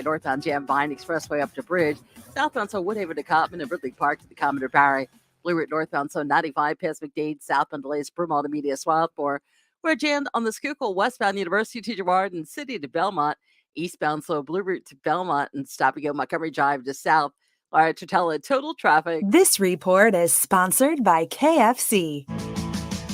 northbound jam, Vine Expressway up to Bridge. Southbound, so Woodhaven to Cottman and Ridley Park to the Commodore Barry. Blue Route northbound, so 95 past McDade. Southbound delays, Broomall to Media Swathmore. We're jammed on the Schuylkill westbound University to Girard and City to Belmont. Eastbound, so Blue Route to Belmont and stop and go Montgomery Drive to South. All right, to tell total traffic. This report is sponsored by KFC.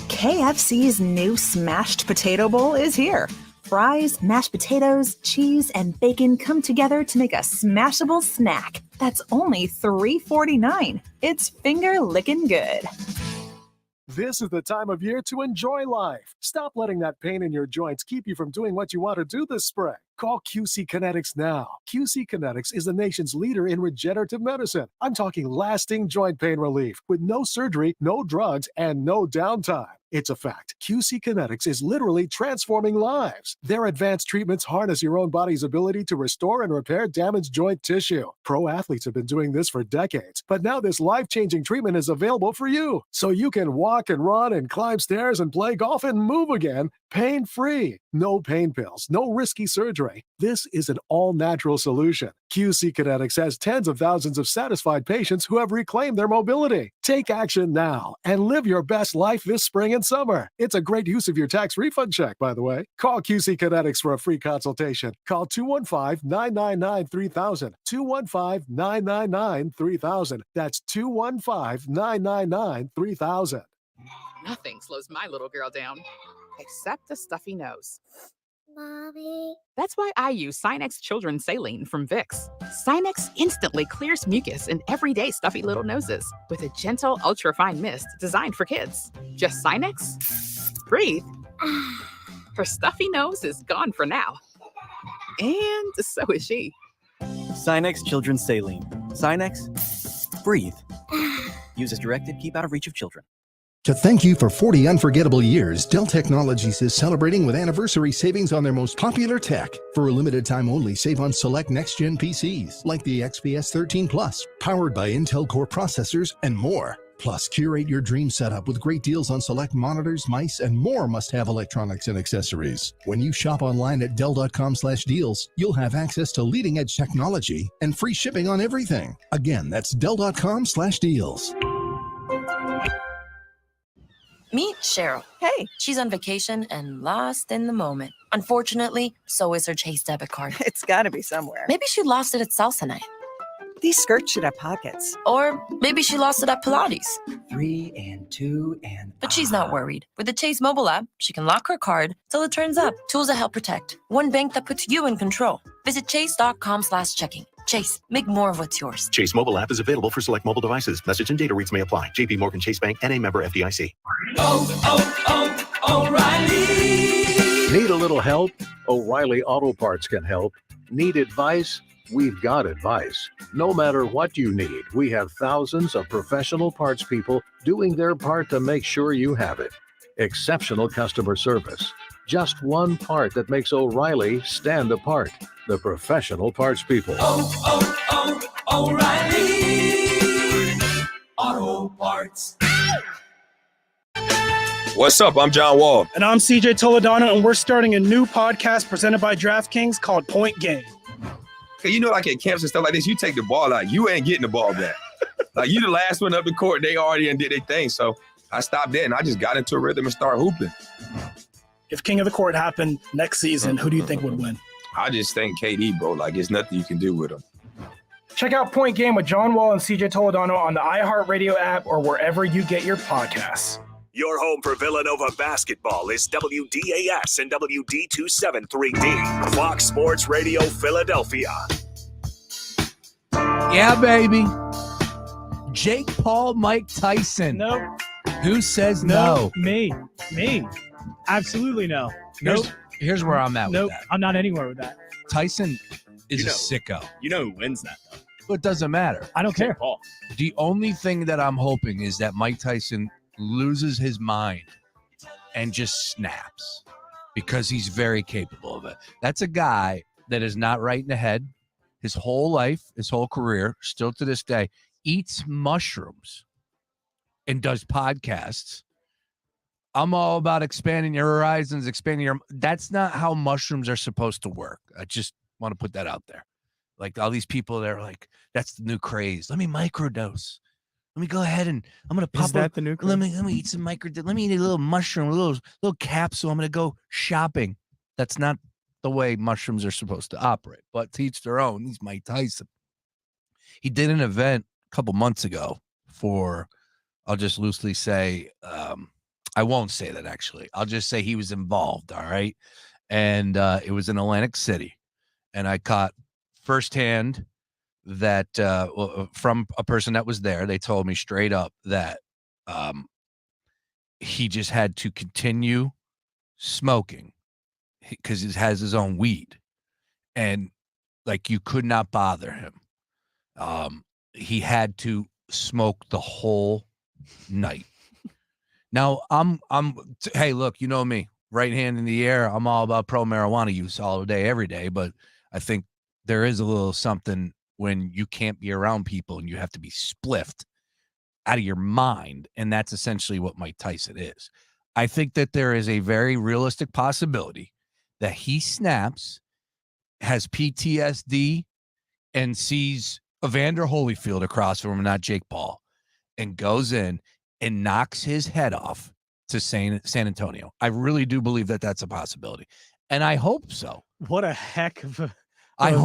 KFC's new smashed potato bowl is here. Fries, mashed potatoes, cheese, and bacon come together to make a smashable snack. That's only $3.49. It's finger-licking good. This is the time of year to enjoy life. Stop letting that pain in your joints keep you from doing what you want to do this spring. Call QC Kinetics now. QC Kinetics is the nation's leader in regenerative medicine. I'm talking lasting joint pain relief with no surgery, no drugs, and no downtime. It's a fact. QC Kinetics is literally transforming lives. Their advanced treatments harness your own body's ability to restore and repair damaged joint tissue. Pro athletes have been doing this for decades, but now this life-changing treatment is available for you. So you can walk and run and climb stairs and play golf and move again, pain-free. No pain pills, no risky surgery. This is an all-natural solution. QC Kinetics has tens of thousands of satisfied patients who have reclaimed their mobility. Take action now and live your best life this spring and summer. It's a great use of your tax refund check, by the way. Call QC Kinetics for a free consultation. Call 215-999-3000. 215-999-3000. That's 215-999-3000. Nothing slows my little girl down, except a stuffy nose. Mommy. That's why I use Sinex Children's Saline from Vicks. Sinex instantly clears mucus in everyday stuffy little noses with a gentle, ultra-fine mist designed for kids. Just Sinex? Breathe. Her stuffy nose is gone for now. And so is she. Sinex Children's Saline. Sinex, breathe. Use as directed. Keep out of reach of children. To thank you for 40 unforgettable years, Dell Technologies is celebrating with anniversary savings on their most popular tech. For a limited time only, save on select next-gen PCs like the XPS 13 Plus, powered by Intel Core processors and more. Plus, curate your dream setup with great deals on select monitors, mice, and more must-have electronics and accessories. When you shop online at Dell.com/deals, you'll have access to leading-edge technology and free shipping on everything. Again, that's Dell.com/deals. Meet Cheryl. Hey. She's on vacation and lost in the moment. Unfortunately, so is her Chase debit card. It's got to be somewhere. Maybe she lost it at salsa night. These skirts should have pockets. Or maybe she lost it at Pilates. 3 and 2 and... But she's not worried. With the Chase mobile app, she can lock her card till it turns up. Tools that help protect. One bank that puts you in control. Visit chase.com/checking. Chase, make more of what's yours. Chase mobile app is available for select mobile devices. Message and data rates may apply. JP Morgan Chase Bank, N.A. member FDIC. O'Reilly. Need a little help? O'Reilly Auto Parts can help. Need advice? We've got advice. No matter what you need, we have thousands of professional parts people doing their part to make sure you have it. Exceptional customer service. Just one part that makes O'Reilly stand apart. The professional parts people. O'Reilly Auto Parts. What's up? I'm John Wall. And I'm CJ Toledano, and we're starting a new podcast presented by DraftKings called Point Game. You know, like at camps and stuff like this, you take the ball out, you ain't getting the ball back. Like you the last one up the court, they already did their thing. So I stopped that and I just got into a rhythm and started hooping. If King of the Court happened next season, who do you think would win? I just think KD, bro. Like, it's nothing you can do with him. Check out Point Game with John Wall and CJ Toledano on the iHeartRadio app or wherever you get your podcasts. Your home for Villanova basketball is WDAS and WD273D, Fox Sports Radio, Philadelphia. Yeah, baby. Jake Paul, Mike Tyson. Nope. Who says no? Me. Absolutely no. Here's where I'm at with that. I'm not anywhere with that. Tyson is a sicko. You know who wins that, though. But it doesn't matter. I don't care. Paul. The only thing that I'm hoping is that Mike Tyson loses his mind and just snaps because he's very capable of it. That's a guy that is not right in the head his whole life, his whole career, still to this day, eats mushrooms and does podcasts. I'm all about expanding your horizons, that's not how mushrooms are supposed to work. I just want to put that out there. Like all these people that are like, that's the new craze. Let me microdose. Let me go ahead and I'm gonna pop. Is that the new craze? Let me eat some Let me eat a little mushroom, a little capsule. I'm gonna go shopping. That's not the way mushrooms are supposed to operate. But to each their own. He's Mike Tyson. He did an event a couple months ago for, I'll just loosely say, I won't say that actually. I'll just say he was involved. All right, and it was in Atlantic City, and I caught firsthand that from a person that was there. They told me straight up that he just had to continue smoking because he has his own weed, and like you could not bother him. He had to smoke the whole night. Now hey, look, you know me, right hand in the air. I'm all about pro marijuana use all day, every day. But I think there is a little something when you can't be around people and you have to be spliffed out of your mind. And that's essentially what Mike Tyson is. I think that there is a very realistic possibility that he snaps, has PTSD, and sees Evander Holyfield across from him, not Jake Paul, and goes in and knocks his head off to San Antonio. I really do believe that that's a possibility. And I hope so. What a heck of a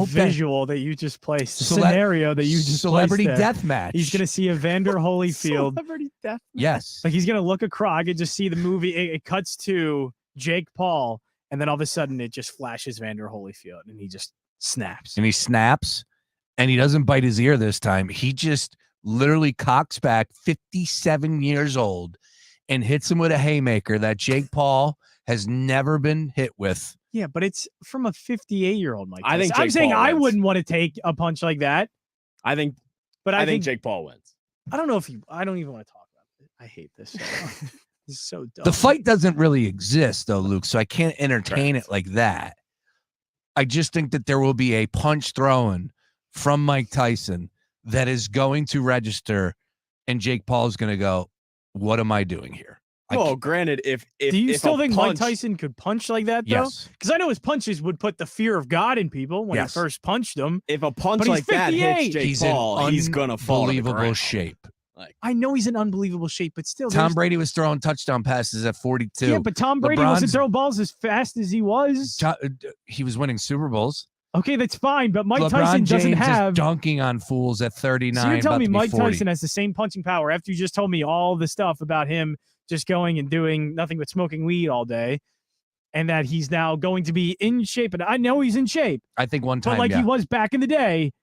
visual that you just placed. Scenario that you just celebrity placed there. death match. He's going to see Evander Holyfield. Celebrity death match. Yes. Like he's going to look across. I could just see the movie. It cuts to Jake Paul. And then all of a sudden it just flashes Evander Holyfield and he just snaps. And he snaps and he doesn't bite his ear this time. He just literally cocks back, 57 years old, and hits him with a haymaker that Jake Paul has never been hit with. Yeah, but it's from a 58-year-old Mike. I think I'm saying Paul I wins. wouldn't want to take a punch like that. I think Jake Paul wins. I don't know if I don't even want to talk about it. I hate this. This is so dumb. The fight doesn't really exist, though, Luke, so I can't entertain it like that. I just think that there will be a punch thrown from Mike Tyson that is going to register, and Jake Paul is going to go, what am I doing here? Well, granted, if do you still think punch, Mike Tyson could punch like that, though? Yes. Because I know his punches would put the fear of God in people when he first punched him. If a punch But he's like that hits 58. Jake He's Paul, in he's gonna fall to the unbelievable ground. shape. I know he's in unbelievable shape, but still. Tom Brady was throwing touchdown passes at 42. Yeah, but Tom Brady wasn't throwing balls as fast as he was. He was winning Super Bowls. Okay, that's fine, but Mike LeBron Tyson doesn't James have. is dunking on fools at 39. So you're telling me about to Mike be 40. Tyson has the same punching power after you just told me all the stuff about him just going and doing nothing but smoking weed all day, and that he's now going to be in shape. And I know he's in shape. I think one time, but like he was back in the day,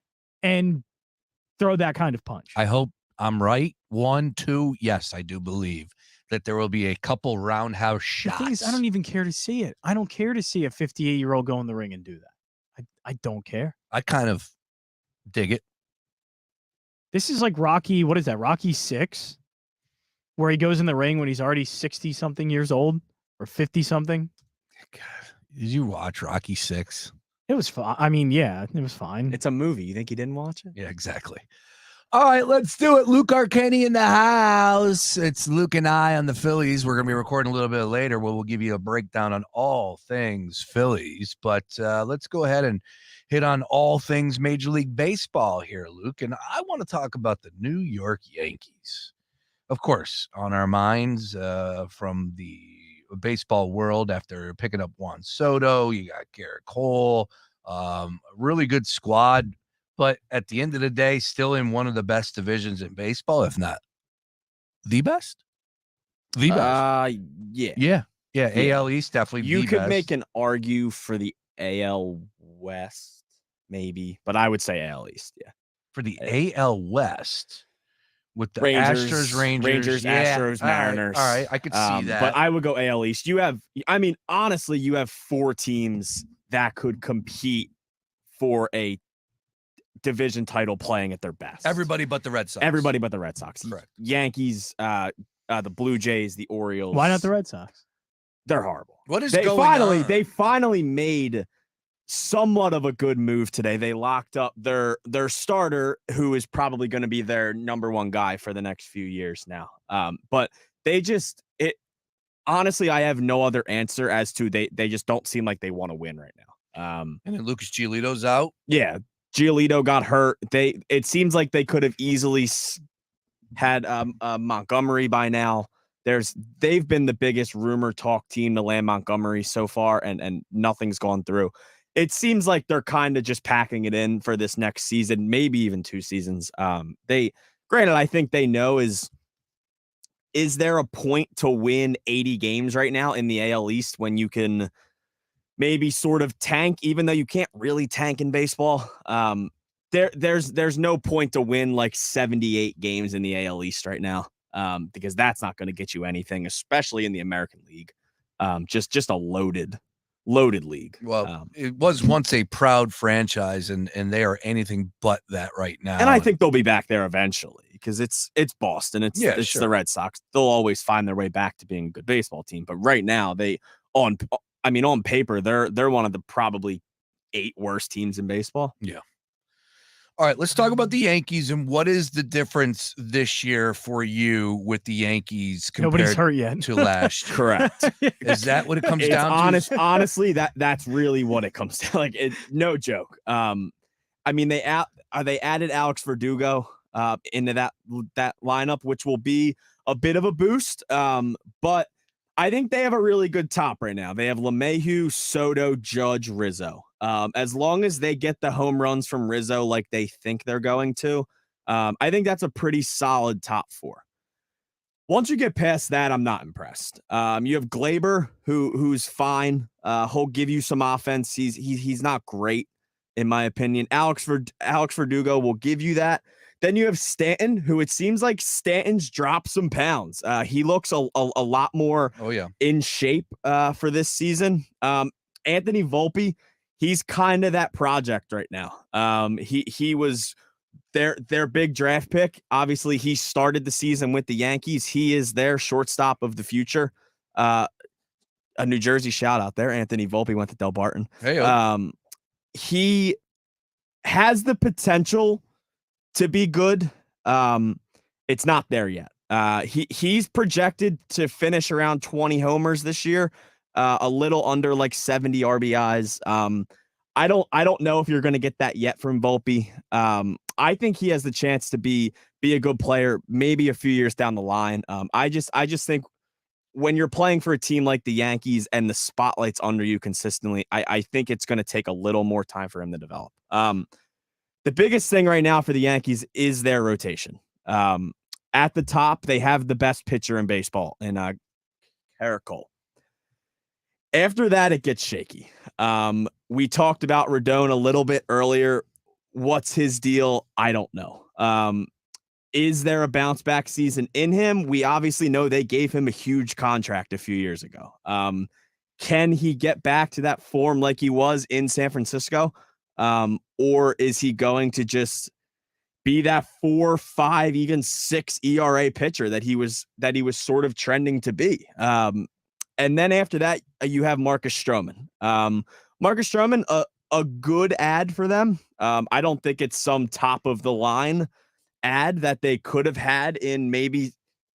and throw that kind of punch. I hope I'm right. 1, 2, yes, I do believe that there will be a couple roundhouse The shots. thing is, I don't even care to see it. I don't care to see a 58-year-old go in the ring and do that. I don't care. I kind of dig it. This is like Rocky. What is that? Rocky 6, where he goes in the ring when he's already 60-something years old or 50-something. Did you watch Rocky 6? It was fine. I mean, yeah, it was fine. It's a movie. You think he didn't watch it? Yeah, exactly. All right, let's do it. Luke Arcaini in the house. It's Luke and I on the Phillies. We're going to be recording a little bit later where we'll give you a breakdown on all things Phillies. But let's go ahead and hit on all things Major League Baseball here, Luke. And I want to talk about the New York Yankees. Of course, on our minds from the baseball world after picking up Juan Soto. You got Garrett Cole, really good squad. But at the end of the day, still in one of the best divisions in baseball, if not the best. The best. Yeah. Yeah. AL East, definitely You the could best. make an argue for the AL West, maybe, but I would say AL East, yeah. For the AL West with the Rangers, Astros, Rangers, yeah. Astros, All right, Mariners. All right, I could see that. But I would go AL East. Honestly, you have 4 teams that could compete for a division title playing at their best. Everybody but the Red Sox. Everybody but the Red Sox. Correct. Yankees, the Blue Jays, the Orioles. Why not the Red Sox? They're horrible. What is they going finally on? They finally made somewhat of a good move today. They locked up their starter, who is probably going to be their number 1 guy for the next few years now. But they just honestly, I have no other answer as to they just don't seem like they want to win right now. And then Lucas Giolito's out. Yeah. Giolito got hurt. It seems like they could have easily had Montgomery by now. They've been the biggest rumor talk team to land Montgomery so far, and nothing's gone through. It seems like they're kind of just packing it in for this next season, maybe even 2 seasons. Granted, I think they know is there a point to win 80 games right now in the AL East when you can maybe sort of tank, even though you can't really tank in baseball. There's no point to win like 78 games in the AL East right now, because that's not going to get you anything, especially in the American League. Just a loaded league. Well, it was once a proud franchise, and they are anything but that right now. And I think they'll be back there eventually, because it's Boston. It's sure. The Red Sox. They'll always find their way back to being a good baseball team. But right now, on paper, they're one of the probably 8 worst teams in baseball. Yeah. All right, let's talk about the Yankees and what is the difference this year for you with the Yankees compared Nobody's hurt yet. to last year? Correct. Is that what it comes down to? Honestly, that's really what it comes to. Like, no joke. They added Alex Verdugo into that lineup, which will be a bit of a boost. But I think they have a really good top right now. They have LeMahieu, Soto, Judge, Rizzo. As long as they get the home runs from Rizzo like they think they're going to, I think that's a pretty solid top 4. Once you get past that, I'm not impressed. You have Glaber, who's fine. He'll give you some offense. He's not great, in my opinion. Alex Verdugo will give you that. Then you have Stanton, who it seems like Stanton's dropped some pounds. He looks a lot more in shape for this season. Anthony Volpe, he's kind of that project right now. He was their big draft pick. Obviously, he started the season with the Yankees. He is their shortstop of the future. A New Jersey shout out there. Anthony Volpe went to Del Barton. Hey, he has the potential to be good. It's not there yet. He's projected to finish around 20 homers this year, a little under like 70 RBIs. I don't know if you're going to get that yet from Volpe. I think he has the chance to be a good player, maybe a few years down the line. I just think when you're playing for a team like the Yankees and the spotlight's under you consistently, I think it's going to take a little more time for him to develop. The biggest thing right now for the Yankees is their rotation. At the top, they have the best pitcher in baseball in Coyle. After that, it gets shaky. We talked about Rodon a little bit earlier. What's his deal? I don't know. Is there a bounce back season in him? We obviously know they gave him a huge contract a few years ago. Can he get back to that form like he was in San Francisco? Or is he going to just be that 4, 5, even 6 ERA pitcher that he was sort of trending to be? And then after that, you have Marcus Stroman. Marcus Stroman, a good ad for them. I don't think it's some top of the line ad that they could have had in maybe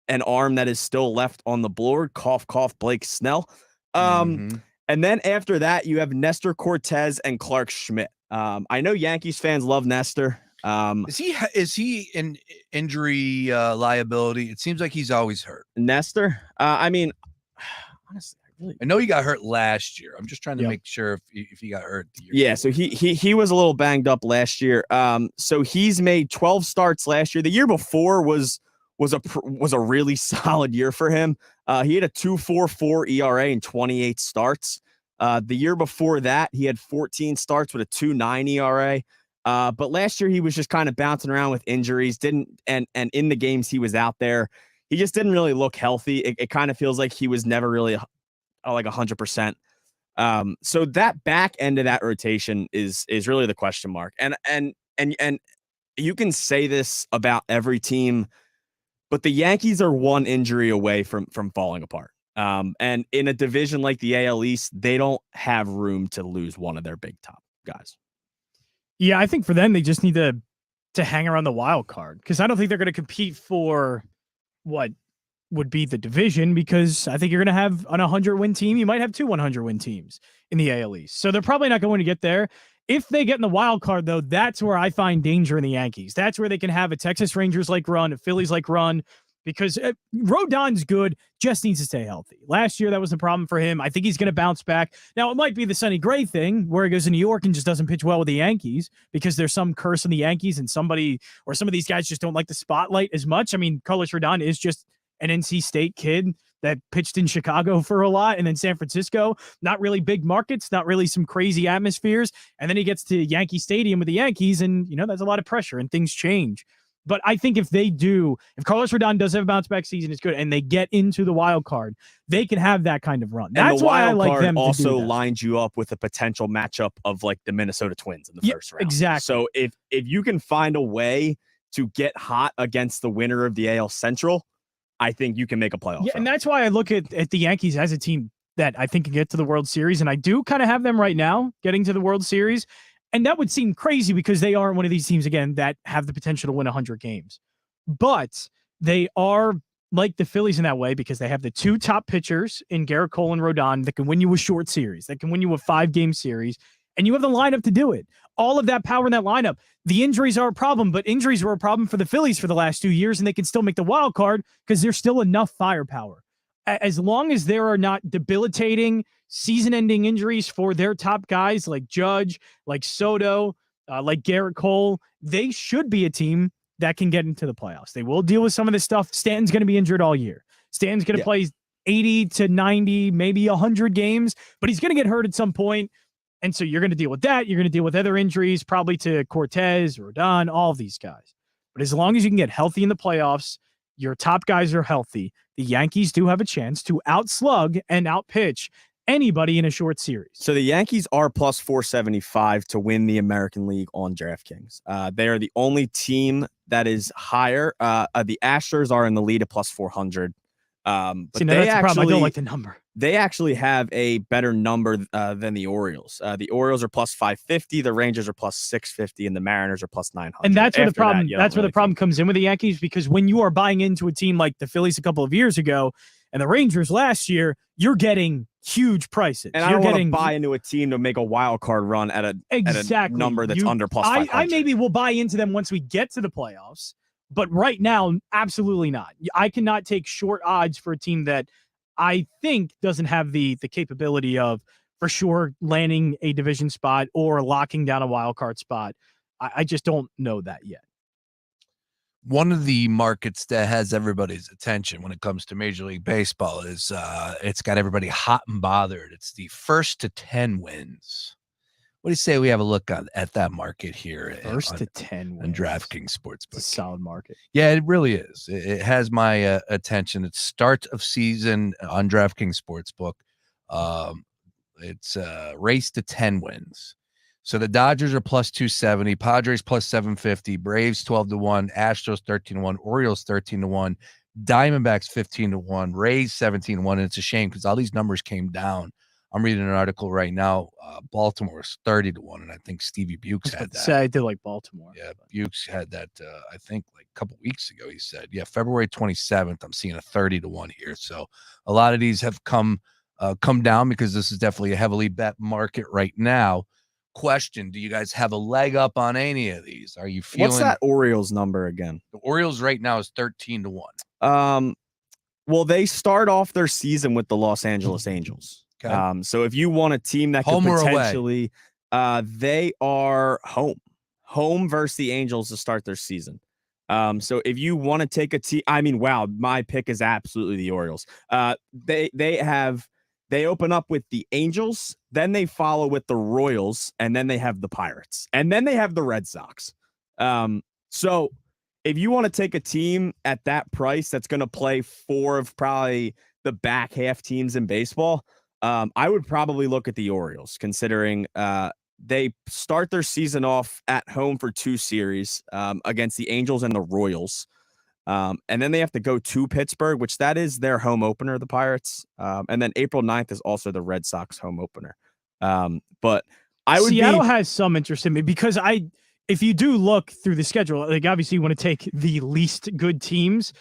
an arm that is still left on the board. Cough, cough, Blake Snell. And then after that, you have Nestor Cortez and Clark Schmidt. I know Yankees fans love Nestor. Is he an injury liability? It seems like he's always hurt. Nestor? I mean, honestly, I know he got hurt last year. I'm just trying to make sure if he got hurt. Yeah, so he was a little banged up last year. So he's made 12 starts last year. The year before was a really solid year for him. He had a 2.44 ERA in 28 starts. The year before that, he had 14 starts with a 2.9 ERA. But last year he was just kind of bouncing around with injuries. And in the games he was out there, he just didn't really look healthy. It kind of feels like he was never really like 100%. So that back end of that rotation is really the question mark. And you can say this about every team, but the Yankees are one injury away from falling apart. And in a division like the AL East, they don't have room to lose one of their big top guys. Yeah, I think for them, they just need to hang around the wild card, because I don't think they're going to compete for what would be the division, because I think you're going to have an 100-win team. You might have 2 100-win teams in the AL East. So they're probably not going to get there. If they get in the wild card, though, that's where I find danger in the Yankees. That's where they can have a Texas Rangers-like run, a Phillies-like run, because Rodon's good, just needs to stay healthy. Last year, that was the problem for him. I think he's going to bounce back. Now, it might be the Sonny Gray thing, where he goes to New York and just doesn't pitch well with the Yankees because there's some curse in the Yankees and somebody or some of these guys just don't like the spotlight as much. I mean, Carlos Rodon is just an NC State kid that pitched in Chicago for a lot and then San Francisco. Not really big markets, not really some crazy atmospheres. And then he gets to Yankee Stadium with the Yankees, and, there's a lot of pressure and things change. But I think if Carlos Rodon does have a bounce back season, it's good, and they get into the wild card, they can have that kind of run. That's why I like them. Also lines you up with a potential matchup of like the Minnesota Twins in the first round. Exactly. So if you can find a way to get hot against the winner of the AL Central, I think you can make a playoff. Yeah, and that's why I look at the Yankees as a team that I think can get to the World Series, and I do kind of have them right now getting to the World Series. And that would seem crazy because they aren't one of these teams, again, that have the potential to win 100 games. But they are like the Phillies in that way because they have the 2 top pitchers in Garrett Cole and Rodon that can win you a short series, that can win you a 5-game series, and you have the lineup to do it. All of that power in that lineup. The injuries are a problem, but injuries were a problem for the Phillies for the last 2 years, and they can still make the wild card because there's still enough firepower. As long as there are not debilitating season-ending injuries for their top guys like Judge, like Soto, like Garrett Cole, they should be a team that can get into the playoffs. They will deal with some of this stuff. Stanton's going to be injured all year. Stanton's going to play 80 to 90, maybe 100 games, but he's going to get hurt at some point. And so you're going to deal with that. You're going to deal with other injuries, probably to Cortez, Rodon, all of these guys. But as long as you can get healthy in the playoffs, your top guys are healthy, the Yankees do have a chance to outslug and outpitch anybody in a short series. So the Yankees are plus 475 to win the American League on DraftKings. They are the only team that is higher. The Astros are in the lead at plus 400. But See, now that's the problem. I don't like the number. They actually have a better number than the Orioles. The Orioles are plus 550, the Rangers are plus 650, and the Mariners are plus 900. And that's where the After problem. that, That's where the problem comes in with the Yankees, because when you are buying into a team like the Phillies a couple of years ago and the Rangers last year, you're getting huge prices. And I don't want to buy into a team to make a wild card run at a number that's under plus 500. I maybe will buy into them once we get to the playoffs, but right now, absolutely not. I cannot take short odds for a team that I think doesn't have the capability of, for sure, landing a division spot or locking down a wild card spot. I just don't know that yet. One of the markets that has everybody's attention when it comes to Major League Baseball is it's got everybody hot and bothered. It's the 1st to 10 wins. What do you say we have a look at that market here? First to 10 wins. On DraftKings Sportsbook. It's a solid market. Yeah, it really is. It has my attention. It's start of season on DraftKings Sportsbook. It's race to 10 wins. So the Dodgers are plus 270, Padres plus 750, Braves 12-1, Astros 13-1, Orioles 13-1, Diamondbacks 15-1, Rays 17-1. And it's a shame because all these numbers came down. I'm reading an article right now. Baltimore is 30-1, and I think Stevie Bukes had that. I did like Baltimore. Yeah, Bukes had that. I think like a couple weeks ago. He said, "Yeah, February 27th. I'm seeing a 30-1 here." So a lot of these have come down because this is definitely a heavily bet market right now. Question: do you guys have a leg up on any of these? Are you feeling? What's that Orioles number again? The Orioles right now is 13-1. Well, they start off their season with the Los Angeles Angels. Okay. So if you want a team that home could or potentially, they are home versus the Angels to start their season. So if you want to take a team, I mean, wow, my pick is absolutely the Orioles. They open up with the Angels, then they follow with the Royals, and then they have the Pirates, and then they have the Red Sox. So if you want to take a team at that price that's going to play four of probably the back half teams in baseball, I would probably look at the Orioles, considering they start their season off at home for 2 series against the Angels and the Royals. And then they have to go to Pittsburgh, which that is their home opener, the Pirates. And then April 9th is also the Red Sox home opener. But Seattle has some interest in me because if you do look through the schedule, like obviously you want to take the least good teams.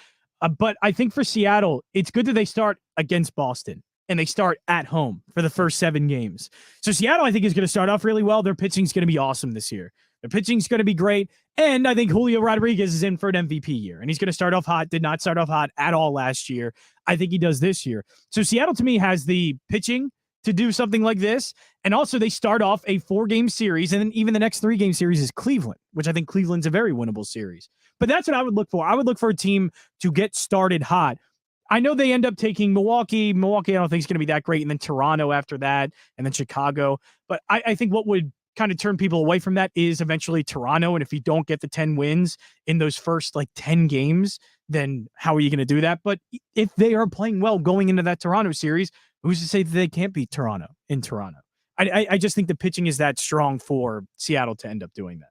But I think for Seattle, it's good that they start against Boston and they start at home for the first 7 games. So Seattle, I think, is going to start off really well. Their pitching is going to be awesome this year. Their pitching is going to be great. And I think Julio Rodriguez is in for an MVP year. And he's going to start off hot. Did not start off hot at all last year. I think he does this year. So Seattle, to me, has the pitching to do something like this. And also they start off a 4-game series. And then even the next 3-game series is Cleveland, which I think Cleveland's a very winnable series. But that's what I would look for. I would look for a team to get started hot. I know they end up taking Milwaukee. Milwaukee, I don't think is going to be that great. And then Toronto after that, and then Chicago. But I think what would kind of turn people away from that is eventually Toronto. And if you don't get the 10 wins in those first 10 games, then how are you going to do that? But if they are playing well going into that Toronto series, who's to say that they can't beat Toronto in Toronto? I just think the pitching is that strong for Seattle to end up doing that.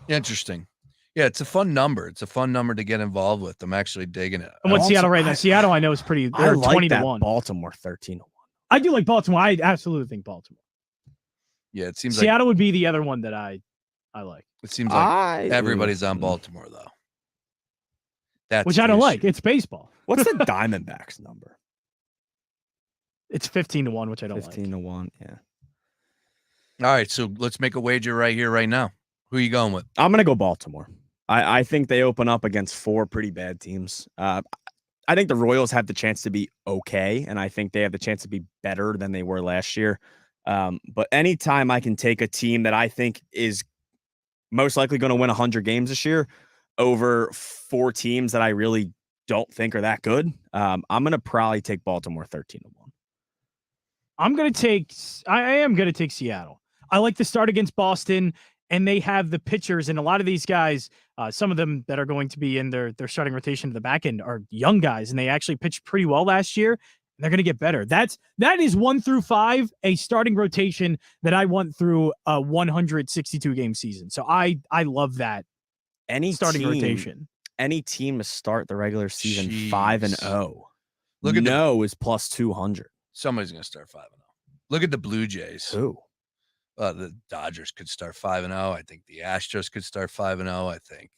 Interesting. Yeah, it's a fun number. It's a fun number to get involved with. I'm actually digging it. And what's Seattle right now? Seattle, I know, is pretty. They're 20-1. Baltimore 13-1. I do like Baltimore. I absolutely think Baltimore. Yeah, it seems Seattle would be the other one that I like. It seems like everybody's on Baltimore though. That's which I don't like. It's baseball. What's the Diamondbacks number? It's 15-1, which I don't like. 15-1. Yeah. All right, so let's make a wager right here, right now. Who are you going with? I'm gonna go Baltimore. I think they open up against 4 pretty bad teams. I think the Royals have the chance to be okay, and I think they have the chance to be better than they were last year. But anytime I can take a team that I think is most likely going to win 100 games this year over 4 teams that I really don't think are that good, I'm going to probably take Baltimore 13-1. I am going to take Seattle. I like the start against Boston. And they have the pitchers, and a lot of these guys, some of them that are going to be in their starting rotation to the back end are young guys, and they actually pitched pretty well last year. They're going to get better. That is 1 through 5, a starting rotation that I want through a 162 game season. So I love that. Any starting team, rotation. Any team to start the regular season 5-0. Look at is plus 200. Somebody's going to start 5-0. Look at the Blue Jays. Who? The Dodgers could start 5-0. I think the Astros could start 5-0. I think.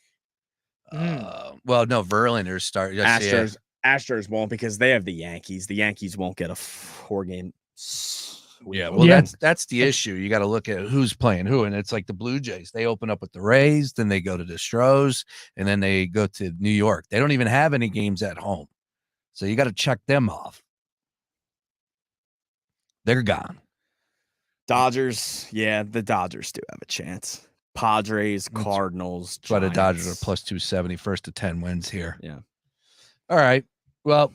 Well, no, Verlander's start. Astros won't because they have the Yankees. The Yankees won't get a 4-game. Yeah, well, that's the issue. You got to look at who's playing who, and it's like the Blue Jays. They open up with the Rays, then they go to the Stros, and then they go to New York. They don't even have any games at home, so you got to check them off. They're gone. Dodgers, the Dodgers do have a chance. Padres, Cardinals. That's why the Dodgers are plus 270, first to 10 wins here. Yeah. All right. Well,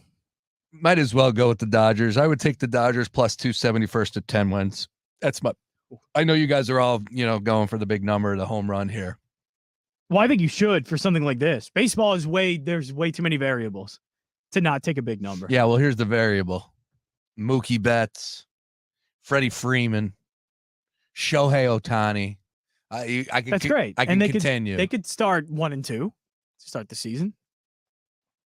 might as well go with the Dodgers. I would take the Dodgers plus 270, first to 10 wins. That's my. I know you guys are all going for the big number, the home run here. Well, I think you should for something like this. Baseball is there's way too many variables to not take a big number. Yeah. Well, here's the variable: Mookie Betts, Freddie Freeman, Shohei Ohtani. That's great. I can continue. They could start 1 and 2 to start the season.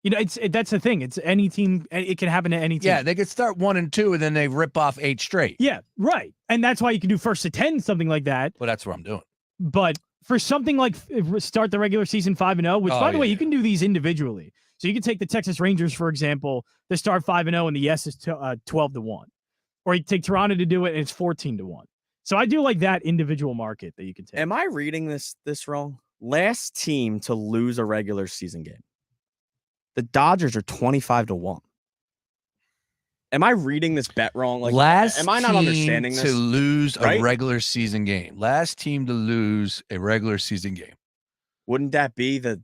That's the thing. It's any team. It can happen to any team. Yeah, they could start 1 and 2, and then they rip off 8 straight. Yeah, right. And that's why you can do first to 10, something like that. Well, that's what I'm doing. But for something like start the regular season 5-0, which by the way, you can do these individually. So you can take the Texas Rangers, for example, to start 5-0, and the yes is 12-1, or you take Toronto to do it, and it's 14-1. So I do like that individual market that you can take. Am I reading this wrong? Last team to lose a regular season game. The Dodgers are 25-1. Am I reading this bet wrong? Am I not understanding this? To lose a regular season game. Last team to lose a regular season game. Wouldn't that be the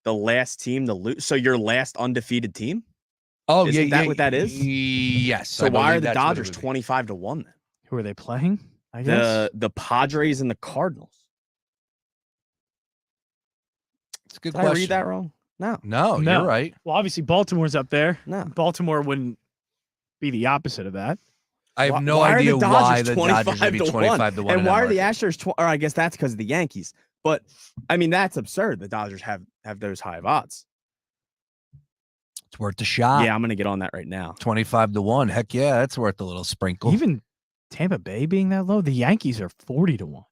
last team to lose? So your last undefeated team? Oh, Isn't that what that is? Yes. So why are the Dodgers 25-1 then? Who are they playing? I guess The Padres and the Cardinals. It's a good Did question. I read that wrong? No, you're right. Well, obviously Baltimore's up there. No. Baltimore wouldn't be the opposite of that. I have no idea why the Dodgers would be 25-1. And why are the Astros? Or I guess that's because of the Yankees. But I mean, that's absurd. The Dodgers have those high of odds. It's worth a shot. Yeah, I'm gonna get on that right now. 25-1. Heck yeah, that's worth a little sprinkle. Even Tampa Bay being that low, the Yankees are 40-1.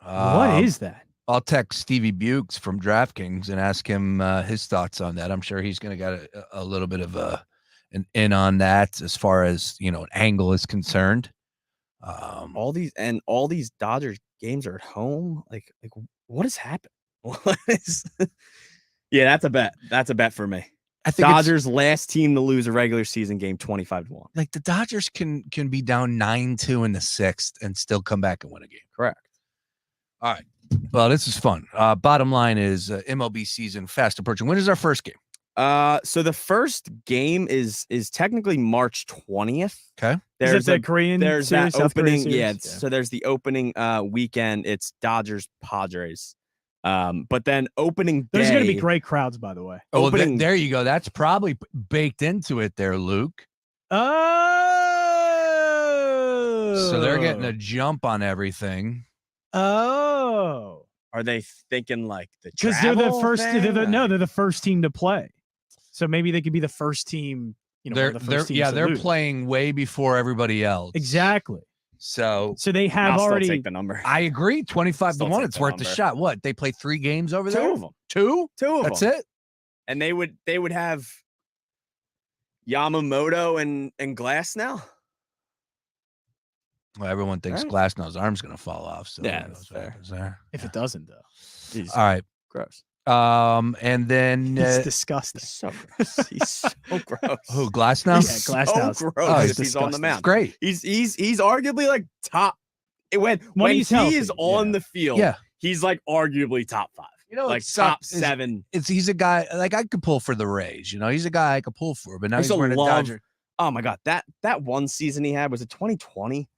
What is that? I'll text Stevie Bukes from DraftKings and ask him his thoughts on that. I'm sure he's going to get a little bit of an in on that as far as an angle is concerned. All these Dodgers games are at home. Like what has happened? Yeah, that's a bet. That's a bet for me. I think Dodgers last team to lose a regular season game 25-1. Like the Dodgers can be down 9-2 in the 6th and still come back and win a game. Correct. All right. Well, this is fun. Bottom line is MLB season fast approaching. When is our first game? So the first game is technically March 20th. Okay. There's the Korean there's series, that South Korean opening. series? So there's the opening weekend. It's Dodgers Padres. But then opening day. There's going to be great crowds, by the way. Oh, well, there you go. That's probably baked into it there, Luke. Oh. So they're getting a jump on everything. Oh. Are they thinking like because they're the first? They're the first team to play. So maybe they could be the first team. They're playing way before everybody else. Exactly. So they have already take the number. I agree. 25-1. It's worth the shot. What? They play 3 games over there? 2 of them. 2? 2 of That's them. it. And they would have Yamamoto and Glass now. Well, everyone thinks Glasnow's arm's going to fall off. So yeah, that's fair. There. If it doesn't, though. Jeez. All right. Gross. And then he's disgusting. So gross. He's so gross. Who, Glasnow? Yeah, Glasnow. So gross. He's on the mound. Great. He's arguably like top. When he's he healthy, is on the field, he's like arguably top 5. Like top 7. He's a guy like I could pull for the Rays. He's a guy I could pull for, but now he's wearing a Dodger. Oh my God, that one season he had, was it 2020?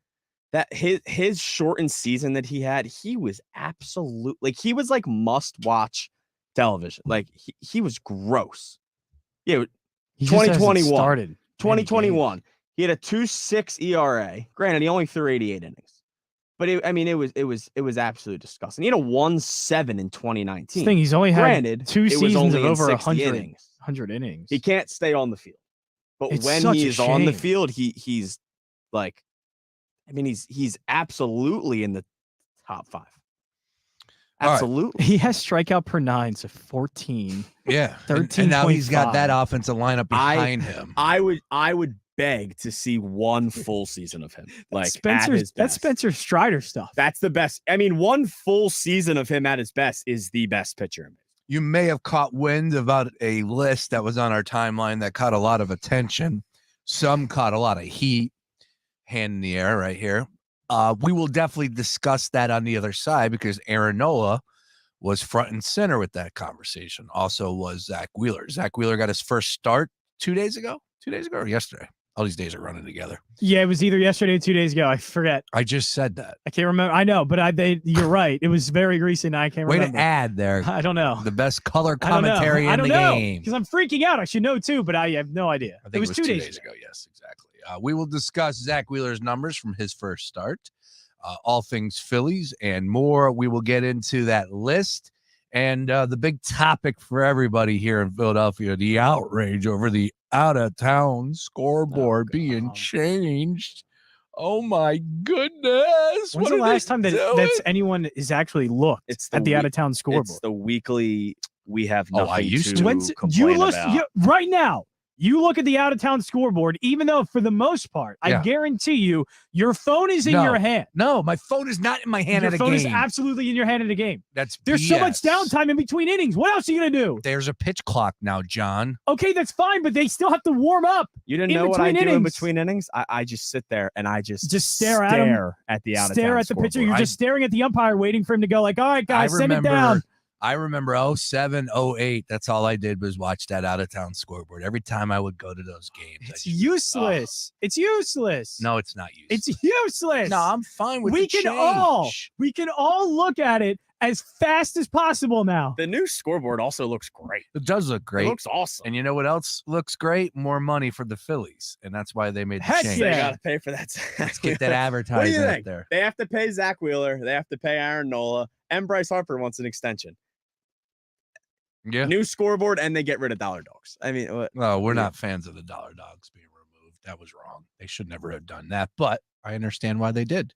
That his shortened season that he had, he was he was like must watch television. Like he was gross. Yeah, He just hasn't 2021. started 2021. He had a 2.6 ERA. Granted, he only threw 88 innings. But it was absolutely disgusting. He had a 1.7 in 2019. This thing, he's only had 2 seasons of over 100 innings. He can't stay on the field. But It's when such he a is on the shame. field, he's like, he's absolutely in the top 5. Absolutely. He has strikeout per 9, so 14. Yeah. 13. And now he's got that offensive lineup behind him. I would beg to see one full season of him. Like That's Spencer Strider stuff. That's the best. I mean, one full season of him at his best is the best pitcher. You may have caught wind about a list that was on our timeline that caught a lot of attention. Some caught a lot of heat. Hand in the air right here. We will definitely discuss that on the other side because Aaron Nola was front and center with that conversation. Also was Zach Wheeler. Zach Wheeler got his first start 2 days ago or yesterday. All these days are running together. Yeah, it was either yesterday or 2 days ago. I forget. I just said that. I can't remember. I know, but you're right. It was very recent. I can't remember. Way to add there. I don't know. The best color commentary in the game. Because I'm freaking out. I should know too, but I have no idea. I think it was 2 days ago. Yes, exactly. We will discuss Zach Wheeler's numbers from his first start, all things Phillies and more. We will get into that list and the big topic for everybody here in Philadelphia, the outrage over the out-of-town scoreboard being changed. Oh, my goodness. When's the last time that anyone has actually looked at the out-of-town scoreboard? It's the weekly we have nothing I used to complain about. Right now, you look at the out-of-town scoreboard, even though for the most part, I guarantee you, your phone is in your hand. No, my phone is not in my hand your at a game. phone is absolutely in your hand at a game. There's so much downtime in between innings. What else are you going to do? There's a pitch clock now, John. Okay, that's fine, but they still have to warm up. You didn't know what I do in between innings? I just sit there and I just stare at him. At the out-of-town Stare at the pitcher. You're just staring at the umpire, waiting for him to go like, all right, guys, send it down. I remember 07, 08. That's all I did was watch that out-of-town scoreboard. Every time I would go to those games. It's useless. It's useless. No, it's not useless. It's useless. No, I'm fine with we can all look at it as fast as possible now. The new scoreboard also looks great. It does look great. It looks awesome. And you know what else looks great? More money for the Phillies. And that's why they made the change. They got to pay for that. Let's get that advertising out there. They have to pay Zach Wheeler. They have to pay Aaron Nola. And Bryce Harper wants an extension. Yeah. New scoreboard, and they get rid of dollar dogs. I mean, no, we're not fans of the dollar dogs being removed. That was wrong. They should never have done that, but I understand why they did.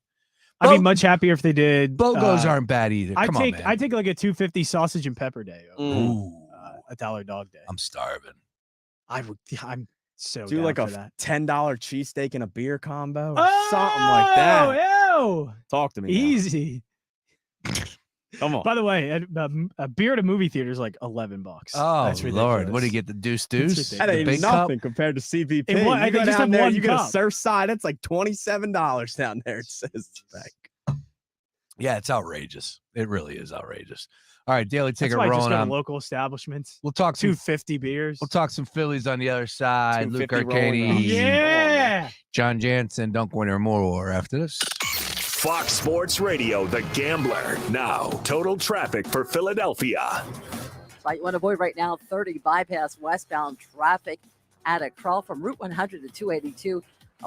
I'd be much happier if they did. BOGOs aren't bad either. Come on, man. I take like a $2.50 sausage and pepper day. Ooh. A dollar dog day. I'm starving. I'm so do down like for a that. $10 cheesesteak and a beer combo or something like that. Ew. Talk to me. Easy. Come on. By the way, a beer at a movie theater is like $11. Oh, that's ridiculous. Lord. What do you get? The deuce? That ain't nothing compared to CVP. You go just down there, one you get a cup. Surfside. It's like $27 down there. It says yeah, it's outrageous. It really is outrageous. All right, Daily Ticket That's why I just rolling go to on. local establishments. We'll talk some $2.50 beers. We'll talk some Phillies on the other side. Luke 250 rolling Arcaini. on. Yeah. John Jansen, Dunk Winner, more after this. Fox Sports Radio, The Gambler. Now, total traffic for Philadelphia. Right, you want to avoid right now 30 bypass westbound traffic at a crawl from Route 100 to 282,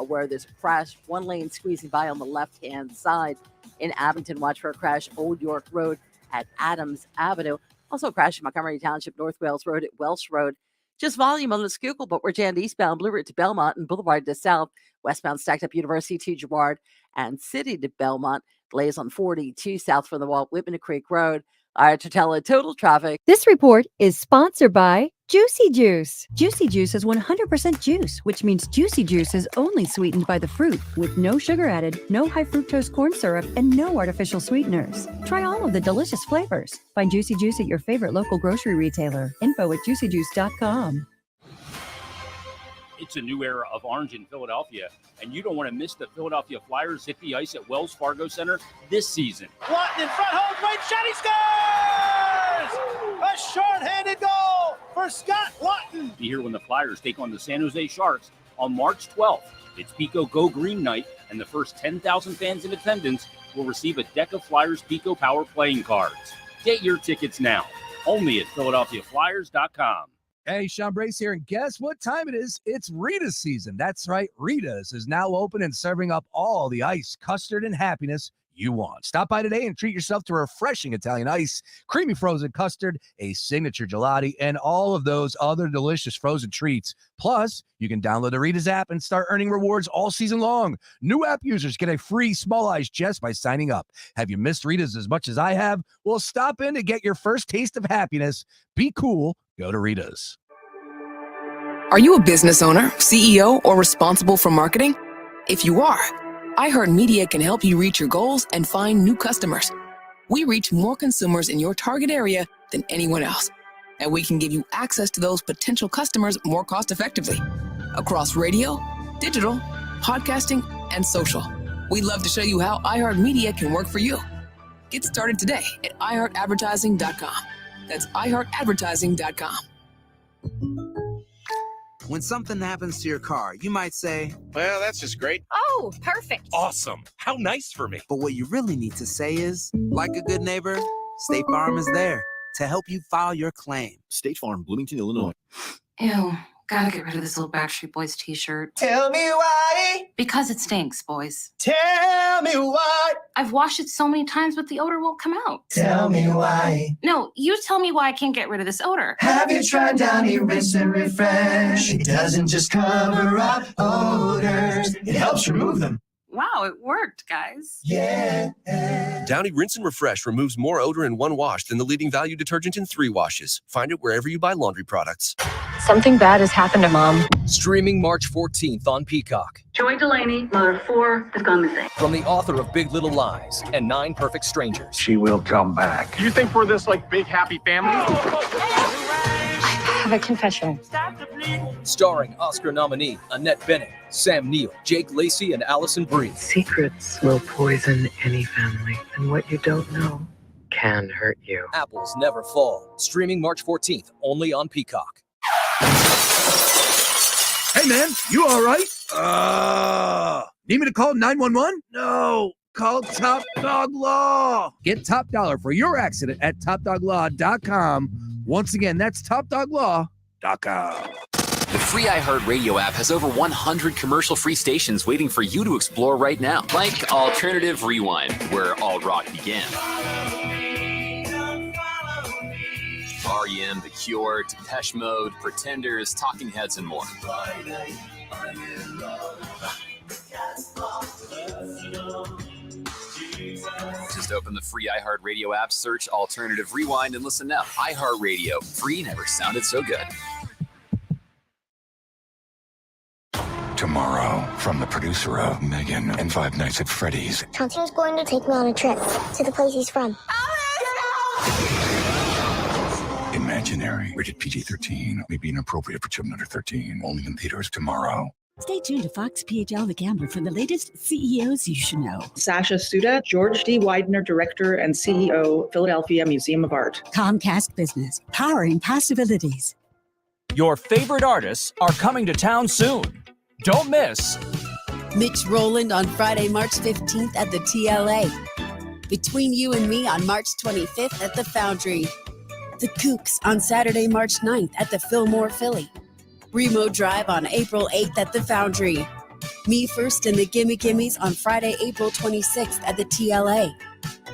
where there's a crash, one lane squeezing by on the left-hand side. In Abington, watch for a crash, Old York Road at Adams Avenue. Also a crash in Montgomery Township, North Wales Road at Welsh Road. Just volume on the Schuylkill, but we're jammed eastbound, Blue Route to Belmont and Boulevard to South. Westbound stacked up University to Girard and City to Belmont. Delays on 42 south from the Walt Whitman to Creek Road. All right, to tell total traffic. This report is sponsored by Juicy Juice. Juicy Juice is 100% juice, which means Juicy Juice is only sweetened by the fruit, with no sugar added, no high fructose corn syrup, and no artificial sweeteners. Try all of the delicious flavors. Find Juicy Juice at your favorite local grocery retailer. Info at juicyjuice.com. It's a new era of orange in Philadelphia, and you don't want to miss the Philadelphia Flyers hit the ice at Wells Fargo Center this season. Lawton in front, holds right shot, he scores! A short-handed goal for Scott Lawton. Be here when the Flyers take on the San Jose Sharks on March 12th. It's Pico Go Green Night, and the first 10,000 fans in attendance will receive a deck of Flyers Pico Power playing cards. Get your tickets now, only at PhiladelphiaFlyers.com. Hey, Sean Brace here, and guess what time it is? It's Rita's season. That's right, Rita's is now open and serving up all the ice, custard, and happiness you want. Stop by today and treat yourself to refreshing Italian ice, creamy frozen custard, a signature gelati, and all of those other delicious frozen treats. Plus, you can download the Rita's app and start earning rewards all season long. New app users get a free small ice just by signing up. Have you missed Rita's as much as I have? Well, stop in to get your first taste of happiness. Be cool. Go to Rita's. Are you a business owner, CEO, or responsible for marketing? If you are, iHeartMedia can help you reach your goals and find new customers. We reach more consumers in your target area than anyone else, and we can give you access to those potential customers more cost-effectively across radio, digital, podcasting, and social. We'd love to show you how iHeartMedia can work for you. Get started today at iHeartAdvertising.com. That's iHeartAdvertising.com. When something happens to your car, you might say, well, that's just great. Oh, perfect. Awesome. How nice for me. But what you really need to say is, like a good neighbor, State Farm is there to help you file your claim. State Farm, Bloomington, Illinois. Ew, gotta get rid of this old Backstreet Boys t-shirt. Tell me why. Because it stinks, boys. Tell me why. I've washed it so many times, but the odor won't come out. Tell me why. No, you tell me why I can't get rid of this odor. Have you tried Downy Rinse and Refresh? It doesn't just cover up odors, it helps remove them. Wow, it worked, guys. Yeah. Downy Rinse and Refresh removes more odor in one wash than the leading value detergent in 3 washes. Find it wherever you buy laundry products. Something bad has happened to Mom. Streaming March 14th on Peacock. Joy Delaney, mother of 4, has gone missing. From the author of Big Little Lies and 9 Perfect Strangers. She will come back. You think we're this big happy family? I have a confession. Starring Oscar nominee Annette Bening, Sam Neill, Jake Lacey, and Allison Brie. Secrets will poison any family, and what you don't know can hurt you. Apples Never Fall. Streaming March 14th, only on Peacock. Hey, man, you all right? Need me to call 911? No. Call Top Dog Law. Get top dollar for your accident at topdoglaw.com. Once again, that's topdoglaw.com. The free iHeartRadio app has over 100 commercial-free stations waiting for you to explore right now. Like Alternative Rewind, where all rock began. R.E.M., The Cure, Depeche Mode, Pretenders, Talking Heads, and more. Just open the free iHeartRadio app, search Alternative Rewind, and listen now. iHeartRadio. Free never sounded so good. Tomorrow, from the producer of Megan and 5 Nights at Freddy's. Chauncey's going to take me on a trip to the place he's from. Imaginary. Rated PG-13. May be inappropriate for children under 13. Only in theaters tomorrow. Stay tuned to Fox PHL The Gambler for the latest CEOs you should know. Sasha Suda, George D. Widener, Director and CEO, Philadelphia Museum of Art. Comcast Business, powering possibilities. Your favorite artists are coming to town soon. Don't miss Mitch Rowland on Friday, March 15th at the TLA. Between You and Me on March 25th at the Foundry. The Kooks on Saturday, March 9th at the Fillmore Philly. Remo Drive on April 8th at the Foundry. Me First and the Gimme Gimmes on Friday, April 26th at the TLA.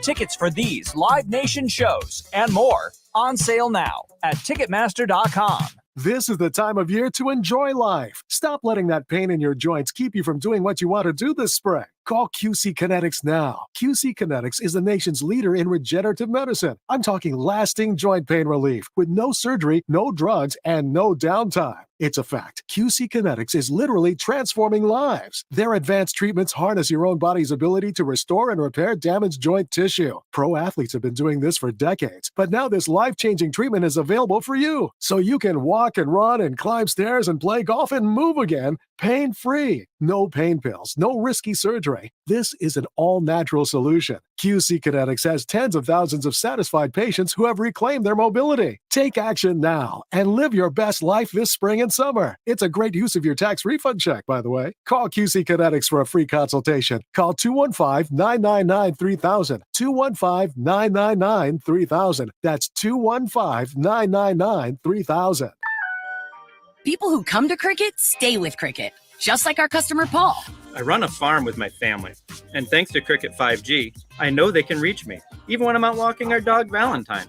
tickets for these Live Nation shows and more on sale now at Ticketmaster.com. This is the time of year to enjoy life. Stop letting that pain in your joints keep you from doing what you want to do this spring. Call QC Kinetics now. QC Kinetics is the nation's leader in regenerative medicine. I'm talking lasting joint pain relief with no surgery, no drugs, and no downtime. It's a fact. QC Kinetics is literally transforming lives. Their advanced treatments harness your own body's ability to restore and repair damaged joint tissue. Pro athletes have been doing this for decades, but now this life-changing treatment is available for you. So you can walk and run and climb stairs and play golf and move again, pain-free. No pain pills, no risky surgery. This is an all-natural solution. QC Kinetics has tens of thousands of satisfied patients who have reclaimed their mobility. Take action now and live your best life this spring and summer. It's a great use of your tax refund check, by the way. Call QC Kinetics for a free consultation. Call 215-999-3000. 215-999-3000. That's 215-999-3000. People who come to Cricket stay with Cricket, just like our customer Paul. I run a farm with my family, and thanks to Cricket 5G, I know they can reach me, even when I'm out walking our dog Valentine.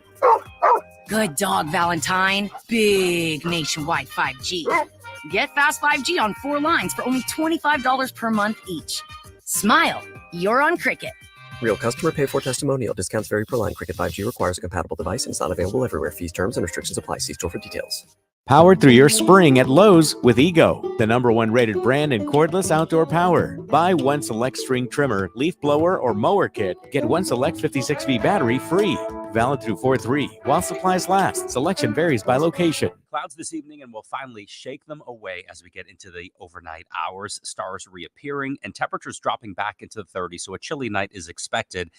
Good dog, Valentine. Big nationwide 5G. Get fast 5G on 4 lines for only $25 per month each. Smile, you're on Cricket. Real customer pay for testimonial. Discounts vary per line. Cricket 5G requires a compatible device and is not available everywhere. Fees, terms, and restrictions apply. See store for details. Powered through your spring at Lowe's with Ego, the #1 rated brand in cordless outdoor power. Buy one select string trimmer, leaf blower, or mower kit. Get one select 56V battery free. Valid through 4/3 while supplies last. Selection varies by location. Clouds this evening, and we'll finally shake them away as we get into the overnight hours. Stars reappearing and temperatures dropping back into the 30s, so a chilly night is expected.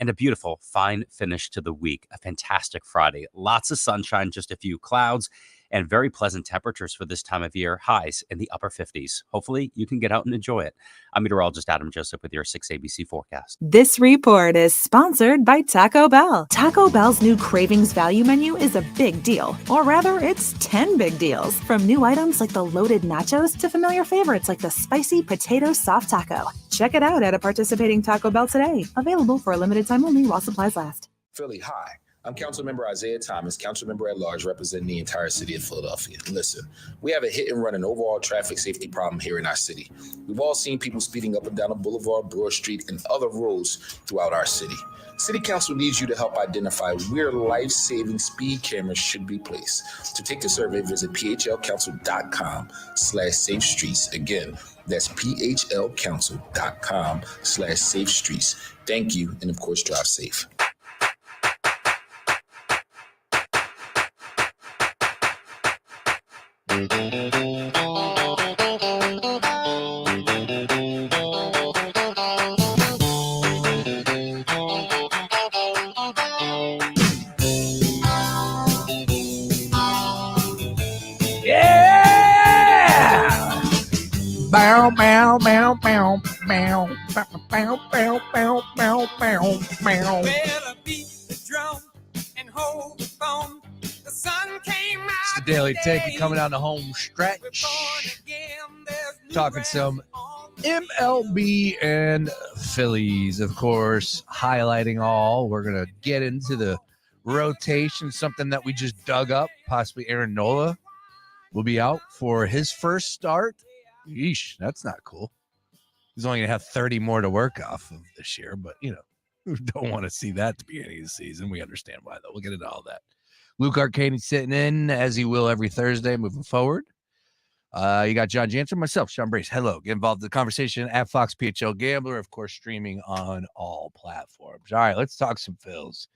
And a beautiful, fine finish to the week. A fantastic Friday. Lots of sunshine, just a few clouds, and very pleasant temperatures for this time of year. Highs in the upper 50s. Hopefully, you can get out and enjoy it. I'm meteorologist Adam Joseph with your 6 ABC forecast. This report is sponsored by Taco Bell. Taco Bell's new Cravings Value Menu is a big deal. Or rather, it's 10 big deals. From new items like the loaded nachos to familiar favorites like the spicy potato soft taco. Check it out at a participating Taco Bell today. Available for a limited time only while supplies last. Philly, hi. I'm Councilmember Isaiah Thomas, Councilmember at Large, representing the entire city of Philadelphia. Listen, we have a hit and run and overall traffic safety problem here in our city. We've all seen people speeding up and down the boulevard, Broad Street, and other roads throughout our city. City Council needs you to help identify where life-saving speed cameras should be placed. To take the survey, visit phlcouncil.com/safe streets. Again, that's phlcouncil.com/safe streets. Thank you, and of course, drive safe. Bow, bow, bow, bow, bow, bow, bow, bow, bow, bow, bow, bow. It's the Daily Ticket coming down the home stretch. Talking some MLB and Phillies, of course, highlighting all. We're going to get into the rotation, something that we just dug up. Possibly Aaron Nola will be out for his first start. Yeesh, that's not cool. He's only going to have 30 more to work off of this year, but, you know, we don't want to see that at the beginning of the season. We understand why, though. We'll get into all that. Luke Arcaini sitting in, as he will every Thursday moving forward. You got John Jansen, myself, Sean Brace. Hello. Get involved in the conversation at Fox PHL Gambler, of course, streaming on all platforms. All right, let's talk some Phils.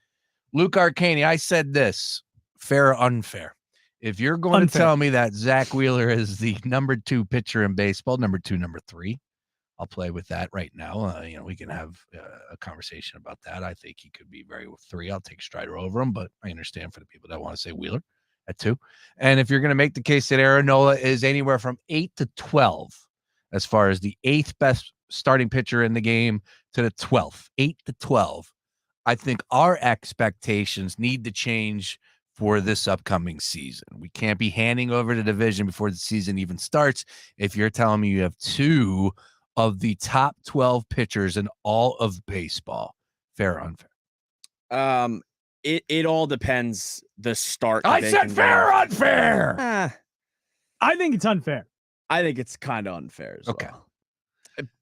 Luke Arcaini, I said this, fair or unfair. If you're going to tell me that Zach Wheeler is the number 2 pitcher in baseball, number 2, number 3, I'll play with that right now. You know, we can have a conversation about that. I think he could be very 3. I'll take Strider over him, but I understand for the people that want to say Wheeler at 2. And if you're going to make the case that Aaron Nola is anywhere from 8 to 12, as far as the 8th best starting pitcher in the game to the 12th, 8 to 12, I think our expectations need to change for this upcoming season. We can't be handing over the division before the season even starts if you're telling me you have 2 of the top 12 pitchers in all of baseball. Fair or unfair? It all depends the start. I said fair or unfair. I think it's unfair. I think it's kind of unfair as okay. well.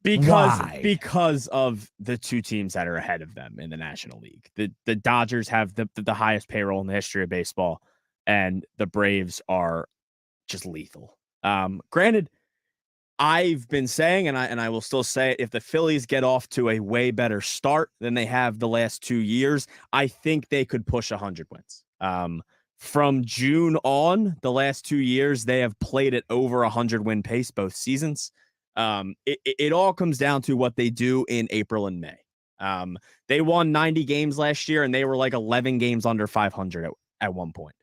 Because of the 2 teams that are ahead of them in the National League. The Dodgers have the highest payroll in the history of baseball, and the Braves are just lethal. Granted, I've been saying, and I will still say it, if the Phillies get off to a way better start than they have the last 2 years, I think they could push 100 wins. From June on, the last 2 years, they have played at over 100 win pace both seasons. It all comes down to what they do in April and May. They won 90 games last year, and they were like 11 games under 500 at one point.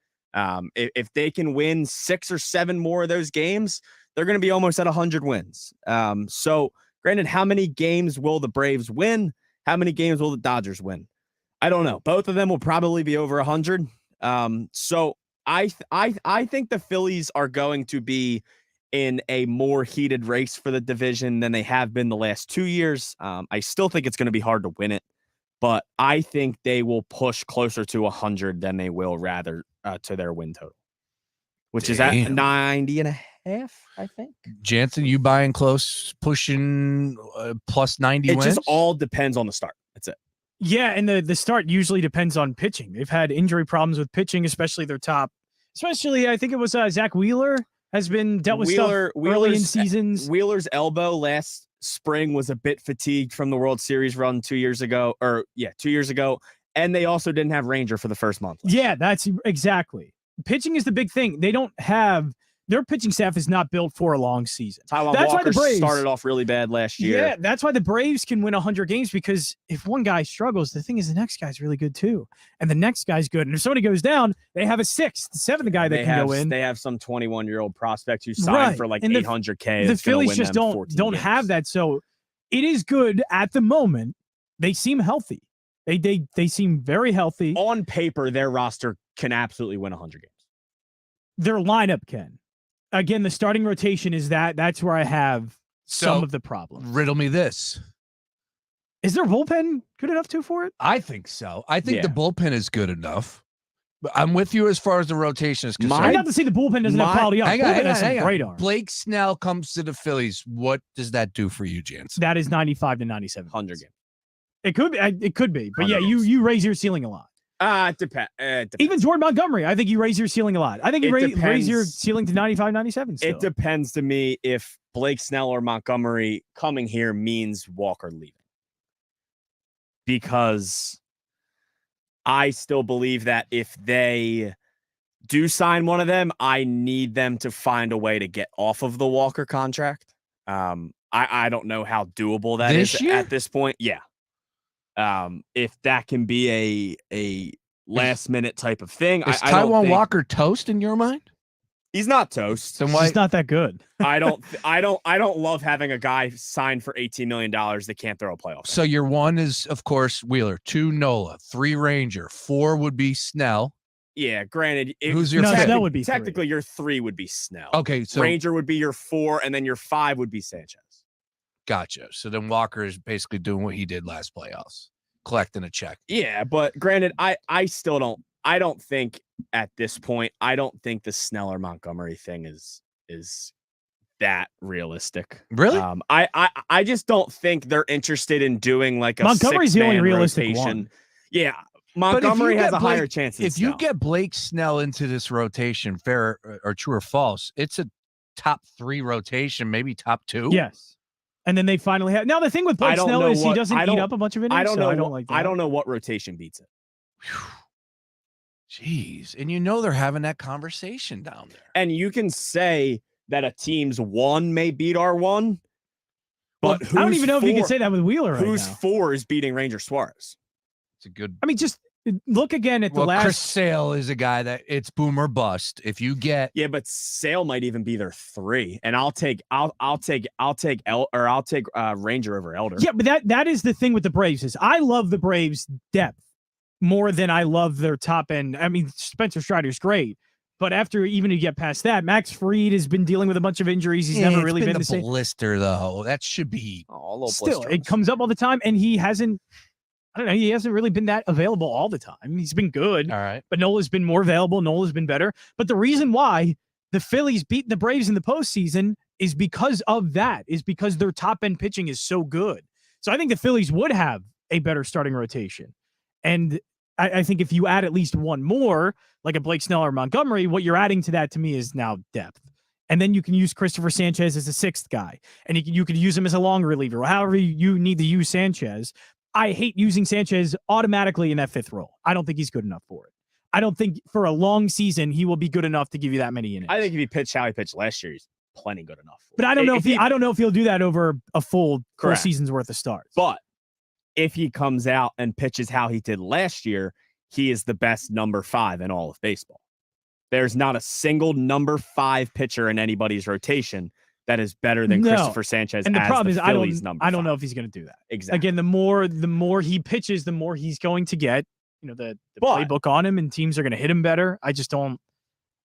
If they can win 6 or 7 more of those games, they're going to be almost at 100 wins. So granted, how many games will the Braves win? How many games will the Dodgers win? I don't know. Both of them will probably be over 100. So I think the Phillies are going to be in a more heated race for the division than they have been the last 2 years. I still think it's going to be hard to win it, but I think they will push closer to 100 than they will rather to their win total, which is at 90.5, I think. Jansen, you buying close, pushing plus 90 wins? It just all depends on the start. That's it. Yeah, and the start usually depends on pitching. They've had injury problems with pitching, especially their top. Especially, I think it was Zach Wheeler has been dealt with stuff early in seasons. Wheeler's elbow last spring was a bit fatigued from the World Series run 2 years ago. 2 years ago. And they also didn't have Ranger for the first month. Yeah, that's exactly. Pitching is the big thing. They don't have their pitching staff is not built for a long season. Taijuan That's Walker why the Braves started off really bad last year. Yeah, that's why the Braves can win 100 games, because if one guy struggles, the thing is the next guy's really good too. And the next guy's good. And if somebody goes down, they have a sixth, seventh guy that can go in. They have some 21-year-old prospect who signed for like $800K. The Phillies just don't have that. So it is good at the moment. They seem healthy. They seem very healthy. On paper, their roster can absolutely win 100 games. Their lineup can. Again, the starting rotation is that's where I have some of the problems. Riddle me this. Is their bullpen good enough too for it? I think so. I think the bullpen is good enough. But I'm with you as far as the rotation is concerned. I'd have to say the bullpen doesn't have quality up. Hang on. Great arm. Blake Snell comes to the Phillies. What does that do for you, Jansen? That is 95 to 97. 100 games. It could be. But yeah, you raise your ceiling a lot. It depends. Even Jordan Montgomery, I think you raise your ceiling a lot. I think you raise your ceiling to 95, 97 still. It depends to me if Blake Snell or Montgomery coming here means Walker leaving. Because I still believe that if they do sign one of them, I need them to find a way to get off of the Walker contract. I don't know how doable that is at this point. Yeah. If that can be a last minute type of thing. Is Taijuan Walker toast in your mind? He's not toast. Then why? He's not that good. I don't love having a guy signed for $18 million that can't throw a playoff. So your one is, of course, Wheeler, 2 Nola, 3 Ranger, 4 would be Snell. Yeah, granted. Who's your Snell would be technically 3. Your 3 would be Snell. Okay, so Ranger would be your 4, and then your 5 would be Sanchez. Gotcha. So then Walker is basically doing what he did last playoffs, collecting a check. Yeah, but granted, I still don't. I don't think at this point, I don't think the Snell or Montgomery thing is that realistic. Really? I just don't think they're interested in doing like a Montgomery's the only realistic rotation. one. Yeah, Montgomery has a higher chance. If you get Blake Snell into this rotation, fair or true or false, it's a top 3 rotation, maybe top 2. Yes. And then they finally have. Now the thing with Blake Snell is he doesn't eat up a bunch of innings. I don't know. like that. I don't know what rotation beats it. Jeez, and they're having that conversation down there. And you can say that a team's 1 may beat our 1, but I don't even know if you can say that with Wheeler right whose now. 4 is beating Ranger Suarez? It's a good. I mean, just look again at the last. Chris Sale is a guy that it's boom or bust. If you get but Sale might even be their 3, and I'll take Ranger over Elder. Yeah, but that is the thing with the Braves is I love the Braves' depth more than I love their top end. I mean, Spencer Strider's great, but after even you get past that, Max Fried has been dealing with a bunch of injuries. He's never really been the same. Blister though. That should be a little still. blister. It comes up all the time, and he hasn't. I don't know. He hasn't really been that available all the time. He's been good, all right, but Nola's been more available. Nola's been better. But the reason why the Phillies beat the Braves in the postseason is because of that. Is because their top end pitching is so good. So I think the Phillies would have a better starting rotation, and I think if you add at least one more, like a Blake Snell or Montgomery, what you're adding to that to me is now depth. And then you can use Christopher Sanchez as a 6th guy, and you could use him as a long reliever, or however you need to use Sanchez. I hate using Sanchez automatically in that 5th role. I don't think he's good enough for it. I don't think for a long season he will be good enough to give you that many innings. I think if he pitched how he pitched last year, he's plenty good enough. But I don't know I don't know if he'll do that over a full season's worth of starts. But if he comes out and pitches how he did last year, he is the best number 5 in all of baseball. There's not a single number 5 pitcher in anybody's rotation that is better than Christopher Sanchez. And the problem is I don't number know if he's going to do that. Exactly. Again, the more he pitches, the more he's going to get, the playbook on him, and teams are going to hit him better. I just don't.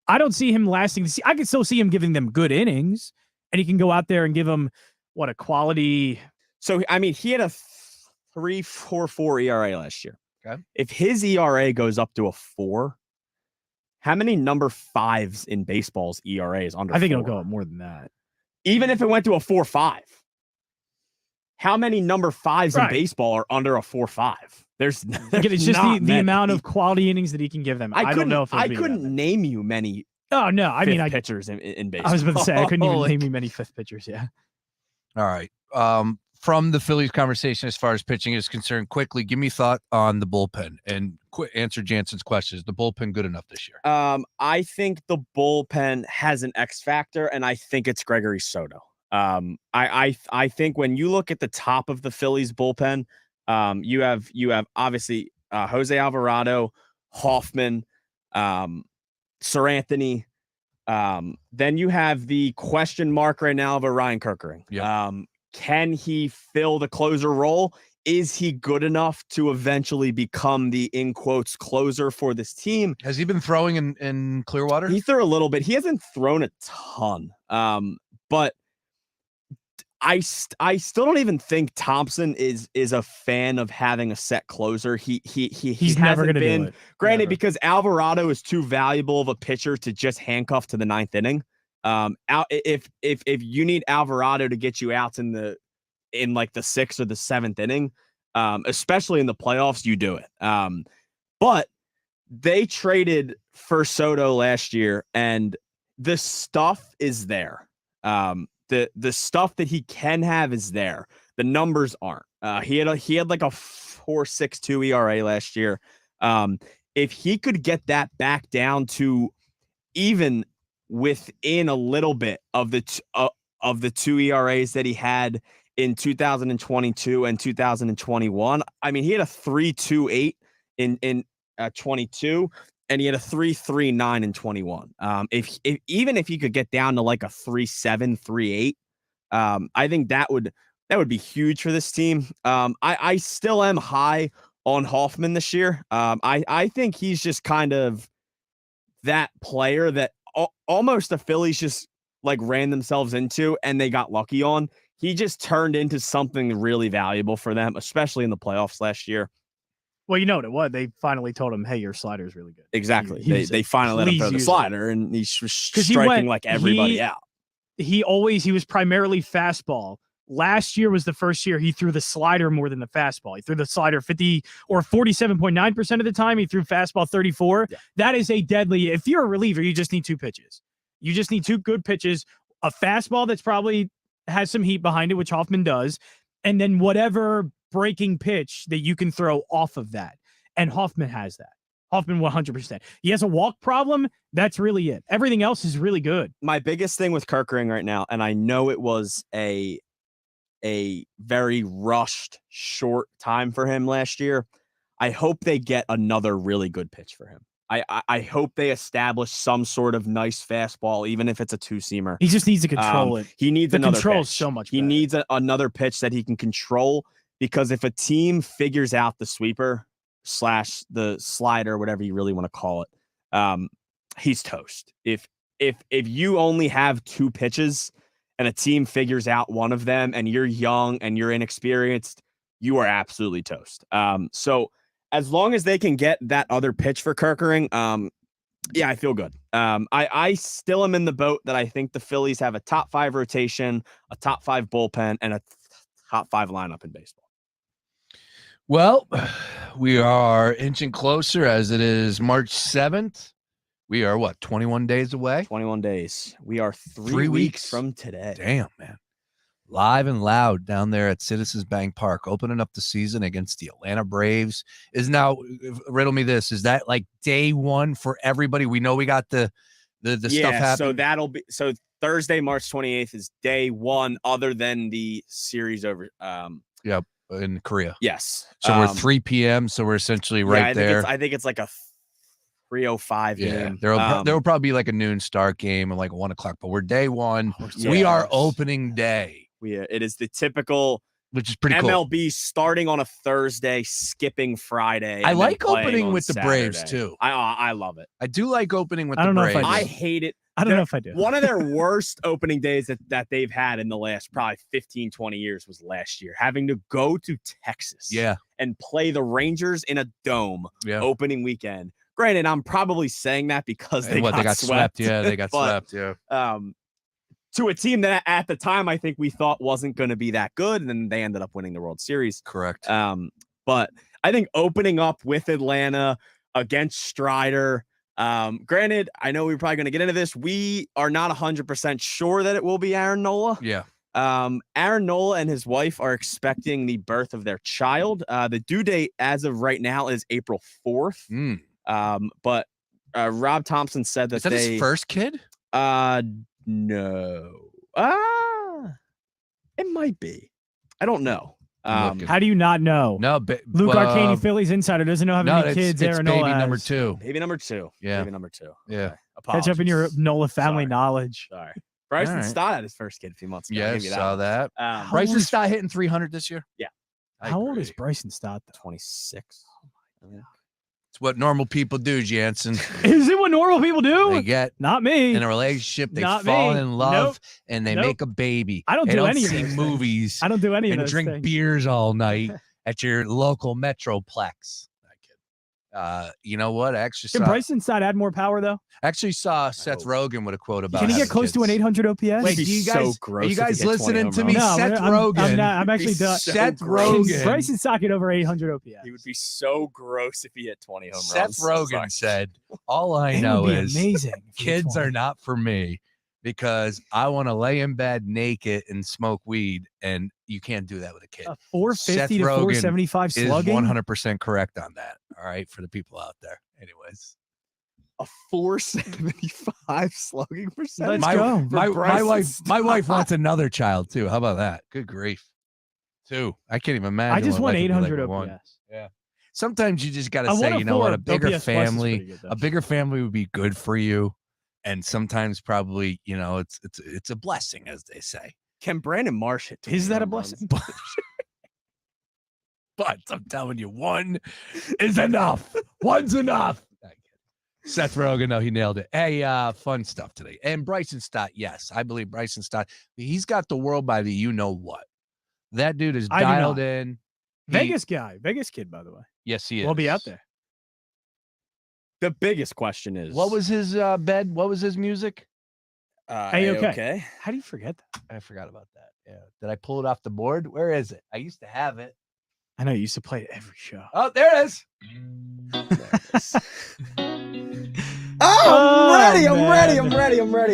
I don't see him lasting. I can still see him giving them good innings, and he can go out there and give them a quality. So, I mean, he had a 3.44 ERA last year. Okay. If his ERA goes up to a 4, how many number 5s in baseball's ERA is under 4? I think it'll go up more than that. Even if it went to a 4.5, how many number 5s in baseball are under a 4.5? There's it's just the amount of quality innings that he can give them. I don't know if I couldn't name you many. Oh no, I mean pitchers in baseball. I was about to say I couldn't even name you many fifth pitchers. Yeah. All right. From the Phillies conversation as far as pitching is concerned, quickly give me thought on the bullpen and answer Jansen's question. Is the bullpen good enough this year? I think the bullpen has an X factor, and I think it's Gregory Soto. I think when you look at the top of the Phillies bullpen, you have obviously Jose Alvarado, Hoffman, Sir Anthony. Then you have the question mark right now of Ryan Kerkering. Yep. Can he fill the closer role? Is he good enough to eventually become the, in quotes, closer for this team? Has he been throwing in Clearwater? He threw a little bit. He hasn't thrown a ton. But I still don't even think Thompson is a fan of having a set closer. He's never going to do it. Granted, Never. because Alvarado is too valuable of a pitcher to just handcuff to the 9th inning. If you need Alvarado to get you out in like the 6th or the 7th inning, especially in the playoffs, you do it. But they traded for Soto last year, and the stuff is there. The stuff that he can have is there. The numbers aren't. He had like a 4.62 ERA last year. If he could get that back down to even within a little bit of the 2 ERAs that he had in 2022 and 2021. I mean, he had a 3.28 in 22, and he had a 3.39 in 21. If even if he could get down to like a 3.7, 3.8, I think that would be huge for this team. I still am high on Hoffman this year. I think he's just kind of that player that almost the Phillies just like ran themselves into and they got lucky on. He just turned into something really valuable for them, especially in the playoffs last year. Well, you know what it was. They finally told him, "Hey, your slider is really good." Exactly. They finally let him throw the slider, and he's striking like everybody out. He was primarily fastball. Last year was the first year he threw the slider more than the fastball. He threw the slider 50 or 47.9% of the time. He threw fastball 34. Yeah. That is a deadly. If you're a reliever, you just need 2 pitches. You just need 2 good pitches. A fastball that's probably has some heat behind it, which Hoffman does, and then whatever breaking pitch that you can throw off of that. And Hoffman has that. Hoffman 100%. He has a walk problem. That's really it. Everything else is really good. My biggest thing with Kerkering right now, and I know it was a very rushed, short time for him last year. I hope they get another really good pitch for him. I hope they establish some sort of nice fastball, even if it's a 2-seamer. He just needs to control it. He needs another control pitch. So much. He needs another pitch that he can control, because if a team figures out the sweeper / the slider, whatever you really want to call it, he's toast. If you only have 2 pitches and a team figures out one of them and you're young and you're inexperienced, you are absolutely toast. So as long as they can get that other pitch for Kerkering, yeah, I feel good. I still am in the boat that I think the Phillies have a top 5 rotation, a top 5 bullpen, and a top 5 lineup in baseball. Well, we are inching closer as it is March 7th. We are, 21 days away? 21 days. We are 3 weeks from today. Damn, man. Live and loud down there at Citizens Bank Park, opening up the season against the Atlanta Braves. Is now, riddle me this, is that like day 1 for everybody? We know we got the stuff happening. So Thursday, March 28th is day 1 other than the series over. In Korea. Yes. So we're 3 p.m. So we're essentially there. I think it's like a 3:05 game. There will probably be like a noon start game and like 1 o'clock, but we're day 1. We are opening day. It is the typical which is pretty cool. MLB starting on a Thursday, skipping Friday. I and like then playing opening on with the Braves Saturday. too. I love it. I do like opening with I the don't know if Braves. I I do. hate it. I don't know if I do. One of their worst opening days that they've had in the last probably 15, 20 years was last year, having to go to Texas and play the Rangers in a dome opening weekend. Granted, I'm probably saying that because they got swept. Yeah, they got swept. Yeah. To a team that at the time I think we thought wasn't going to be that good, and then they ended up winning the World Series. Correct. But I think opening up with Atlanta against Strider, granted, I know we're probably going to get into this. We are not 100% sure that it will be Aaron Nola. Yeah. Aaron Nola and his wife are expecting the birth of their child. The due date as of right now is April 4th. But Rob Thompson said that Is that his first kid? No. It might be. I don't know. How do you not know? No, Luke Arcaini, Phillies insider, doesn't know how many kids it's Aaron baby Nola number has. 2. Baby number 2. Yeah. Baby number 2. Yeah. Catch up in your Nola family knowledge. Sorry. Bryson All right. Stott had his first kid a few months ago. Yeah, I'll give you saw one. that. How Bryson old is- Stott hitting 300 this year? Yeah. How old is Bryson Stott? 26. It's what normal people do, Jansen. Is it what normal people do? They get Not me. in a relationship, they Not fall me. in love, Nope. and they Nope. make a baby. I don't they do don't any of see those things. movies. I don't do any of and those drink things. beers all night at your local Metroplex. You know what? I actually Can saw, Bryson Stott add more power though? actually saw Seth Rogen with a quote about. Can he get having close to an kids. 800 OPS? Wait, do you guys? Are you guys listening to me? No, Seth I'm Rogen. not. I'm actually done. Seth Rogen. Bryson Stott get over 800 OPS. He would be so gross if he hit 20 home Seth runs. Rogen said, "All I It know would be is amazing if he hit kids 20. are not for me because I want to lay in bed naked and smoke weed, and you can't do that with a kid." A 450 Seth to Rogen 475 is slugging. 100% correct on that. All right, for the people out there. Anyways, A 475 slugging percentage. Let's go. my wife wants another child too. How about that? Good grief. 2. I can't even imagine. I just what want life would be like 800 with one. OPS. Yeah. Sometimes you just got to I say, want a you know what, 4 a bigger OPS plus is pretty family, good, though. a bigger family would be good for you. And sometimes probably, you know, it's a blessing, as they say. Can Brandon Marsh hit? Is that a home runs? blessing? But I'm telling you, 1 is enough. 1's enough. Seth Rogen, no, he nailed it. Hey, fun stuff today. And Bryson Stott, yes, I believe Bryson Stott. He's got the world by the you know what. That dude is I do dialed not. in. Vegas guy, Vegas kid, by the way. Yes, he is. We'll be out there. The biggest question is, What was his bed? What was his music? A-OK. How do you forget that? I forgot about that. Yeah. Did I pull it off the board? Where is it? I used to have it. I know you used to play it every show. Oh, there it is. Oh, I'm ready.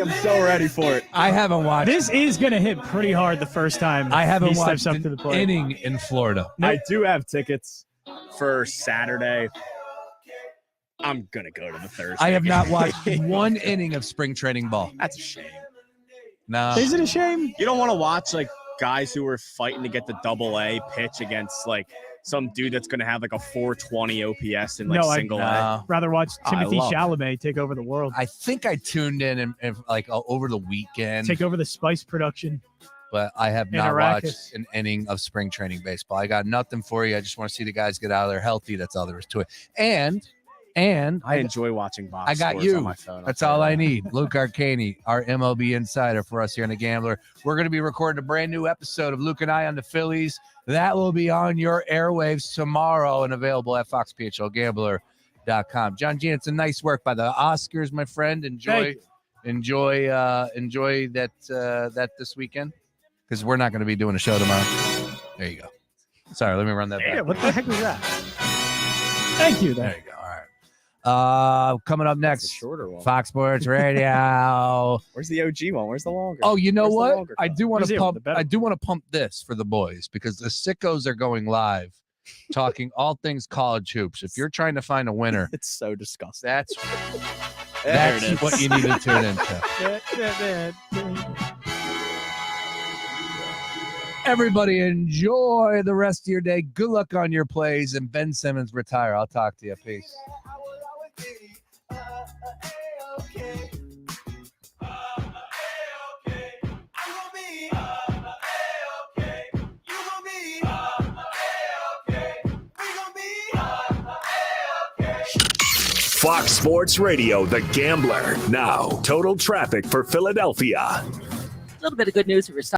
I'm so ready for it. I haven't watched. This is gonna hit pretty hard the first time. I haven't he steps watched up an to the plate. inning in Florida. I do have tickets for Saturday. I'm gonna go to the Thursday. I have not game. watched 1 inning of spring training ball. That's a shame. No. Is it a shame? You don't want to watch like guys who are fighting to get the AA pitch against like some dude that's gonna have like a 420 OPS in like No, single A. No. Rather watch Timothy love it. Chalamet take over the world, I think I tuned in and like over the weekend, take over the Spice production. but I have in not Arrakis. watched an inning of spring training baseball. I got nothing for you. I just want to see the guys get out of there healthy. That's all there is to it. And I enjoy watching box I got scores you. on my phone. That's all I need. Luke Arcaini, our MLB insider for us here on The Gambler. We're going to be recording a brand new episode of Luke and I on the Phillies. That will be on your airwaves tomorrow and available at foxphlgambler.com. John Jansen, nice work by the Oscars, my friend. Enjoy that this weekend because we're not going to be doing a show tomorrow. There you go. Sorry, let me run that back. Yeah, what the heck was that? Thank you. There you go. All right. Coming up next, shorter one. Fox Sports Radio. Where's the OG one? Where's the longer? Oh, you know Where's the what? longer I cut? do want Where's to the pump. better I do want to pump this for the boys because the sickos are going live, talking all things college hoops. If you're trying to find a winner, It's so disgusting. that's There it is. what you need to tune into. Everybody, enjoy the rest of your day. Good luck on your plays, and Ben Simmons retire. I'll talk to you. Peace. You gon' be Fox Sports Radio, The Gambler. Now, total traffic for Philadelphia. A little bit of good news if you're